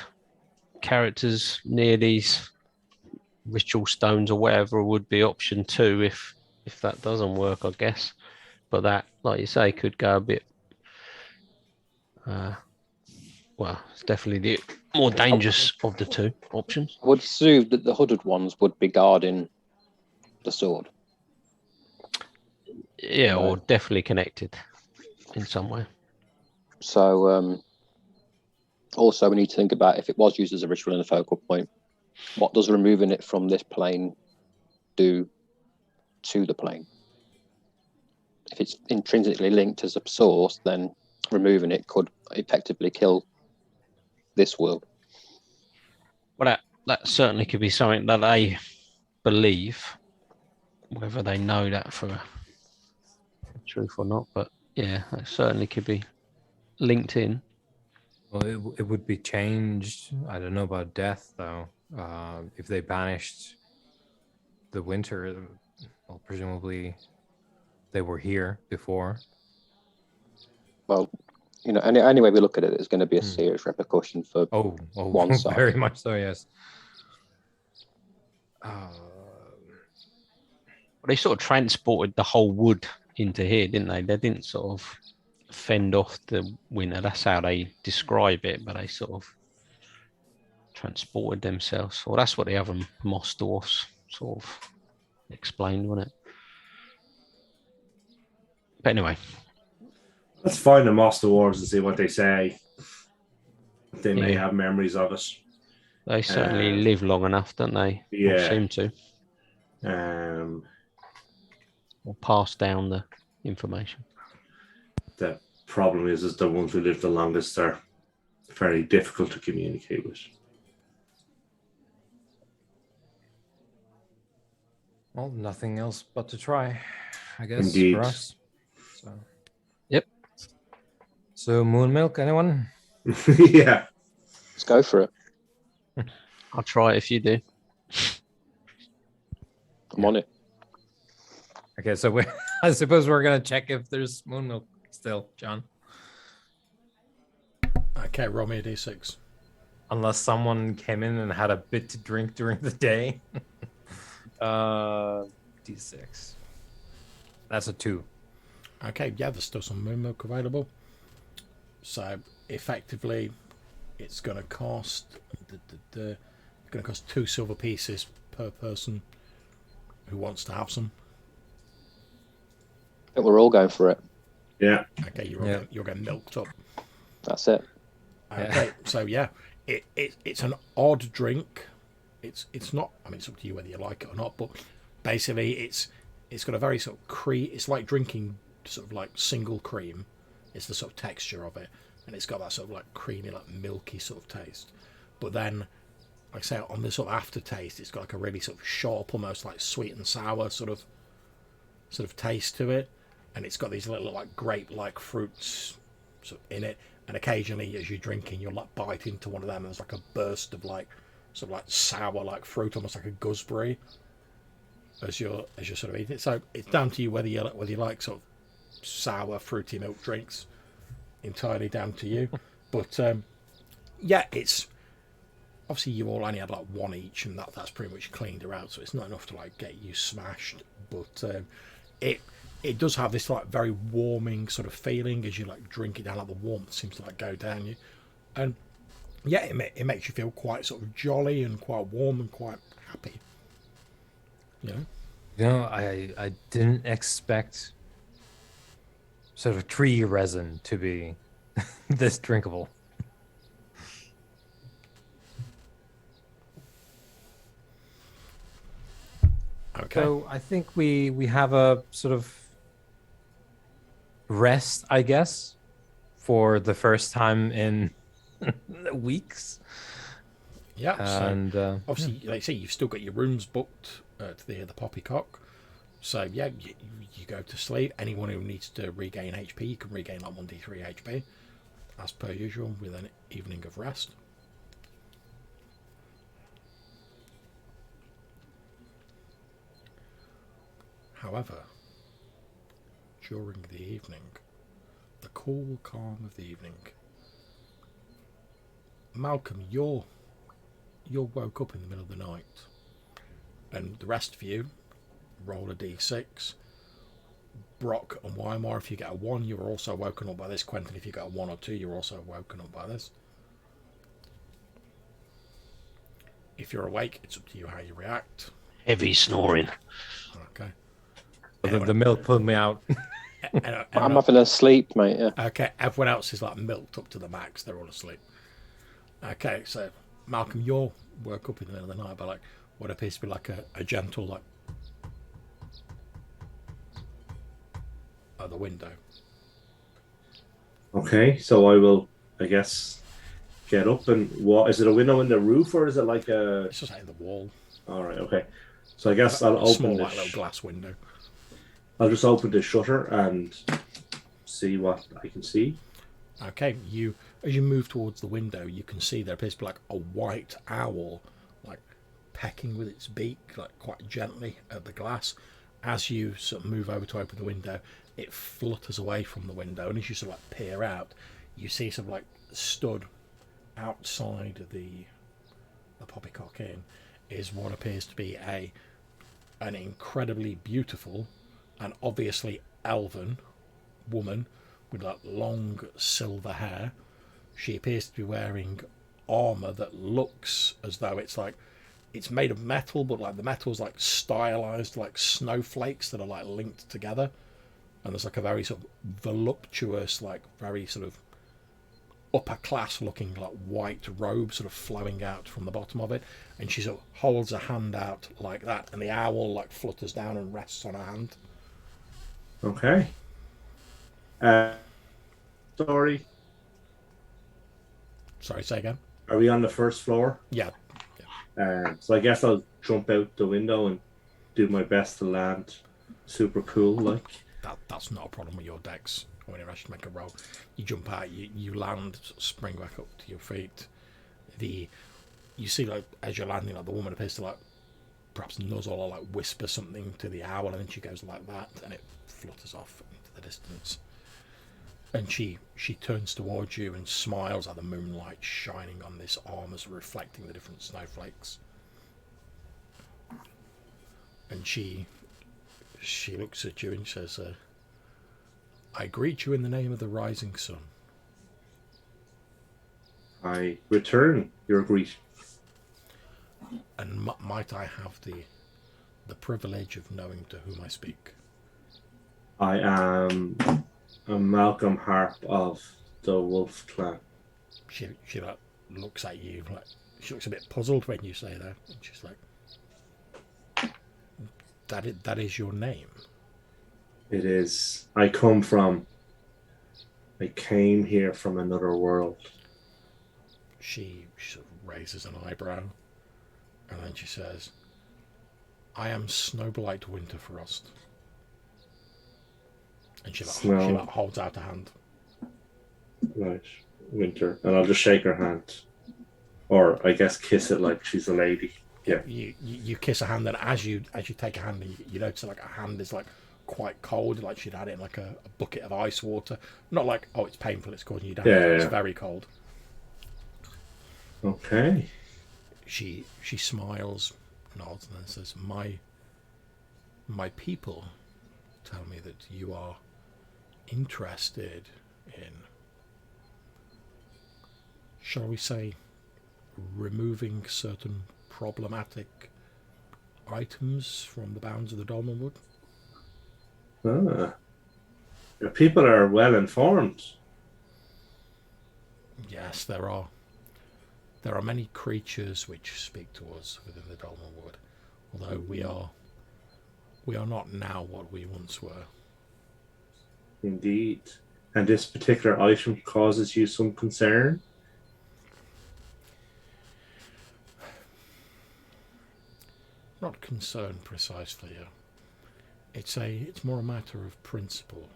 characters near these ritual stones or whatever would be option 2 if that doesn't work, I guess. But that, like you say, could go a bit. Well, it's definitely the more dangerous of the 2 options. I would assume that the hooded ones would be guarding the sword. Yeah, or definitely connected in some way. So, also we need to think about, if it was used as a ritual and a focal point, what does removing it from this plane do to the plane? If it's intrinsically linked as a source, then removing it could effectively kill this world. Well, that certainly could be something that they believe, whether they know that for truth or not. But yeah, that certainly could be linked in. Well, it would be changed. I don't know about death, though. If they banished the winter, well, presumably they were here before. Well, you know, any way we look at it, there's going to be a serious repercussion for one side. Very much so, yes. They sort of transported the whole wood into here, didn't they? They didn't sort of fend off the winter. That's how they describe it, but they sort of transported themselves. Well, that's what the other moss dwarfs sort of explained, wasn't it? But anyway. Let's find the Moss Dwarves and see what they say. They may have memories of it. They certainly live long enough, don't they? Yeah. Or seem to. Or pass down the information. The problem is the ones who live the longest are very difficult to communicate with. Well, nothing else but to try, I guess, Indeed. for us. So. Yep. So, moon milk, anyone? Yeah. Let's go for it. I'll try it if you do. I'm on it. Okay, so I suppose we're going to check if there's moon milk still, John. Okay, roll me a d6. Unless someone came in and had a bit to drink during the day. D6. That's a 2. Okay, yeah, there's still some moon milk available. So effectively, it's going to cost 2 silver pieces per person who wants to have some. I think we're all going for it. Yeah. Okay, you're getting milked up. That's it. Okay, so yeah, it's an odd drink. It's not. I mean, it's up to you whether you like it or not. But basically, it's got a very sort of cream. It's like drinking sort of like single cream. It's the sort of texture of it, and it's got that sort of like creamy, like milky sort of taste. But then, like I say, on the sort of aftertaste, it's got like a really sort of sharp, almost like sweet and sour sort of taste to it, and it's got these little like grape-like fruits sort of in it. And occasionally, as you're drinking, you'll like bite into one of them, and there's like a burst of like sort of like sour like fruit, almost like a gooseberry, as you're sort of eating it. So it's down to you whether you like sort of sour fruity milk drinks. Entirely down to you. But yeah, it's obviously you all only had like one each, and that's pretty much cleaned her out, so it's not enough to like get you smashed. But it does have this like very warming sort of feeling as you like drink it down. Like the warmth seems to like go down you, and yeah, it makes you feel quite sort of jolly and quite warm and quite happy. You know, I didn't expect sort of tree resin to be this drinkable. okay. So I think we have a sort of rest, I guess, for the first time in weeks. Yeah, And so obviously, like I say, you've still got your rooms booked to the Poppycock. So yeah, you go to sleep. Anyone who needs to regain HP, you can regain like 1d3 HP, as per usual, with an evening of rest. However, during the evening, the cool calm of the evening, Malcolm, you're woke up in the middle of the night, and the rest of you roll a d6. Brock and Weimar, if you get a 1, you're also woken up by this. Quentin, if you get a 1 or 2, you're also woken up by this. If you're awake, it's up to you how you react. Heavy snoring. Okay. the milk pulled me out. I'm having a sleep, mate. Yeah. Okay, everyone else is like milked up to the max. They're all asleep. Okay, so Malcolm, you're woke up in the middle of the night by like what appears to be like a gentle like at the window. Okay, so I will, I guess, get up and what? Is it a window in the roof or is it like a? It's just like in the wall. All right, okay. So I guess I'll A open small the. like little glass window. I'll just open the shutter and see what I can see. Okay, as you move towards the window, you can see there appears to be like a white owl, like pecking with its beak, like quite gently at the glass. As you sort of move over to open the window, it flutters away from the window, and as you sort of like peer out, you see sort of like stood outside the Poppycock Inn is what appears to be an incredibly beautiful and obviously elven woman with like long silver hair. She appears to be wearing armor that looks as though it's made of metal, but like the metal's like stylized like snowflakes that are like linked together, and there's like a very sort of voluptuous, like very sort of upper class looking like white robe sort of flowing out from the bottom of it, and she sort of holds a hand out like that, and the owl like flutters down and rests on her hand. Okay. Sorry. Sorry, say again. Are we on the first floor? Yeah. So I guess I'll jump out the window and do my best to land super cool, like. That's not a problem with your decks. When you actually make a roll, you jump out, you land, spring back up to your feet. You see like as you're landing, like the woman appears to like perhaps nuzzle or like whisper something to the owl, and then she goes like that, and it flutters off into the distance. And she turns towards you and smiles at the moonlight shining on this armor, reflecting the different snowflakes. And she looks at you and says, I greet you in the name of the rising sun. I return your greeting. And might I have the privilege of knowing to whom I speak? I am a Malcolm Harp of the Wolf Clan. She like looks at you like she looks a bit puzzled when you say that, and she's like, that is your name. It is. I came here from another world. She sort of raises an eyebrow, and then she says, I am Snowblight Winterfrost. And she holds out a hand. Right, Winter. And I'll just shake her hand. Or I guess kiss it like she's a lady. Yeah. You kiss her hand, and as you take a hand, you notice like her hand is like quite cold, like she'd had it in like a bucket of ice water. Not like, oh, it's painful, it's causing you damage. Yeah. It's very cold. Okay. She smiles, nods, and then says, My people tell me that you are interested in, shall we say, removing certain problematic items from the bounds of the Dolmenwood. Your people are well informed. Yes, there are many creatures which speak to us within the Dolmenwood, although we are not now what we once were. Indeed. And this particular item causes you some concern? not concerned precisely. It's more a matter of principle.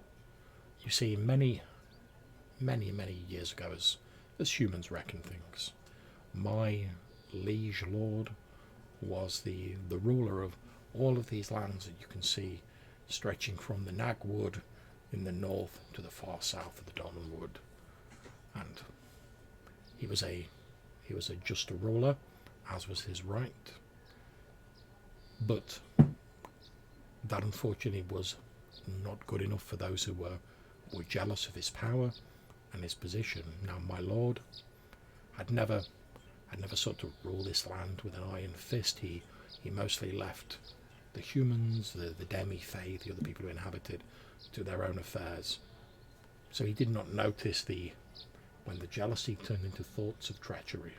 You see, many years ago, as humans reckon things, my liege lord was the ruler of all of these lands that you can see stretching from the Nagwood in the north to the far south of the Dolmenwood. And he was a just a ruler, as was his right. But that unfortunately was not good enough for those who were jealous of his power and his position. Now my lord had never sought to rule this land with an iron fist. He mostly left the humans, the demi-fae, the other people who inhabited, to their own affairs. So he did not notice when the jealousy turned into thoughts of treachery.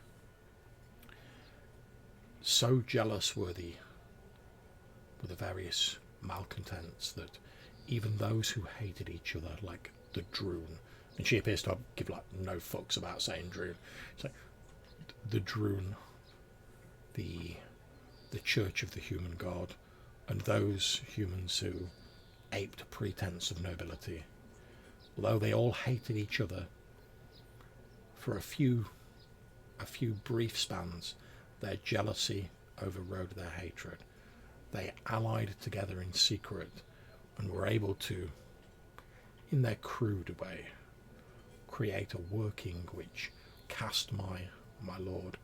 So jealous were the various malcontents that even those who hated each other, like the Droon, and she appears to give like no fucks about saying Droon, so the Droon, the Church of the Human God, and those humans who aped pretense of nobility, although they all hated each other, for a few brief spans, their jealousy overrode their hatred. They allied together in secret and were able to, in their crude way, create a working which cast my lord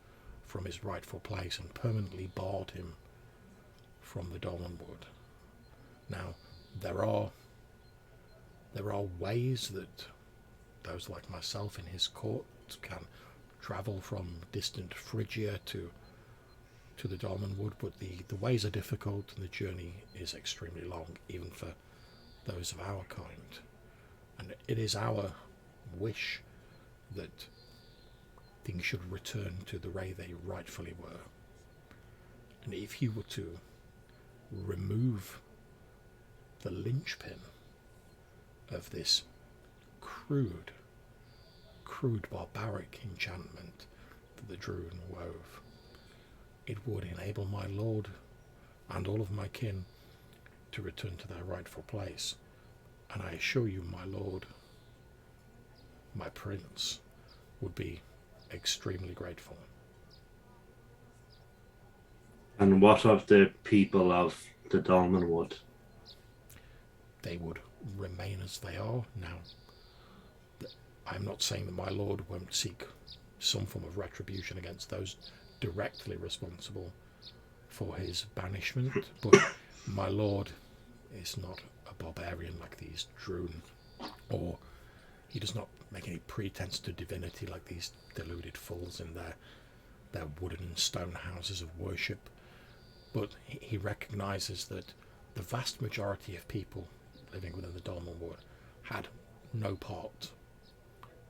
from his rightful place and permanently barred him from the Dolmenwood. Now, there are ways that those like myself in his court can travel from distant Phrygia to the Dolmenwood, but the ways are difficult and the journey is extremely long, even for those of our kind. And it is our wish that things should return to the way they rightfully were. And if you were to remove the linchpin of this crude barbaric enchantment that the Druid wove, it would enable my lord and all of my kin to return to their rightful place. And I assure you, my lord, my prince, would be extremely grateful. And what of the people of the Dolmenwood? They would remain as they are now. I'm not saying that my lord won't seek some form of retribution against those directly responsible for his banishment, but my lord is not a barbarian like these Droon, or he does not make any pretense to divinity like these deluded fools in their wooden and stone houses of worship. But he recognises that the vast majority of people living within the Dolmenwood had no part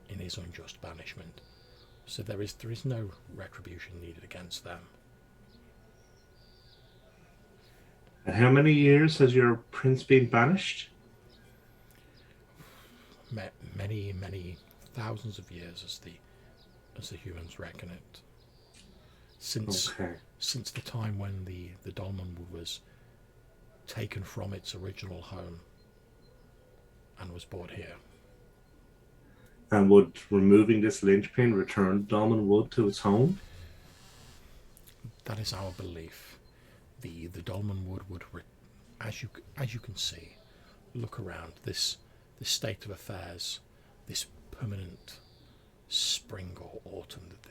in his unjust banishment. So there is no retribution needed against them. And how many years has your prince been banished? Many thousands of years, as the humans reckon it. Since the time when the Dolmenwood was taken from its original home and was brought here. And would removing this linchpin return Dolmenwood to its home? That is our belief. The Dolmenwood would, as you can see, look around this state of affairs, this permanent spring or autumn that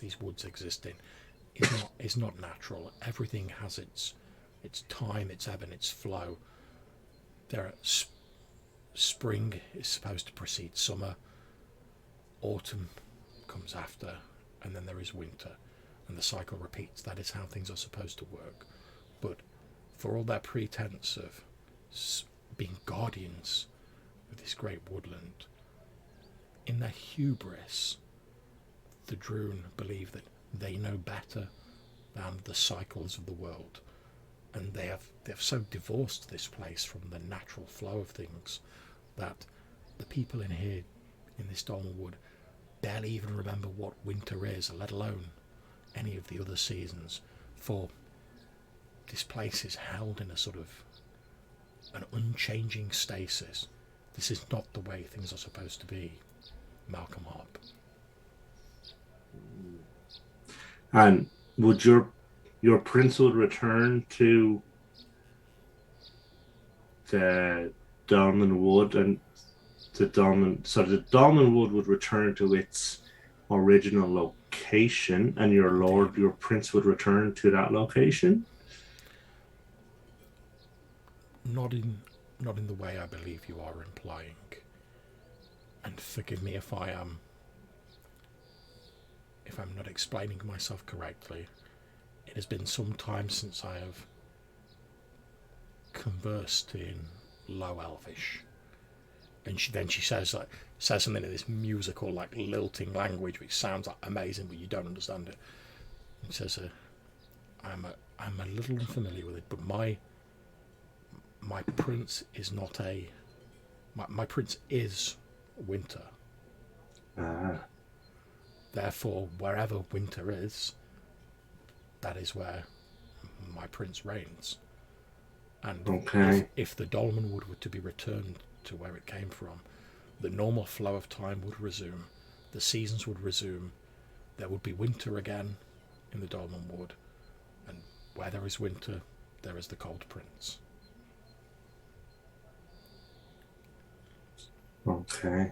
these woods exist in, is not natural. Everything has its time, its ebb and its flow. Spring is supposed to precede summer. Autumn comes after, and then there is winter, and the cycle repeats. That is how things are supposed to work. But for all their pretense of being guardians of this great woodland, in their hubris, the Droon believe that they know better than the cycles of the world, and they have so divorced this place from the natural flow of things that the people in here, in this Dolmenwood, barely even remember what winter is, let alone any of the other seasons. For this place is held in a sort of an unchanging stasis. This is not the way things are supposed to be, Malcolm Harp. And would your prince would return to the Dolmenwood and the Dolmenwood would return to its original location, and your prince would return to that location? Not in the way I believe you are implying. And forgive me if I'm not explaining myself correctly. It has been some time since I have conversed in Low Elvish. And she says something in this musical, like, lilting language, which sounds like amazing, but you don't understand it. It says, I'm a little unfamiliar with it, but my prince is not my prince is winter. Therefore, wherever winter is, that is where my prince reigns. And if the Dolmenwood were to be returned to where it came from, the normal flow of time would resume, the seasons would resume, there would be winter again in the Dolmenwood, and where there is winter, there is the Cold Prince. Okay.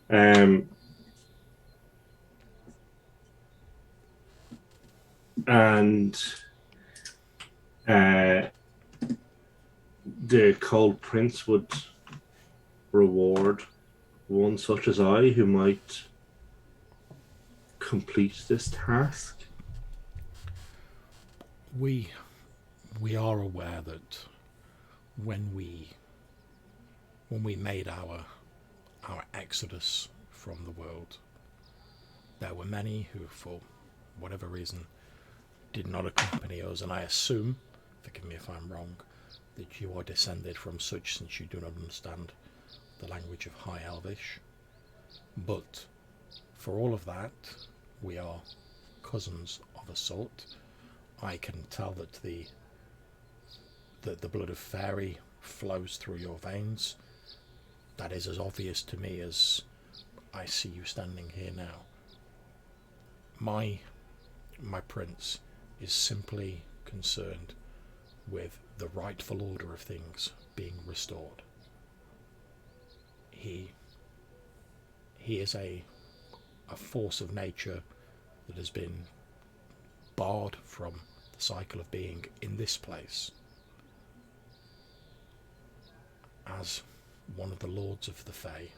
And the Cold Prince would reward one such as I who might complete this task. We are aware that when we made our exodus from the world, there were many who, for whatever reason, did not accompany us, and I assume, forgive me if I'm wrong, that you are descended from such, since you do not understand the language of High Elvish. But for all of that, we are cousins of a sort. I can tell that the blood of fairy flows through your veins. That is as obvious to me as I see you standing here now. My prince is simply concerned with the rightful order of things being restored. He is a force of nature that has been barred from the cycle of being in this place. As one of the lords of the Fae,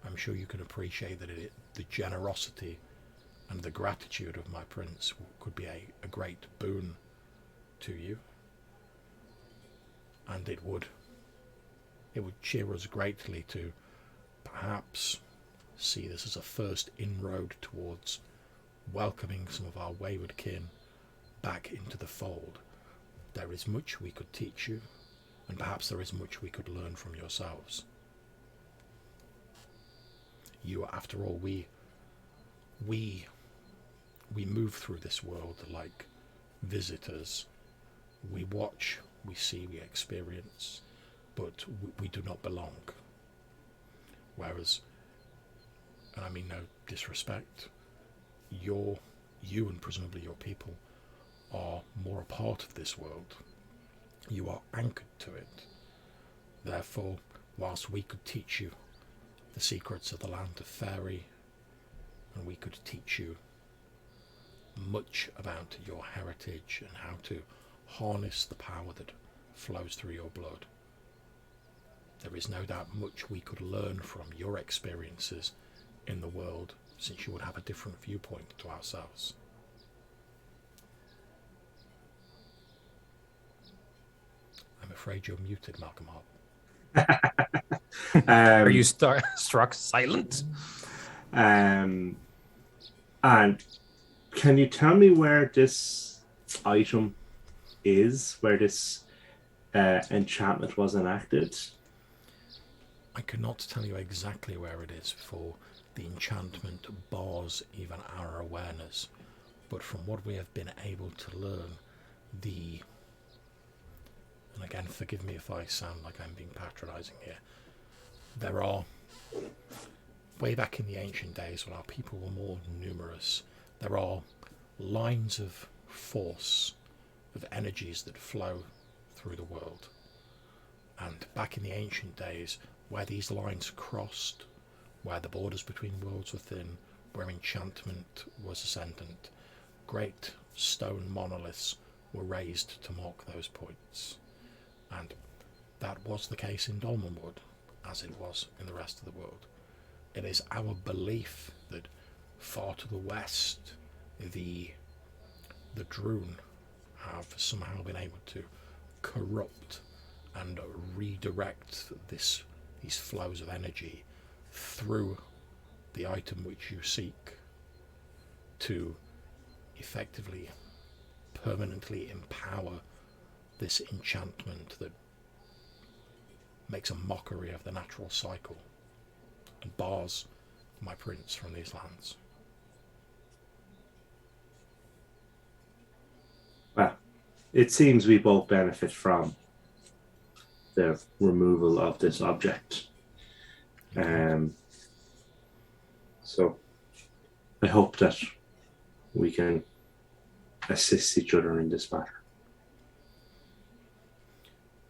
I'm sure you can appreciate that the generosity and the gratitude of my prince could be a great boon to you, and it would cheer us greatly to perhaps see this as a first inroad towards welcoming some of our wayward kin back into the fold. There is much we could teach you, and perhaps there is much we could learn from yourselves. You, after all, we move through this world like visitors. We watch, we see, we experience, but we do not belong. Whereas, and I mean no disrespect, you and presumably your people are more a part of this world. You are anchored to it. Therefore, whilst we could teach you the secrets of the land of fairy, and we could teach you much about your heritage and how to harness the power that flows through your blood, there is no doubt much we could learn from your experiences in the world, since you would have a different viewpoint to ourselves. I'm afraid you're muted, Malcolm Harp. Are you struck silent? And can you tell me where this item is, where this enchantment was enacted? I cannot tell you exactly where it is, for the enchantment bars even our awareness but from what we have been able to learn, and again, forgive me if I sound like I'm being patronising here, there are, way back in the ancient days when our people were more numerous, there are lines of force, of energies that flow through the world. And back in the ancient days, where these lines crossed, where the borders between worlds were thin, where enchantment was ascendant, great stone monoliths were raised to mark those points. And that was the case in Dolmenwood, as it was in the rest of the world. It is our belief that far to the west, the Droon have somehow been able to corrupt and redirect these flows of energy through the item which you seek to effectively, permanently empower this enchantment that makes a mockery of the natural cycle and bars my prince from these lands. Well, it seems we both benefit from the removal of this object. So I hope that we can assist each other in this matter.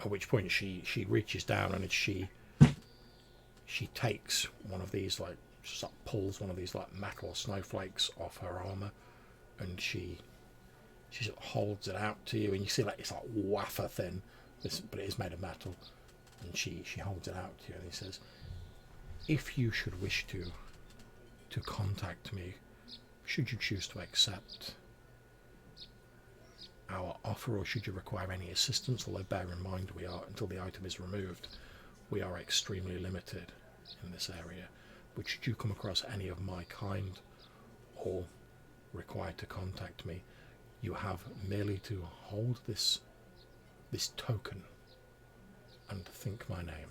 At which point she reaches down and she takes one of these, like, just like pulls one of these like metal snowflakes off her armor, and she sort of holds it out to you, and you see like it's like wafer thin, but it is made of metal, and she holds it out to you, and he says, if you should wish to contact me, should you choose to accept our offer, or should you require any assistance, although bear in mind we are, until the item is removed, we are extremely limited in this area. But should you come across any of my kind or require to contact me, you have merely to hold this token and think my name.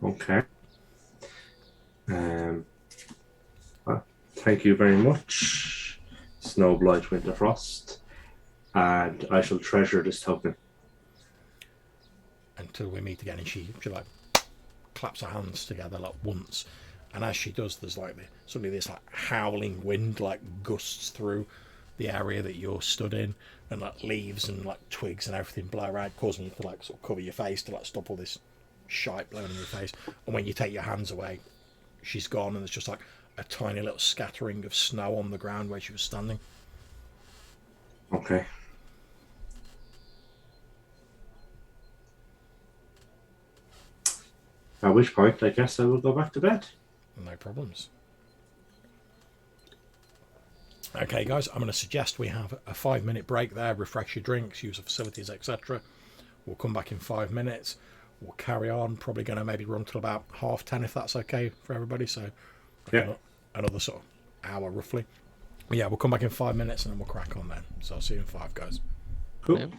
Okay. Well, thank you very much, Snowblight Winterfrost, and I shall treasure this token. Until we meet again. And she like claps her hands together like once, and as she does, there's like suddenly this like howling wind like gusts through the area that you're stood in, and like leaves and like twigs and everything blow around, causing you to like sort of cover your face to like stop all this shite blowing in your face. And when you take your hands away, she's gone, and there's just like a tiny little scattering of snow on the ground where she was standing. Okay. At which point, I guess I will go back to bed. No problems. Okay, guys, I'm going to suggest we have a 5-minute break there, refresh your drinks, use the facilities, etc. We'll come back in 5 minutes. We'll carry on, probably going to maybe run till about 10:30 if that's okay for everybody. So yeah, another sort of hour roughly. But yeah, we'll come back in 5 minutes and then we'll crack on then. So I'll see you in 5, guys. Cool. Yep.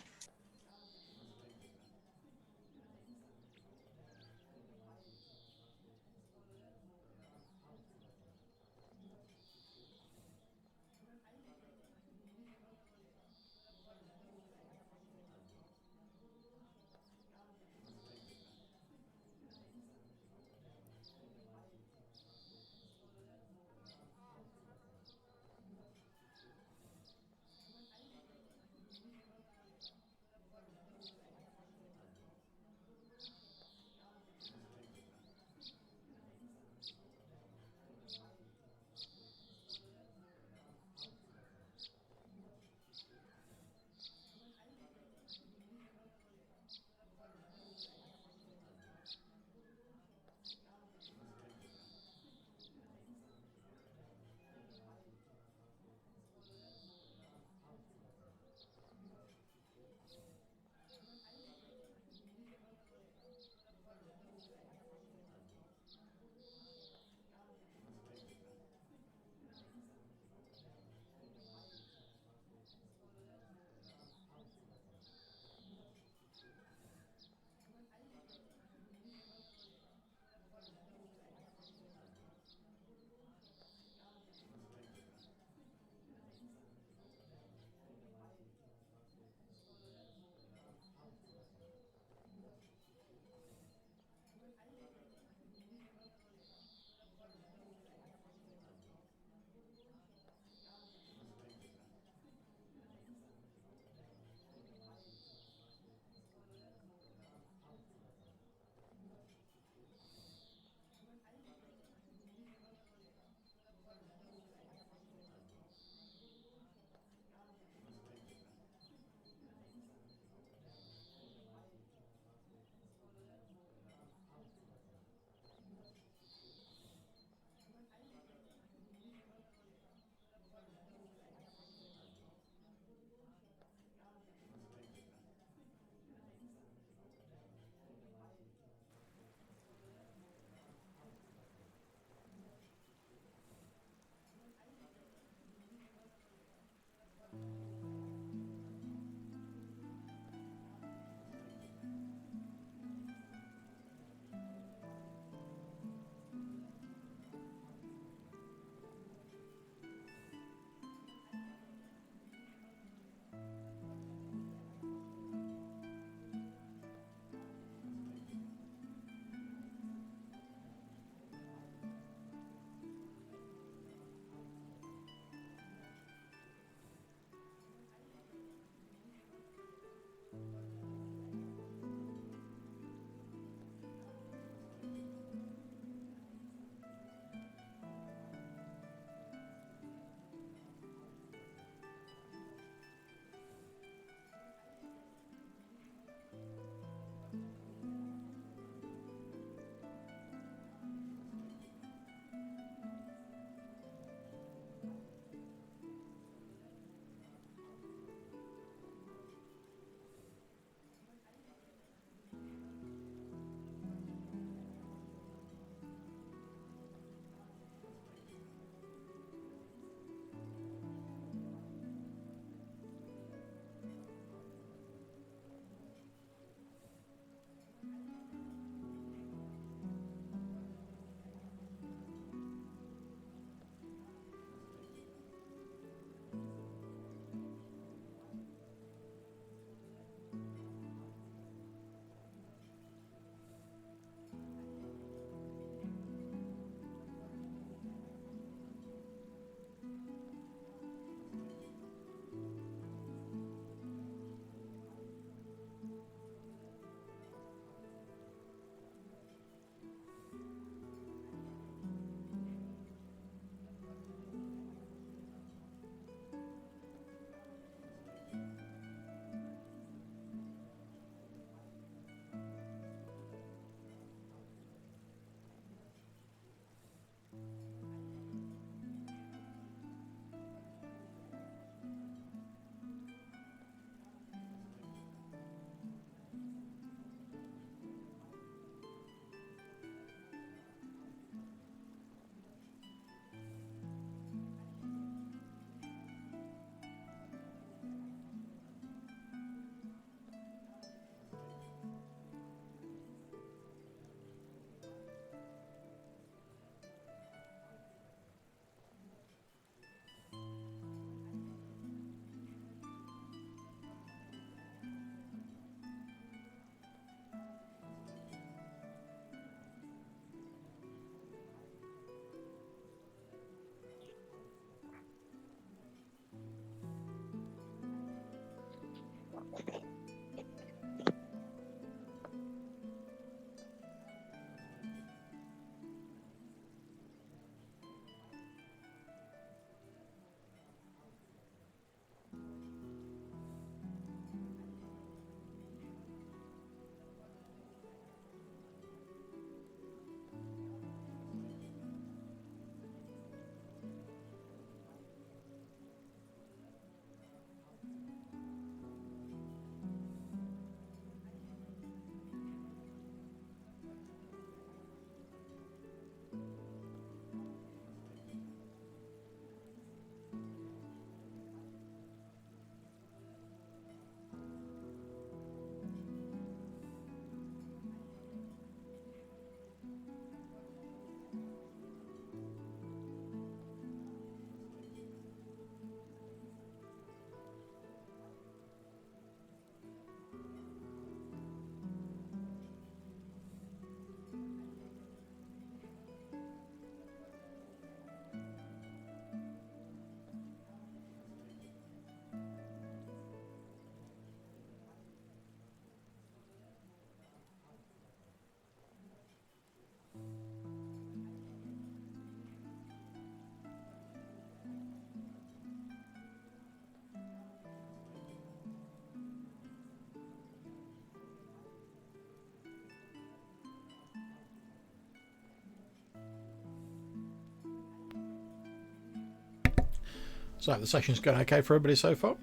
So the session's going okay for everybody so far?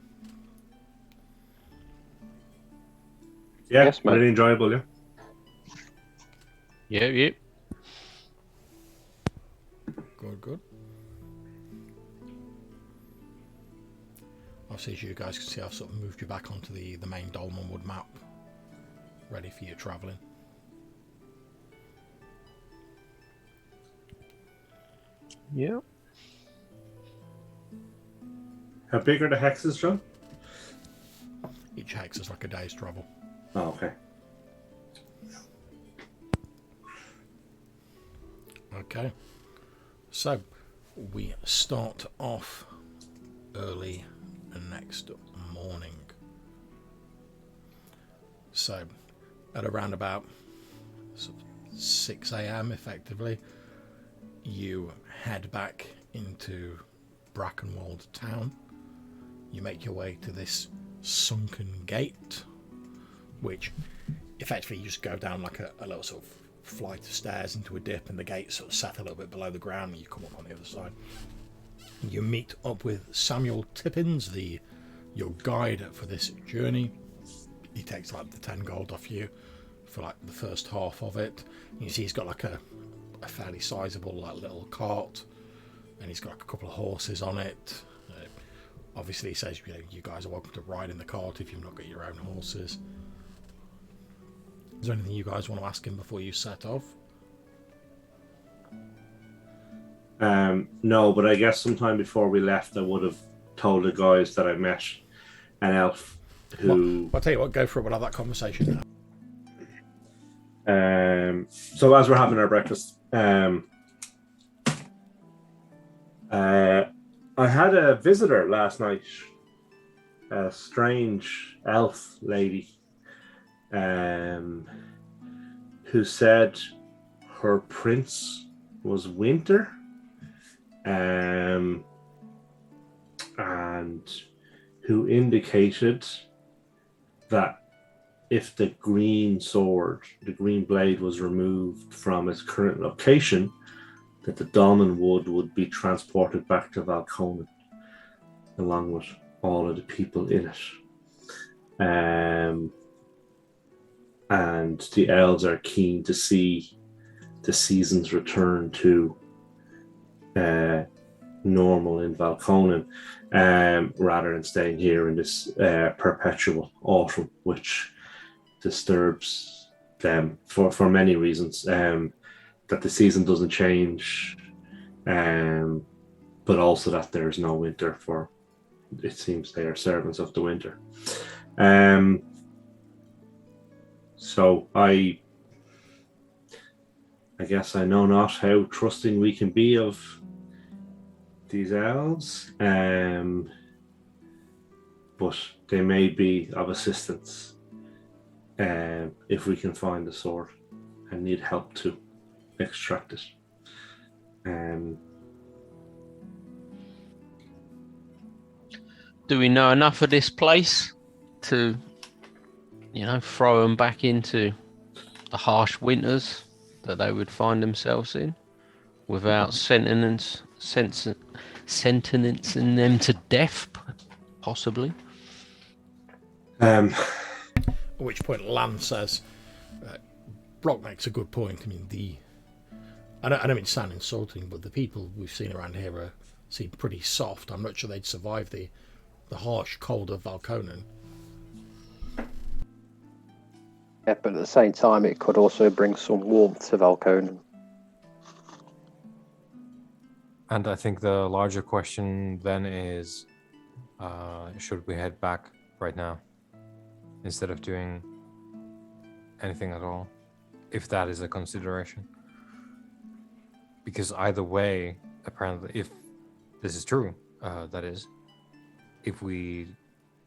Yeah, Yes, mate. really enjoyable, yeah. Yep. Good. Obviously, as you guys can see, I've sort of moved you back onto the main Dolmenwood map, ready for your travelling. Yep. How big are the hexes, John? Each hex is like a day's travel. Oh, okay. Okay, so we start off early next morning. So at around about 6 a.m. effectively, you head back into Brackenwold town. You make your way to this sunken gate, which effectively you just go down like a little sort of flight of stairs into a dip, and the gate sort of set a little bit below the ground, and you come up on the other side. You meet up with Samuel Tippins, your guide for this journey. He takes like the 10 gold off you for like the first half of it. You see he's got like a fairly sizable like little cart, and he's got like a couple of horses on it. Obviously he says, you guys are welcome to ride in the cart if you've not got your own horses. Is there anything you guys want to ask him before you set off? No, but I guess sometime before we left, I would have told the guys that I met an elf who... Well, I'll tell you what, go for it. We'll have that conversation now. So as we're having our breakfast, I had a visitor last night, a strange elf lady, who said her prince was Winter, and who indicated that if the green sword, the green blade, was removed from its current location, that the Dolmenwood would be transported back to Valconen, along with all of the people in it. And the elves are keen to see the seasons return to normal in Valconen, rather than staying here in this perpetual autumn, which disturbs them for many reasons. That the season doesn't change, but also that there's no winter, for it seems they are servants of the winter. So I guess I know not how trusting we can be of these elves, but they may be of assistance if we can find the sword and need help to extract it. Do we know enough of this place to, throw them back into the harsh winters that they would find themselves in without sentencing them to death, possibly? At which point Lan says, Brock makes a good point. I mean, I don't mean to sound insulting, but the people we've seen around here seem pretty soft. I'm not sure they'd survive the harsh cold of Valconan. Yeah, but at the same time, it could also bring some warmth to Valconan. And I think the larger question then is, should we head back right now instead of doing anything at all, if that is a consideration? Because either way, apparently, if this is true, that is, if we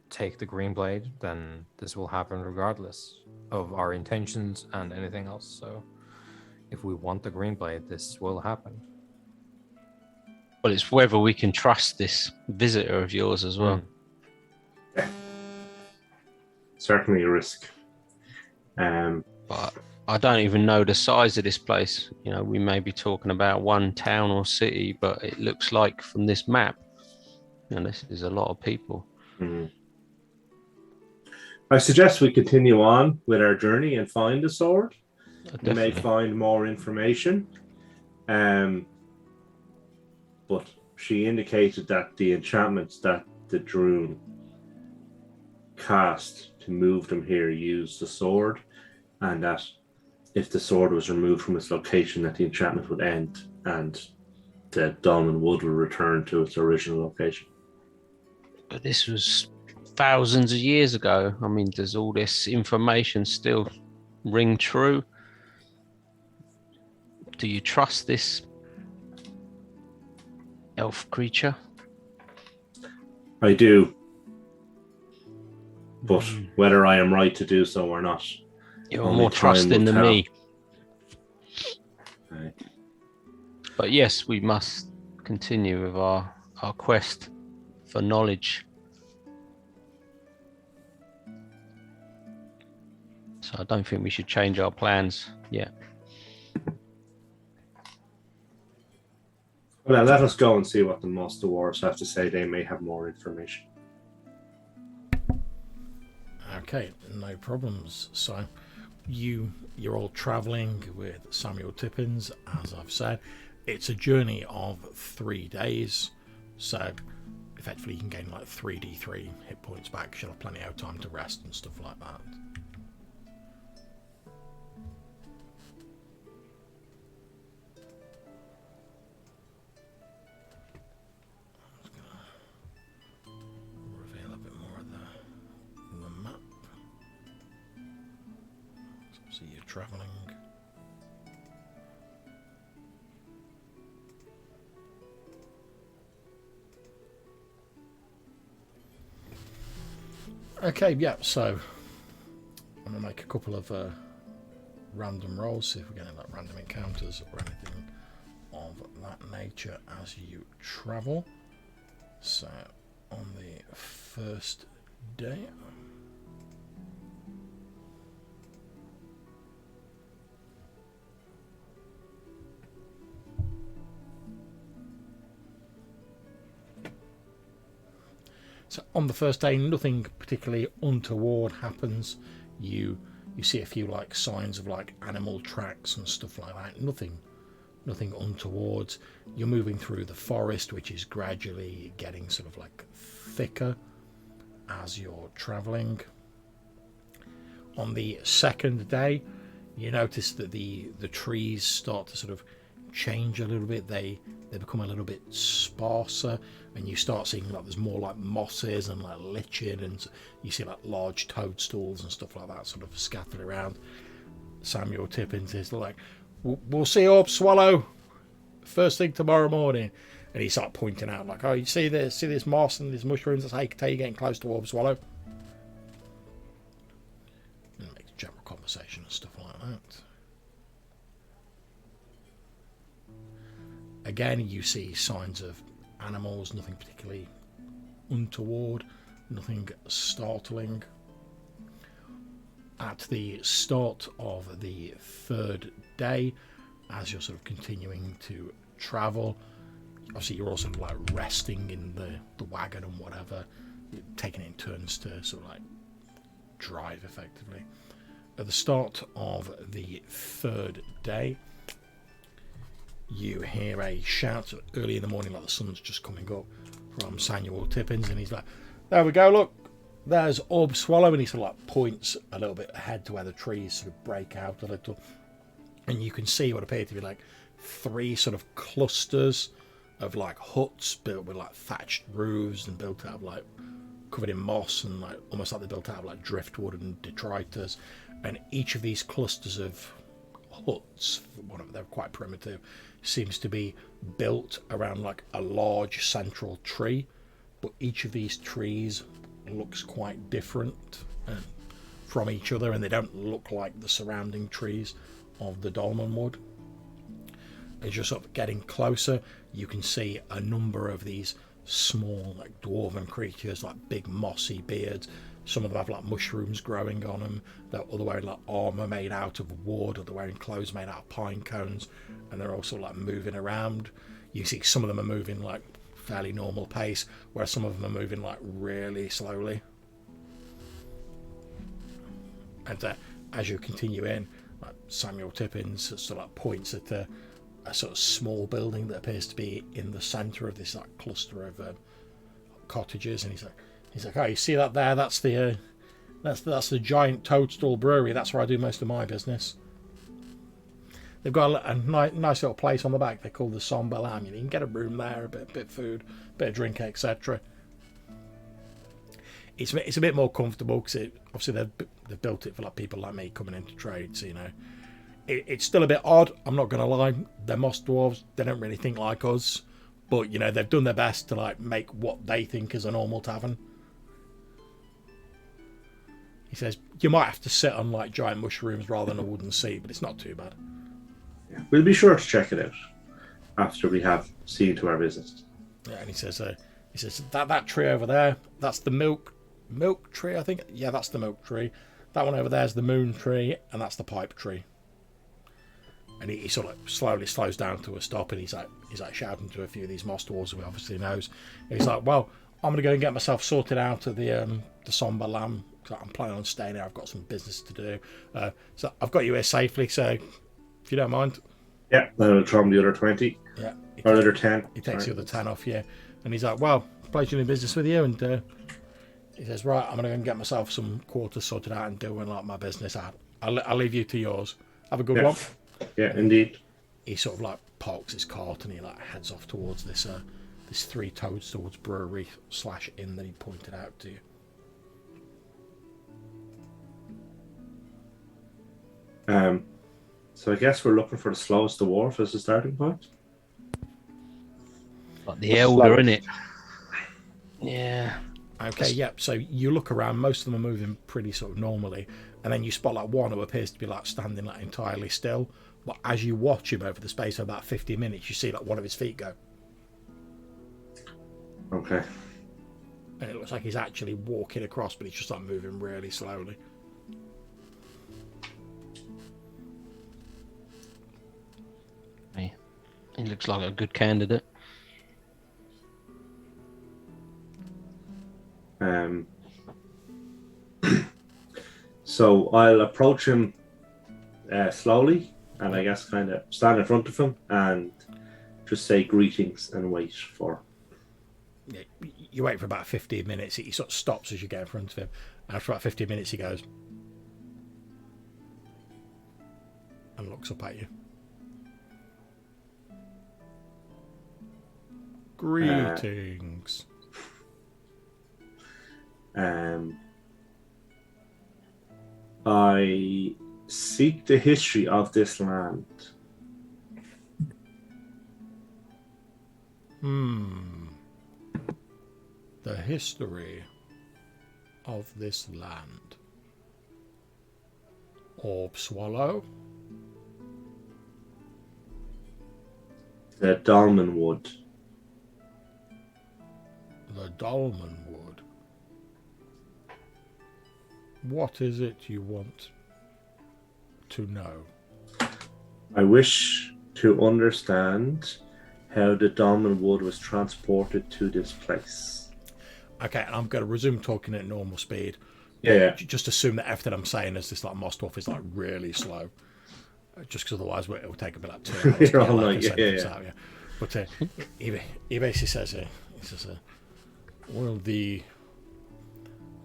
take the green blade, then this will happen regardless of our intentions and anything else. So if we want the green blade, this will happen. Well, it's whether we can trust this visitor of yours as well. Yeah. Certainly a risk. But I don't even know the size of this place. We may be talking about one town or city, but it looks like from this map, this is a lot of people. Mm. I suggest we continue on with our journey and find the sword. We may find more information. But she indicated that the enchantments that the Droon cast to move them here used the sword, and that if the sword was removed from its location, that the enchantment would end and the Dolmenwood would return to its original location. But this was thousands of years ago. I mean, does all this information still ring true? Do you trust this elf creature? I do. But whether I am right to do so or not, you're more trusting than me. Right. But yes, we must continue with our quest for knowledge. So I don't think we should change our plans yet. Well, let us go and see what the Moss Dwarves have to say. They may have more information. Okay, no problems. So you're all travelling with Samuel Tippins, as I've said. It's a journey of 3 days, so effectively you can gain like 3d3 hit points back. You'll have plenty of time to rest and stuff like that. Reveal a bit more of the map. So you're travelling. Okay, yeah, so I'm going to make a couple of random rolls, see if we're getting like random encounters or anything of that nature as you travel. So on the first day, so on the first day, nothing particularly untoward happens. You see a few like signs of like animal tracks and stuff like that. Nothing untoward. You're moving through the forest, which is gradually getting sort of like thicker as you're traveling. On the second day, you notice that the trees start to sort of change a little bit. They become a little bit sparser, and you start seeing like there's more like mosses and like lichen, and you see like large toadstools and stuff like that sort of scattered around. Samuel Tippins is like, we'll see you up, Swallow, first thing tomorrow morning. And he's like pointing out like, oh, you see this moss and these mushrooms? That's how you can tell you're getting close to Orb Swallow. general conversation and stuff like that. Again, you see signs of animals, nothing particularly untoward, nothing startling. At the start of the third day, as you're sort of continuing to travel, obviously you're also like resting in the wagon and whatever, you're taking it in turns to sort of like drive effectively. At the start of the third day, you hear a shout early in the morning, like the sun's just coming up, from Samuel Tippins, and he's like, there we go, look, there's Orb Swallow, and he sort of like points a little bit ahead to where the trees sort of break out a little, and you can see what appear to be like 3 sort of clusters of like huts built with like thatched roofs and built out of like covered in moss and like almost like they're built out of like driftwood and detritus, and each of these clusters of huts, they're quite primitive, seems to be built around like a large central tree, but each of these trees looks quite different from each other, and they don't look like the surrounding trees of the Dolmenwood. As you're sort of getting closer, you can see a number of these small like dwarven creatures, like big mossy beards. Some of them have like mushrooms growing on them. They're all wearing like armor made out of wood, or they're wearing clothes made out of pine cones, and they're also like moving around. You see some of them are moving like fairly normal pace, whereas some of them are moving like really slowly. And as you continue in, like Samuel Tippins sort of like points at a sort of small building that appears to be in the centre of this like cluster of cottages, and he's like, oh, you see that there? That's the giant Toadstool Brewery. That's where I do most of my business. They've got a nice little place on the back. They call the Somber Lamb. You can get a room there, a bit of food, a bit of drink, etc. It's a bit more comfortable because obviously they've built it for like people like me coming into trade. So it's still a bit odd. I'm not going to lie. They're moss dwarves. They don't really think like us, but they've done their best to like make what they think is a normal tavern. He says you might have to sit on like giant mushrooms rather than a wooden seat, but it's not too bad. Yeah, we'll be sure to check it out after we have seen to our business. Yeah, and he says that tree over there, that's the milk tree, I think. Yeah, that's the milk tree. That one over there is the moon tree, and that's the pipe tree. And he sort of slowly slows down to a stop, and he's like shouting to a few of these moss dwarves who he obviously knows. And he's like, well, I'm gonna go and get myself sorted out at the Somber Lamb. I'm planning on staying there. I've got some business to do. So I've got you here safely. So if you don't mind. Yeah, then I'll throw him the other 20. Yeah. Or the other 10. He takes the other 10 off you. And he's like, well, pleasure doing business with you. And he says, right, I'm going to go and get myself some quarters sorted out and doing like my business. I'll leave you to yours. Have a good one. Yeah, indeed. He sort of like parks his cart and he like heads off towards this 3 Toadstools brewery / inn that he pointed out to you. So I guess we're looking for the slowest dwarf as a starting point. Like the elder, innit? Yeah. Okay, yep. So you look around, most of them are moving pretty sort of normally, and then you spot like one who appears to be like standing like entirely still. But as you watch him over the space of about 50 minutes, you see like one of his feet go. Okay. And it looks like he's actually walking across, but he's just like moving really slowly. He looks like a good candidate. So I'll approach him slowly, and I guess kind of stand in front of him and just say greetings and wait for. Yeah, you wait for about 15 minutes. He sort of stops as you get in front of him. After about 15 minutes, he goes and looks up at you. Greetings. I seek the history of this land. The history of this land. Orb Swallow. The Dolmenwood. The Dolmenwood. What is it you want to know? I wish to understand how the Dolmenwood was transported to this place. Okay, I'm going to resume talking at normal speed. Yeah. Just assume that everything I'm saying is this like most stuff is like really slow. Just because otherwise it will take a bit like 2 hours to You're get all like like, a yeah, sentence yeah. out. Yeah. But he basically says, well, the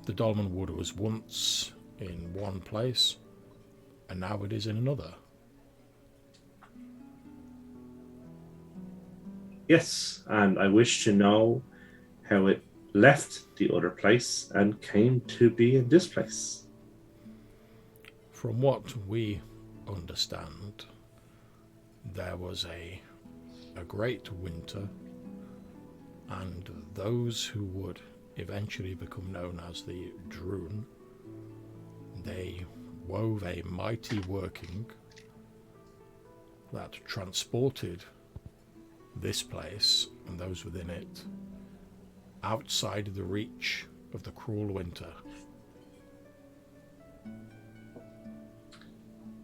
Dolmenwood was once in one place, and now it is in another. Yes, and I wish to know how it left the other place and came to be in this place. From what we understand, there was a great winter, and those who would eventually become known as the Droon, they wove a mighty working that transported this place and those within it outside the reach of the cruel winter.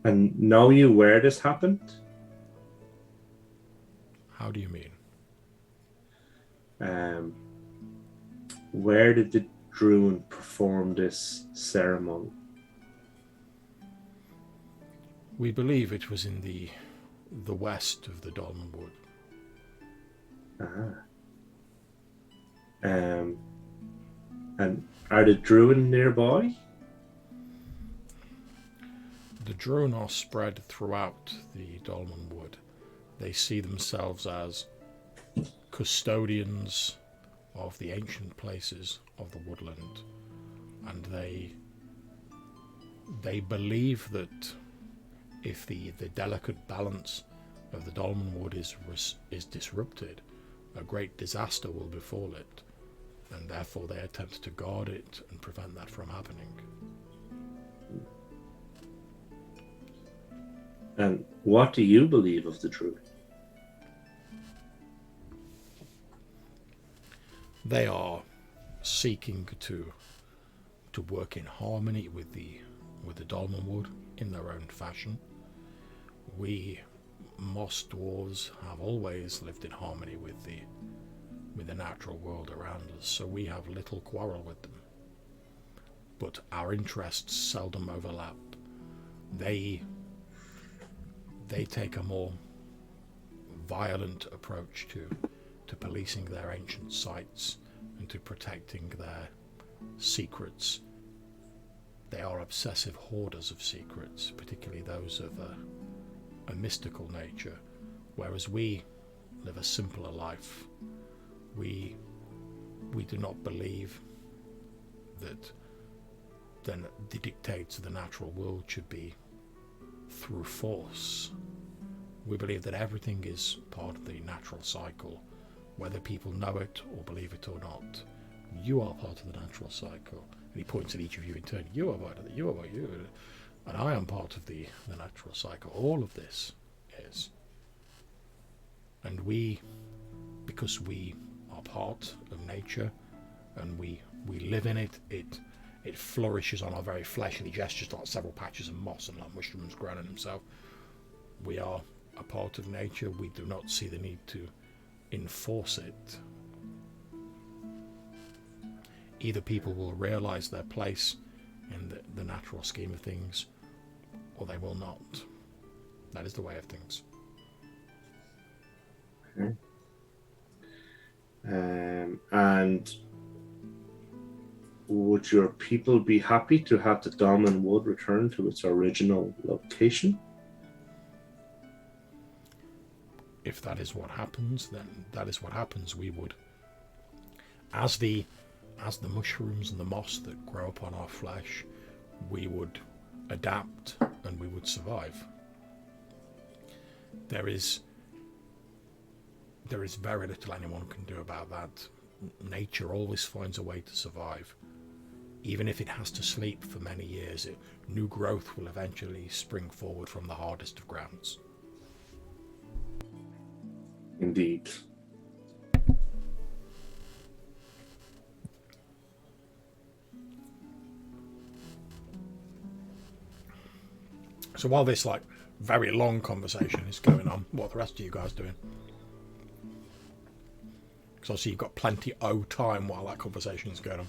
And know you where this happened? How do you mean? Where did the Druid perform this ceremony? We believe it was in the west of the Dolmenwood. And are the Druid nearby? The Droon are spread throughout the Dolmenwood. They see themselves as custodians of the ancient places of the woodland, and they believe that if the delicate balance of the Dolmenwood is disrupted, a great disaster will befall it, and therefore they attempt to guard it and prevent that from happening. And what do you believe of the Druid? They are seeking to work in harmony with the Dolmenwood in their own fashion. We Moss Dwarves have always lived in harmony with the natural world around us, so we have little quarrel with them. But our interests seldom overlap. They take a more violent approach to policing their ancient sites and to protecting their secrets. They are obsessive hoarders of secrets, particularly those of a mystical nature, whereas we live a simpler life. We do not believe that then the dictates of the natural world should be through force. We believe that everything is part of the natural cycle, whether people know it or believe it or not. You are part of the natural cycle. And he points at each of you in turn. You are part of it, you are part of you. And I am part of the natural cycle. All of this is. And we, because we are part of nature and we live in it, it flourishes on our very fleshly gestures like several patches of moss and like mushrooms growing in themselves. We are a part of nature. We do not see the need to enforce it. Either people will realize their place in the natural scheme of things, or they will not. That is the way of things. Okay. And would your people be happy to have the Dolmenwood return to its original location? If that is what happens, then that is what happens. We would, as the mushrooms and the moss that grow upon our flesh, we would adapt and we would survive. There is very little anyone can do about that. Nature always finds a way to survive. even if it has to sleep for many years, new growth will eventually spring forward from the hardest of grounds. Indeed. So while this like very long conversation is going on, what are the rest of you guys doing? Because obviously you've got plenty of time while that conversation is going on.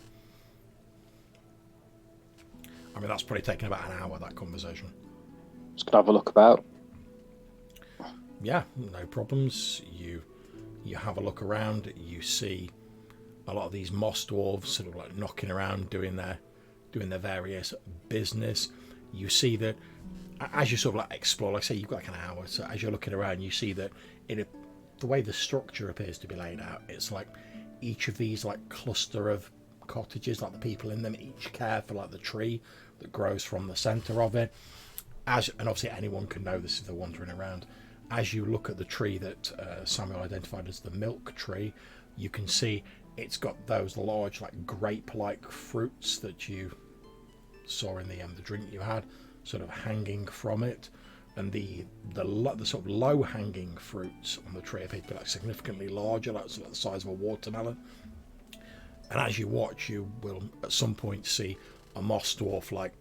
I mean, that's probably taken about an hour, that conversation. Just gonna have a look about. Yeah, no problems. You have a look around. You see a lot of these moss dwarves sort of like knocking around, doing their various business. You see that as you sort of like explore, like say you've got like an hour, so as you're looking around, you see that the way the structure appears to be laid out, it's like each of these like cluster of cottages, like the people in them each care for like the tree that grows from the center of it. And obviously anyone can know this if they're wandering around. As you look at the tree that Samuel identified as the milk tree, you can see it's got those large like grape-like fruits that you saw in the drink you had, sort of hanging from it, and the sort of low-hanging fruits on the tree appear to be like significantly larger, like the size of a watermelon. And as you watch, you will at some point see a moss dwarf like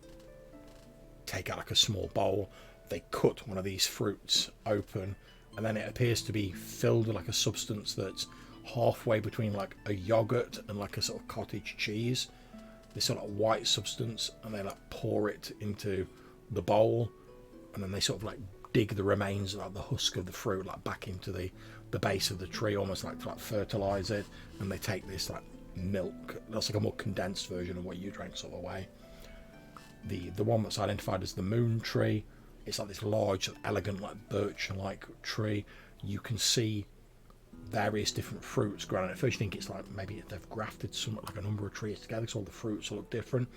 take out like a small bowl. They cut one of these fruits open, and then it appears to be filled with like a substance that's halfway between like a yogurt and like a sort of cottage cheese. This sort of white substance, and they like pour it into the bowl, and then they sort of like dig the remains, like the husk of the fruit, like back into the base of the tree, almost like to like fertilize it. And they take this like milk, that's like a more condensed version of what you drank, sort of away. The one that's identified as the moon tree, it's like this large, elegant, like birch-like tree. You can see various different fruits growing. At first you think it's like maybe they've grafted somewhat like a number of trees together, so all the fruits look different.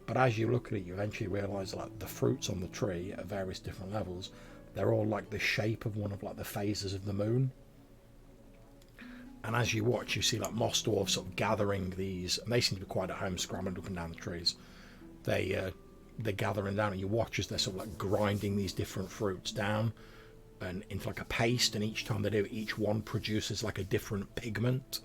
But as you look at it, you eventually realise like the fruits on the tree at various different levels, they're all like the shape of one of like the phases of the moon. And as you watch, you see like moss dwarves sort of gathering these, and they seem to be quite at home, scrambling up and down the trees. They're gathering down, and you watch as they're sort of like grinding these different fruits down and into like a paste, and each time they do, each one produces like a different pigment.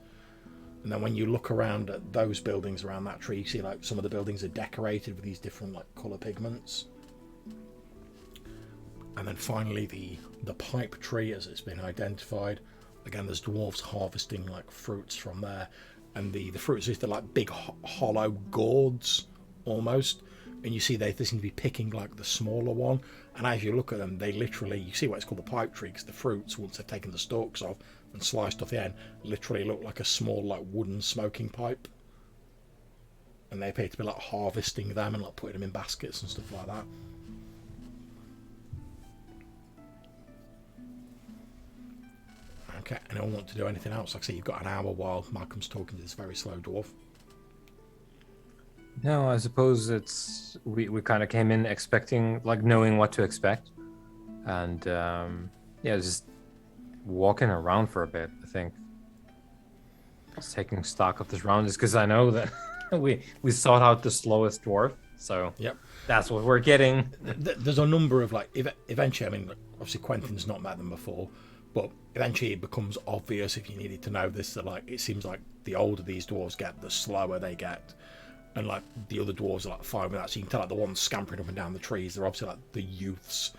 And then when you look around at those buildings around that tree, you see like some of the buildings are decorated with these different like colour pigments. And then finally the pipe tree, as it's been identified, again there's dwarves harvesting like fruits from there, and the fruits are like big hollow gourds almost, and you see they seem to be picking like the smaller one. And as you look at them, they literally, you see why it's called the pipe tree, because the fruits, once they've taken the stalks off and sliced off the end, literally look like a small like wooden smoking pipe. And they appear to be like harvesting them and like putting them in baskets and stuff like that. Okay, anyone want to do anything else? Like I say, you've got an hour while Malcolm's talking to this very slow dwarf. No, I suppose we kind of came in expecting, like, knowing what to expect, and yeah, just walking around for a bit. I think just taking stock of this round is because I know that we sought out the slowest dwarf, so Yep. that's what we're getting. There's a number of like eventually, I mean, obviously Quentin's not met them before, but eventually it becomes obvious if you needed to know this that like it seems like the older these dwarves get, the slower they get. And like the other dwarves are like fine with that, so you can tell like the ones scampering up and down the trees, they're obviously like the youths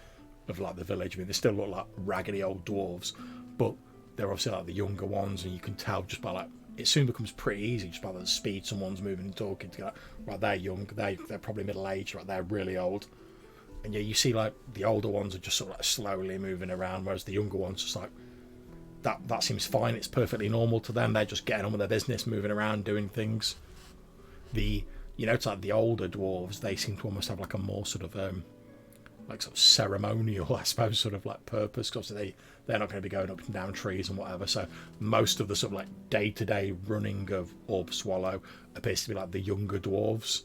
of like the village. I mean, they still look like raggedy old dwarves, but they're obviously like the younger ones, and you can tell just by like it soon becomes pretty easy just by the speed someone's moving and talking to like, right, they're young, they're probably middle aged, right, they're really old. And yeah, you see like the older ones are just sort of like slowly moving around, whereas the younger ones just like that seems fine, it's perfectly normal to them, they're just getting on with their business, moving around, doing things. It's like the older dwarves, they seem to almost have like a more sort of like sort of ceremonial, I suppose, sort of like purpose, because they're not going to be going up and down trees and whatever. So most of the sort of like day-to-day running of Orb Swallow appears to be like the younger dwarves,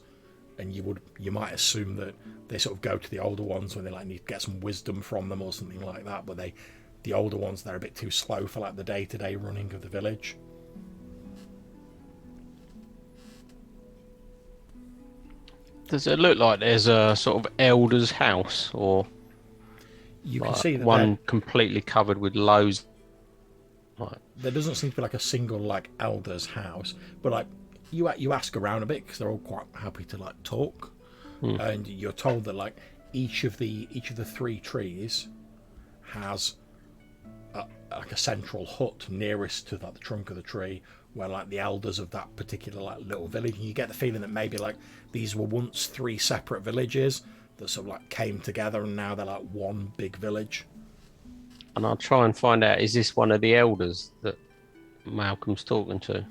and you might assume that they sort of go to the older ones when they like need to get some wisdom from them or something like that. But the older ones, they're a bit too slow for like the day-to-day running of the village. Does it look like there's a sort of elder's house, or You can like see that one completely covered with loads? Like, there doesn't seem to be like a single like elder's house, but like you ask around a bit because they're all quite happy to like talk, and you're told that like each of the 3 trees has like a central hut nearest to like the trunk of the tree where like the elders of that particular like little village, and you get the feeling that maybe like these were once 3 separate villages that sort of like came together and now they're like one big village. and I'll try and find out, is this one of the elders that Malcolm's talking to?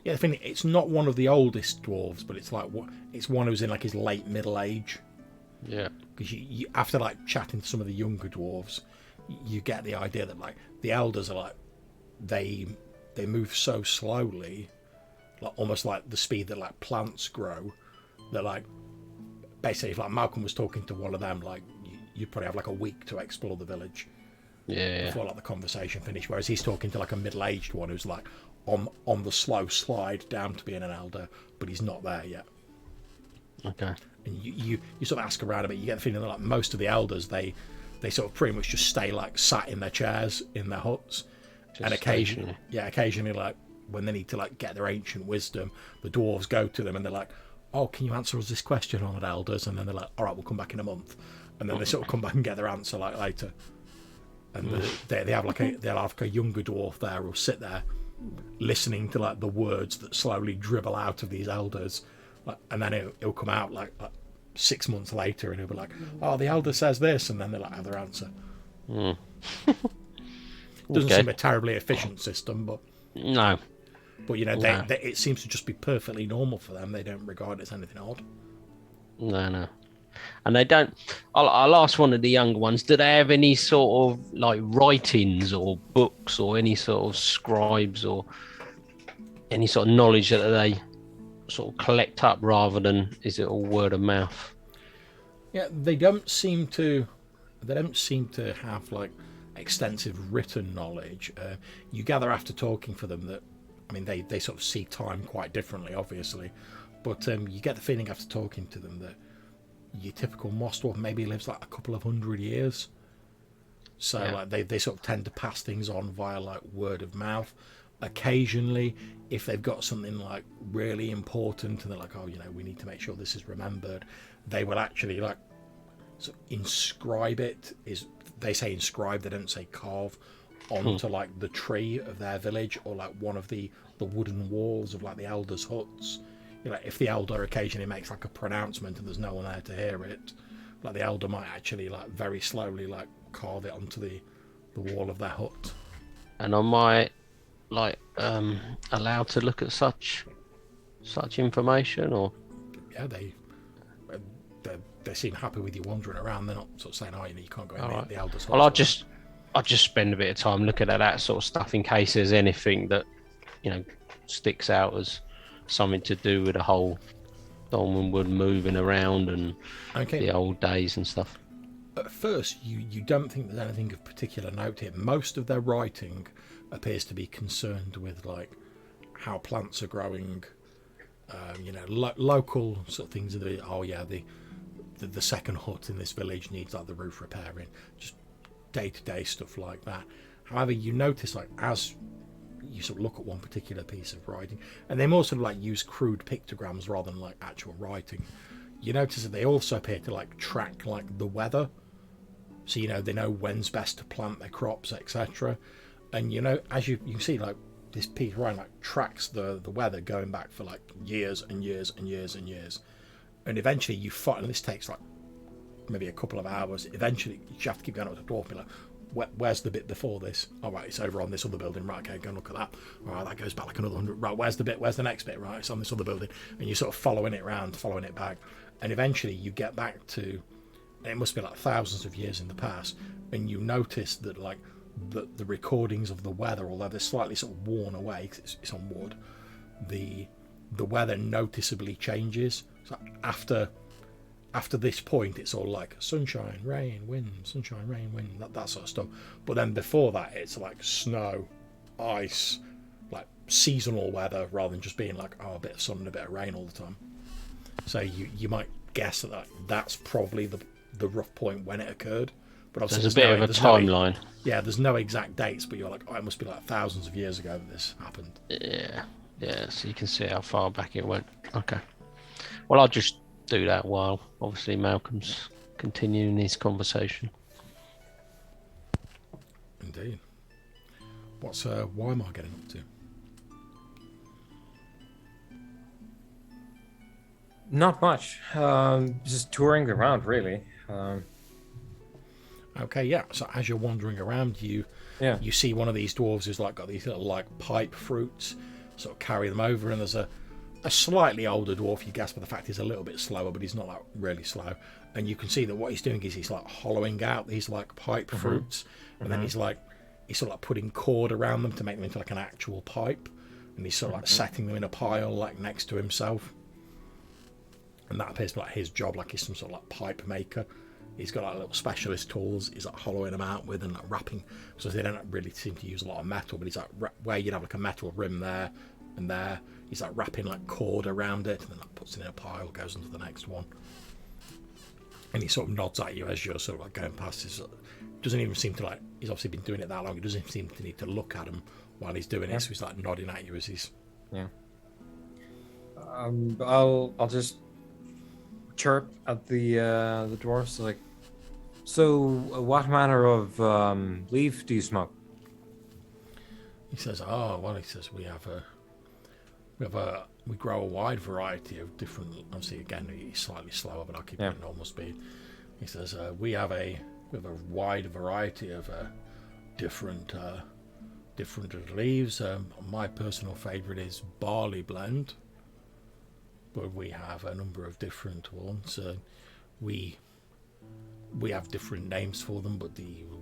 Yeah, the thing, it's not one of the oldest dwarves, but it's like it's one who's in like his late middle age. Yeah. Because you after like chatting to some of the younger dwarves, you get the idea that like the elders are like they move so slowly, like almost like the speed that like plants grow. That like basically, if like Malcolm was talking to one of them, like you'd probably have like a week to explore the village before like the conversation finished. Whereas he's talking to like a middle-aged one who's like on the slow slide down to being an elder, but he's not there yet. Okay. And you sort of ask around a bit, you get the feeling that like most of the elders they sort of pretty much just stay like sat in their chairs in their huts, Just and occasionally like when they need to like get their ancient wisdom, the dwarves go to them and they're like, oh, can you answer us this question, honoured elders? And then they're like, all right, we'll come back in a month, and then they sort of come back and get their answer like later. And they have like they'll have like a younger dwarf there who'll sit there listening to like the words that slowly dribble out of these elders, like, and then it'll come out like 6 months later, and he'll be like, oh, the elder says this, and then they'll like have their answer. Doesn't seem a terribly efficient system, but No. you know it seems to just be perfectly normal for them. They don't regard it as anything odd. No. And they don't. I'll ask one of the younger ones. Do they have any sort of like writings or books or any sort of scribes or any sort of knowledge that they sort of collect up, rather than is it all word of mouth? Yeah, they don't seem to have like extensive written knowledge. You gather after talking for them that, I mean, they sort of see time quite differently, obviously, but you get the feeling after talking to them that your typical moss dwarf maybe lives like a couple of 100 years. So like they sort of tend to pass things on via like word of mouth. Occasionally, if they've got something like really important and they're like, oh, you know, we need to make sure this is remembered, they will actually like sort of inscribe it. They say inscribe, they don't say carve, onto like the tree of their village, or like one of the wooden walls of like the elders' huts. You know, if the elder occasionally makes like a pronouncement and there's no one there to hear it, like the elder might actually like very slowly like carve it onto the wall of their hut. And am I like allowed to look at such information, or? Yeah, they seem happy with you wandering around. They're not sort of saying, oh, you know, you can't go in the elders' hut. Well, I'll just spend a bit of time looking at that sort of stuff in case there's anything that, you know, sticks out as something to do with the whole Dolmenwood moving around and the old days and stuff. At first, you don't think there's anything of particular note here. Most of their writing appears to be concerned with like how plants are growing, you know, local sort of things. Oh yeah, the second hut in this village needs like the roof repairing, just day-to-day stuff like that. However, you notice like as you sort of look at one particular piece of writing, and they more sort of like use crude pictograms rather than like actual writing, you notice that they also appear to like track like the weather, so you know they know when's best to plant their crops, etc. And you know, as you can see, like this piece right like tracks the weather going back for like years and years and years and years, and eventually you find, and this takes like maybe a couple of hours, eventually you have to keep going up to the dwarf and be like, where's the bit before this? All right, it's over on this other building. Right, okay, go and look at that. All right, that goes back like another 100. Right, where's the next bit? Right, it's on this other building. And you're sort of following it around, following it back. And eventually you get back to, it must be like thousands of years in the past, and you notice that like the recordings of the weather, although they're slightly sort of worn away because it's on wood, the weather noticeably changes. So after this point, it's all like sunshine, rain, wind, sunshine, rain, wind, that sort of stuff. But then before that, it's like snow, ice, like seasonal weather, rather than just being like, oh, a bit of sun and a bit of rain all the time. So you might guess that that's probably the rough point when it occurred. But obviously There's a bit of a timeline. There's no exact dates, but you're like, oh, it must be like thousands of years ago that this happened. Yeah, so you can see how far back it went. Okay. Well, I'll just do that while obviously Malcolm's continuing his conversation. Indeed. What's Weimar getting up to? Not much. Just touring around, really. Okay, yeah. So as you're wandering around, you see one of these dwarves who's like got these little like pipe fruits, sort of carry them over, and there's a slightly older dwarf, you guess, but the fact he's a little bit slower, but he's not like really slow. And you can see that what he's doing is he's like hollowing out these like pipe fruits, and then he's sort of like putting cord around them to make them into like an actual pipe, and he's sort of like setting them in a pile like next to himself. And that appears to be like his job, like he's some sort of like pipe maker. He's got like little specialist tools he's like hollowing them out with and like wrapping, so they don't really seem to use a lot of metal, but he's like where you'd have like a metal rim there and there, he's like wrapping like cord around it and then like puts it in a pile, goes into the next one. And he sort of nods at you as you're sort of like going past. His doesn't even seem to like, he's obviously been doing it that long, he doesn't seem to need to look at him while he's doing it, so he's like nodding at you as he's I'll just chirp at the dwarves like, so what manner of leaf do you smoke? He says, we grow a wide variety of different, obviously again he's slightly slower, but I'll keep it at normal speed. He says we have a wide variety of different leaves. My personal favorite is barley blend, but we have a number of different ones. We have different names for them, but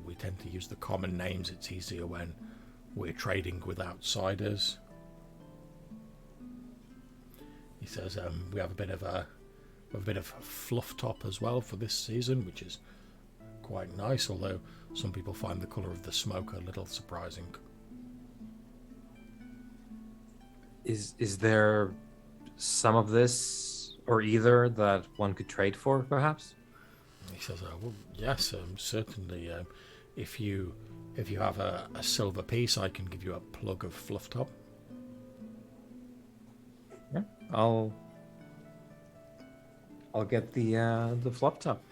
we tend to use the common names. It's easier when we're trading with outsiders. He says we have a bit of fluff top as well for this season, which is quite nice, although some people find the colour of the smoke a little surprising. Is there some of this or either that one could trade for, perhaps? He says, well, yes, certainly. If you have a silver piece, I can give you a plug of fluff top. Yeah, I'll get the fluff top.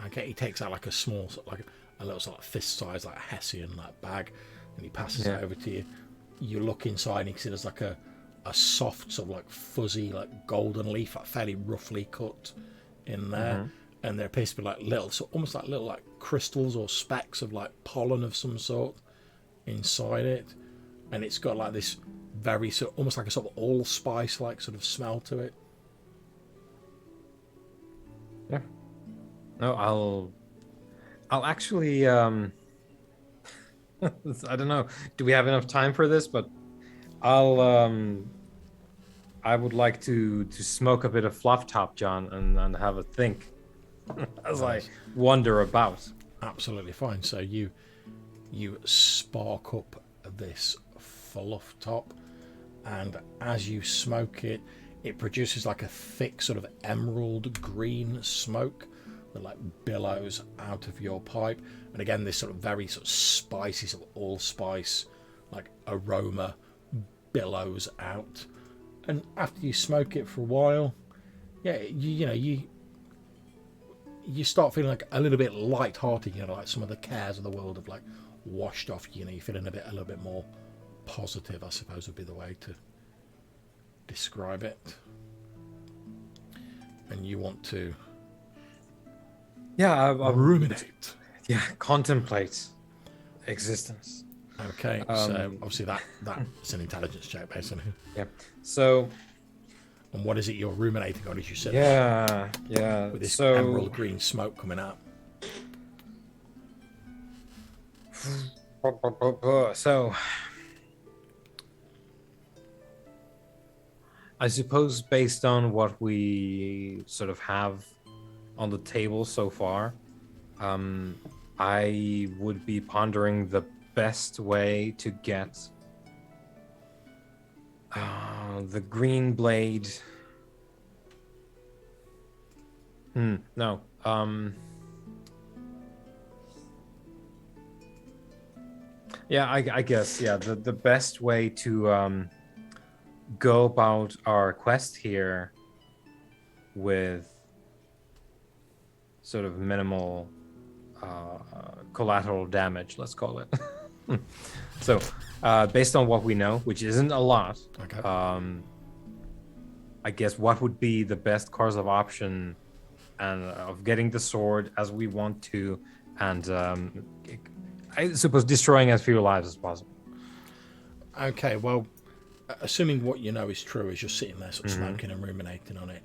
Okay, he takes out like a small, like a little sort of fist size, like a Hessian like bag, and he passes it over to you. You look inside, and you can see there's like a soft sort of like fuzzy like golden leaf, like fairly roughly cut in there, and there appears to be like little, so almost like little like crystals or specks of like pollen of some sort inside it, and it's got like this very sort of, almost like a sort of allspice like sort of smell to it. Yeah. No, I'll actually I don't know. Do we have enough time for this? But I would like to smoke a bit of fluff top, John, and have a think as I wander about. Absolutely fine. So you spark up this fluff top, and as you smoke it, it produces like a thick sort of emerald green smoke that like billows out of your pipe. And again, this sort of very sort of spicy, sort of allspice like aroma billows out. And after you smoke it for a while, you start feeling like a little bit light-hearted, like some of the cares of the world have like washed off, you're feeling a little bit more positive, I suppose would be the way to describe it. And you want to ruminate. Yeah, contemplate existence. Okay, so obviously that's an intelligence check basically. Yeah. So. And what is it you're ruminating on as you sit there? With this emerald green smoke coming out. So. I suppose based on what we sort of have on the table so far, I would be pondering the best way to get the green blade No. Yeah, I guess, yeah, the best way to go about our quest here with sort of minimal collateral damage, let's call it. So, based on what we know, which isn't a lot, Okay. I guess what would be the best course of option and of getting the sword as we want to, and I suppose destroying as few lives as possible. Okay, well, assuming what you know is true as you're sitting there sort of smoking and ruminating on it,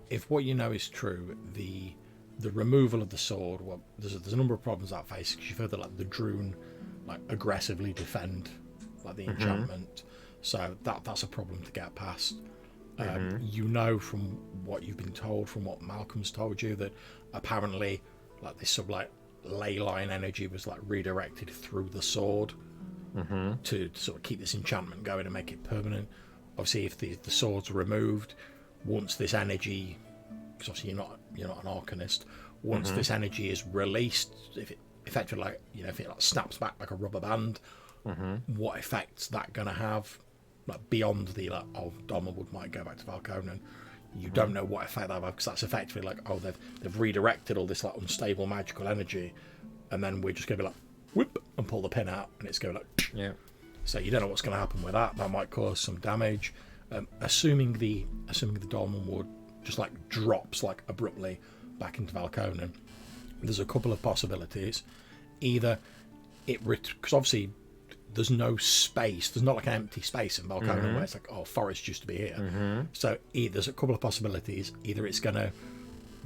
if what you know is true, the removal of the sword, well, there's a number of problems that face, because you've heard that like the Droon like aggressively defend like the enchantment, so that's a problem to get past. You know from what you've been told, from what Malcolm's told you, that apparently like this sort of like ley line energy was like redirected through the sword to sort of keep this enchantment going and make it permanent. Obviously, if the sword's removed, once this energy, because obviously you're not an arcanist, once this energy is released, if it effectively like if it like snaps back like a rubber band, what effect's that going to have? Like beyond the like, oh, Dolmenwood might go back to Valconan. You don't know what effect that will have, because that's effectively like, oh, they've redirected all this like unstable magical energy, and then we're just going to be like whoop and pull the pin out, and it's going like So you don't know what's going to happen with that. That might cause some damage. Assuming the Dolmenwood just like drops like abruptly back into Valconan, there's a couple of possibilities. Either because obviously there's no space, there's not like an empty space in Valconan where it's like, oh, forest used to be here. So there's a couple of possibilities. Either it's going to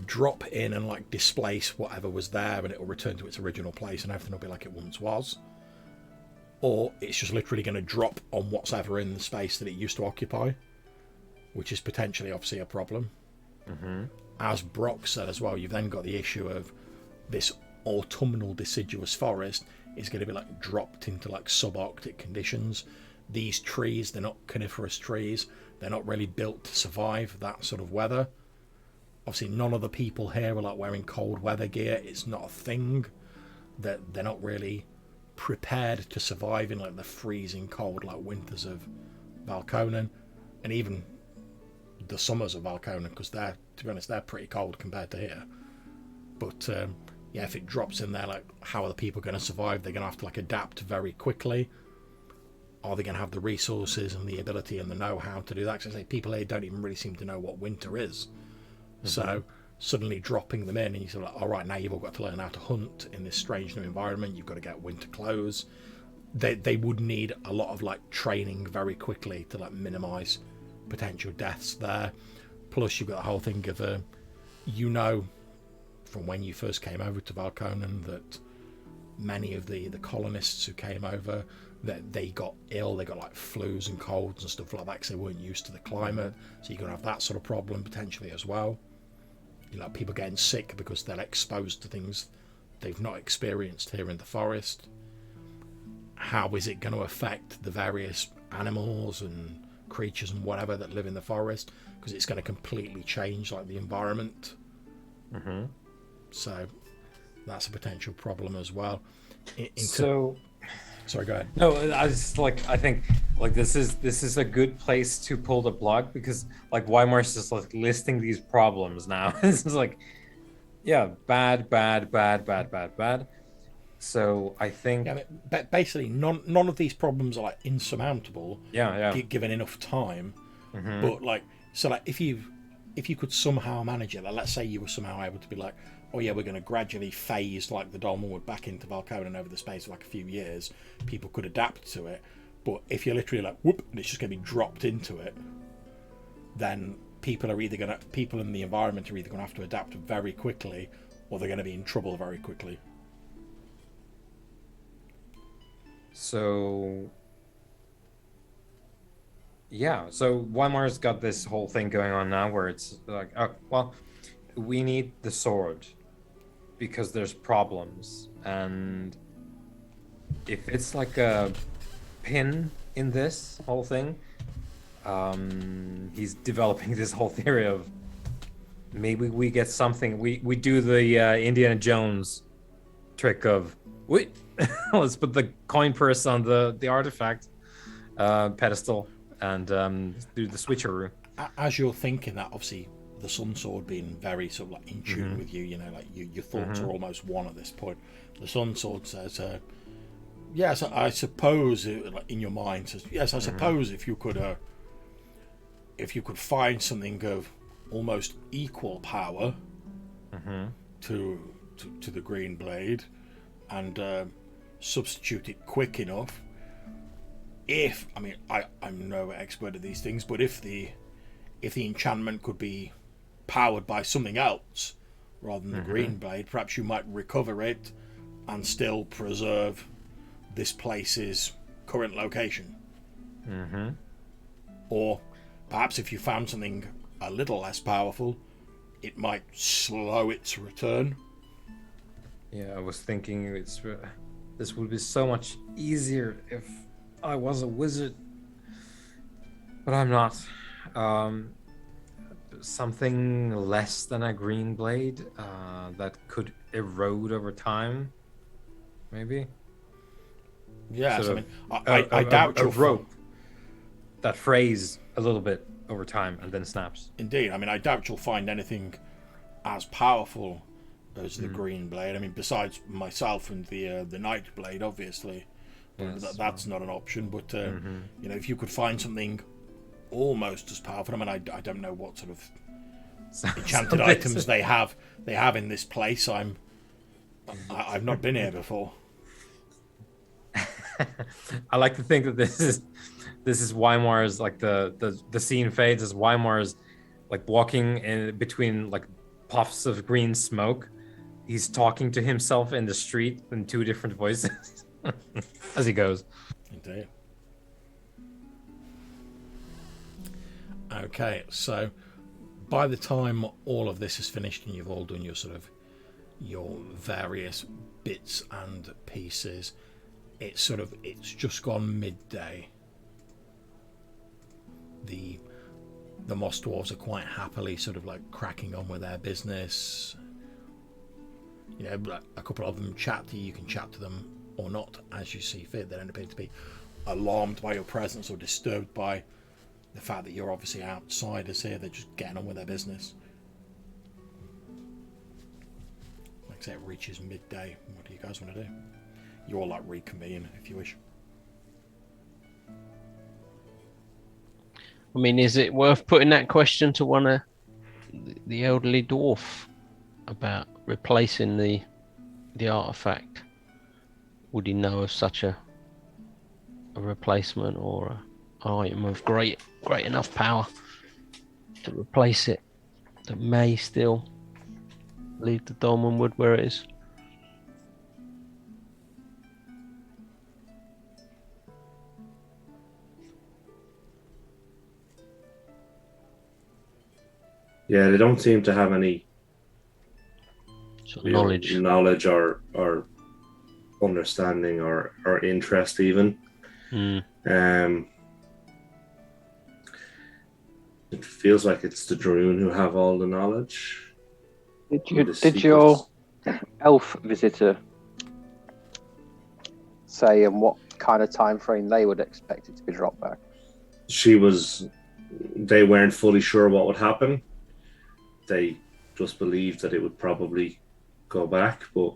drop in and like displace whatever was there, and it will return to its original place and everything will be like it once was, or it's just literally going to drop on what's ever in the space that it used to occupy, which is potentially obviously a problem. As Brock said as well, you've then got the issue of this autumnal deciduous forest is going to be like dropped into like subarctic conditions. These trees, they're not coniferous trees, they're not really built to survive that sort of weather. Obviously none of the people here are like wearing cold weather gear. It's not a thing. That they're not really prepared to survive in like the freezing cold like winters of Valconan, and even the summers of Valconan, because they're, to be honest, they're pretty cold compared to here. But if it drops in there, like, how are the people going to survive? They're going to have to like adapt very quickly. Are they going to have the resources and the ability and the know-how to do that? Because I say people here don't even really seem to know what winter is. So suddenly dropping them in, and you sort of like, all right, now you've all got to learn how to hunt in this strange new environment. You've got to get winter clothes. They would need a lot of like training very quickly to like minimize potential deaths there. Plus you've got the whole thing of from when you first came over to Valconan that many of the colonists who came over, that they got ill, they got like flus and colds and stuff like that because they weren't used to the climate. So you're going to have that sort of problem potentially as well. People getting sick because they're exposed to things they've not experienced here in the forest. How is it going to affect the various animals and creatures and whatever that live in the forest? Because it's going to completely change like the environment. So that's a potential problem as well. Sorry, go ahead. No, I think this is a good place to pull the plug, because like Weimar's just like listing these problems now. This is like, bad. So I think basically none of these problems are like insurmountable. Given enough time. But if you could somehow manage it, like let's say you were somehow able to be like, oh yeah, we're going to gradually phase like the Dolmenwood back into Valconan over the space of like a few years. People could adapt to it. But if you're literally like whoop and it's just going to be dropped into it, then people in the environment are either going to have to adapt very quickly, or they're going to be in trouble very quickly. So Weimar's got this whole thing going on now where it's like, oh, well, we need the sword because there's problems, and if it's like a pin in this whole thing, he's developing this whole theory of maybe we get something. We do the Indiana Jones trick of let's put the coin purse on the artifact pedestal and do the switcheroo. As you're thinking that, obviously the Sun Sword being very sort of like in tune with you, like your thoughts are almost one at this point. The Sun Sword says, yes, I suppose, like in your mind says, yes, I suppose if you could find something of almost equal power to the green blade and substitute it quick enough, I'm no expert at these things, but if the enchantment could be powered by something else rather than the green blade, perhaps you might recover it and still preserve this place's current location. Or perhaps if you found something a little less powerful, it might slow its return. Yeah, I was thinking this would be so much easier if I was a wizard, but I'm not. Something less than a green blade that could erode over time, maybe. Yes, I doubt a rope that frays a little bit over time and then snaps. Indeed, I doubt you'll find anything as powerful as the green blade. Besides myself and the night blade, obviously, that's not an option. But if you could find something almost as powerful, I don't know what sort of enchanted items they have in this place. I've not been here before. I like to think that this is Weimar's, like the scene fades as Weimar's like walking in between like puffs of green smoke. He's talking to himself in the street in two different voices as he goes. Indeed. Okay, so by the time all of this is finished and you've all done your various bits and pieces, it's just gone midday. The Moss Dwarves are quite happily cracking on with their business. A couple of them chat to you. You can chat to them or not as you see fit. They don't appear to be alarmed by your presence or disturbed by the fact that you're obviously outsiders here. They're just getting on with their business. Like I say, it reaches midday. What do you guys want to do? You all reconvene if you wish. Is it worth putting that question to one of the elderly dwarf about replacing the artifact? Would he know of such a replacement or an item of great enough power to replace it that may still leave the Dolmenwood where it is? Yeah, they don't seem to have any knowledge or understanding or interest even. It feels like it's the Droon who have all the knowledge. Did your elf visitor say what kind of time frame they would expect it to be dropped back? They weren't fully sure what would happen. They just believed that it would probably go back, but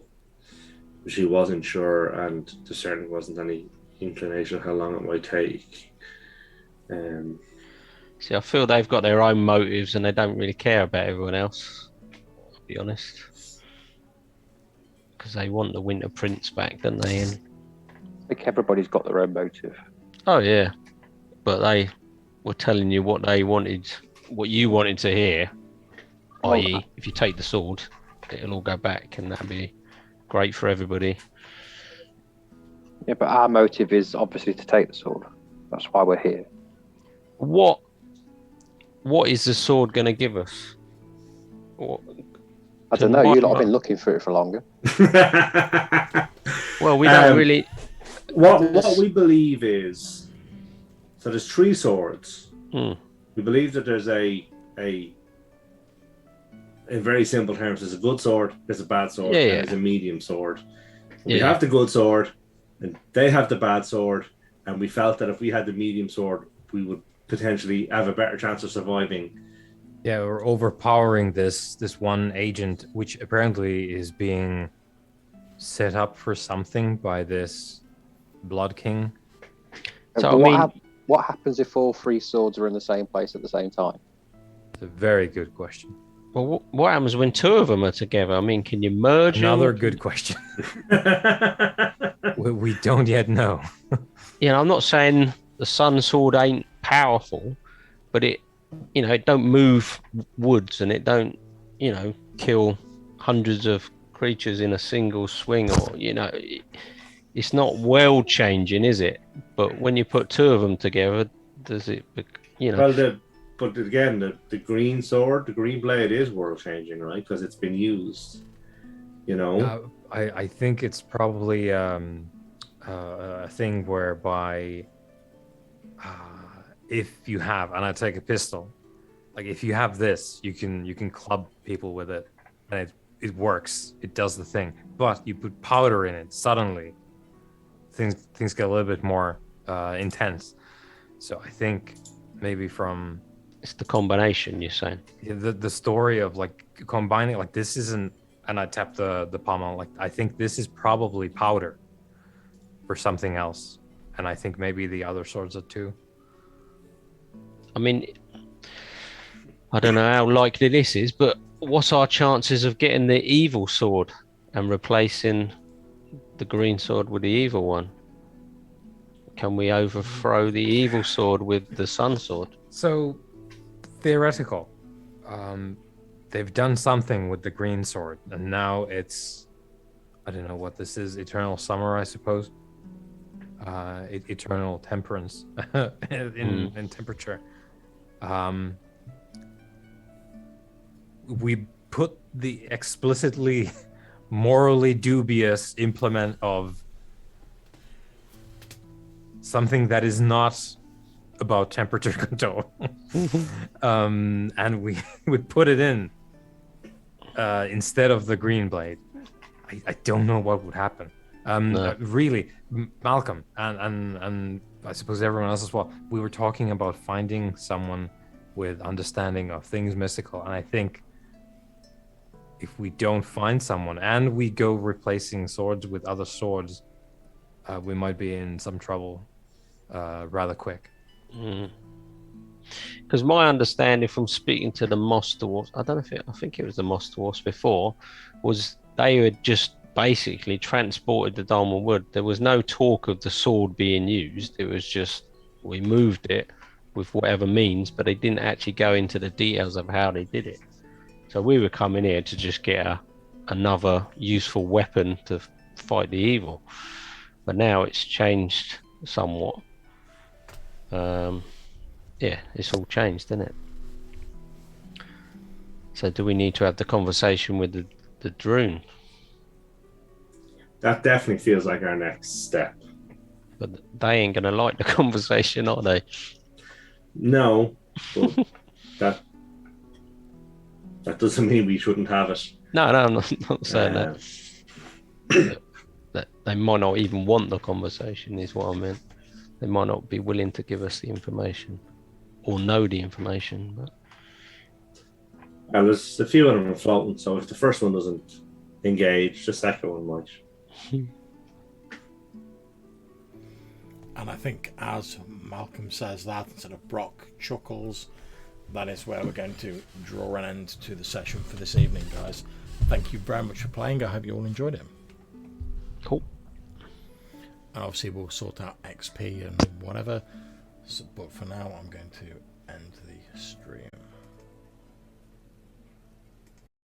she wasn't sure, and there certainly wasn't any inclination of how long it might take. See, I feel they've got their own motives and they don't really care about everyone else, I'll be honest. Because they want the Winter Prince back, don't they? And I think everybody's got their own motive. oh yeah, but they were telling you what they wanted, what you wanted to hear. I.e., if you take the sword, it'll all go back, and that'd be great for everybody. Yeah, but our motive is obviously to take the sword. That's why we're here. What is the sword going to give us? I don't know. You lot have been looking for it for longer. Well, we don't really. What we believe is, so there's 3 swords. We believe that there's a in very simple terms, there's a good sword, there's a bad sword, Yeah, and yeah. there's a medium sword. We Yeah. have the good sword, and they have the bad sword, and we felt that if we had the medium sword, we would potentially have a better chance of surviving. Yeah, we're overpowering this one agent, which apparently is being set up for something by this Blood King. So, But I mean, what happens if all three swords are in the same place at the same time? It's a very good question. well, what happens when two of them are together? I mean, can you merge Another them? good question. We don't yet know. You know, I'm not saying the sun sword ain't powerful, but it, you know, it don't move woods and it don't, you know, kill hundreds of creatures in a single swing, or you know, it's not world changing, is it? But when you put two of them together, does it, you know? Well, but again, the green sword, the green blade is world changing, right? Because it's been used. You know, I think it's probably a thing whereby if you have, and I take a pistol, like if you have this, you can club people with it, and it works. It does the thing. But you put powder in it, suddenly things get a little bit more intense. So I think maybe from It's the combination, you're saying. the story of like combining, like this isn't, and I tap the pommel, like I think this is probably powder for something else, and I think maybe the other swords are too. I mean, I don't know how likely this is, but what's our chances of getting the evil sword and replacing the green sword with the evil one? Can we overthrow the evil sword with the sun sword? So theoretical. They've done something with the green sword, and now it's, I don't know what this is, eternal summer, I suppose. Eternal temperance in temperature. We put the explicitly morally dubious implement of something that is not about temperature control, and we would put it in instead of the green blade. I don't know what would happen. No. Really, Malcolm and I suppose everyone else as well. We were talking about finding someone with understanding of things mystical, and I think if we don't find someone and we go replacing swords with other swords, we might be in some trouble rather quick. Because my understanding from speaking to the Moss Dwarfs, I don't know if I think it was the Moss Dwarfs before, was they had just basically transported the Dolmenwood. There was no talk of the sword being used. It was just we moved it with whatever means, but they didn't actually go into the details of how they did it. So we were coming here to just get another useful weapon to fight the evil. But now it's changed somewhat. Yeah, it's all changed, isn't it? So do we need to have the conversation with the drone? that definitely feels like our next step. But they ain't going to like the conversation, are they? No, but that doesn't mean we shouldn't have it. No, I'm not saying that. That they might not even want the conversation is what I meant. They might not be willing to give us the information or know the information. But And there's a few of them floating, so if the first one doesn't engage, the second one might. And I think as Malcolm says that, instead of Brock chuckles, that is where we're going to draw an end to the session for this evening, guys. Thank you very much for playing. I hope you all enjoyed it. cool. And obviously we'll sort out XP and whatever. But for now, I'm going to end the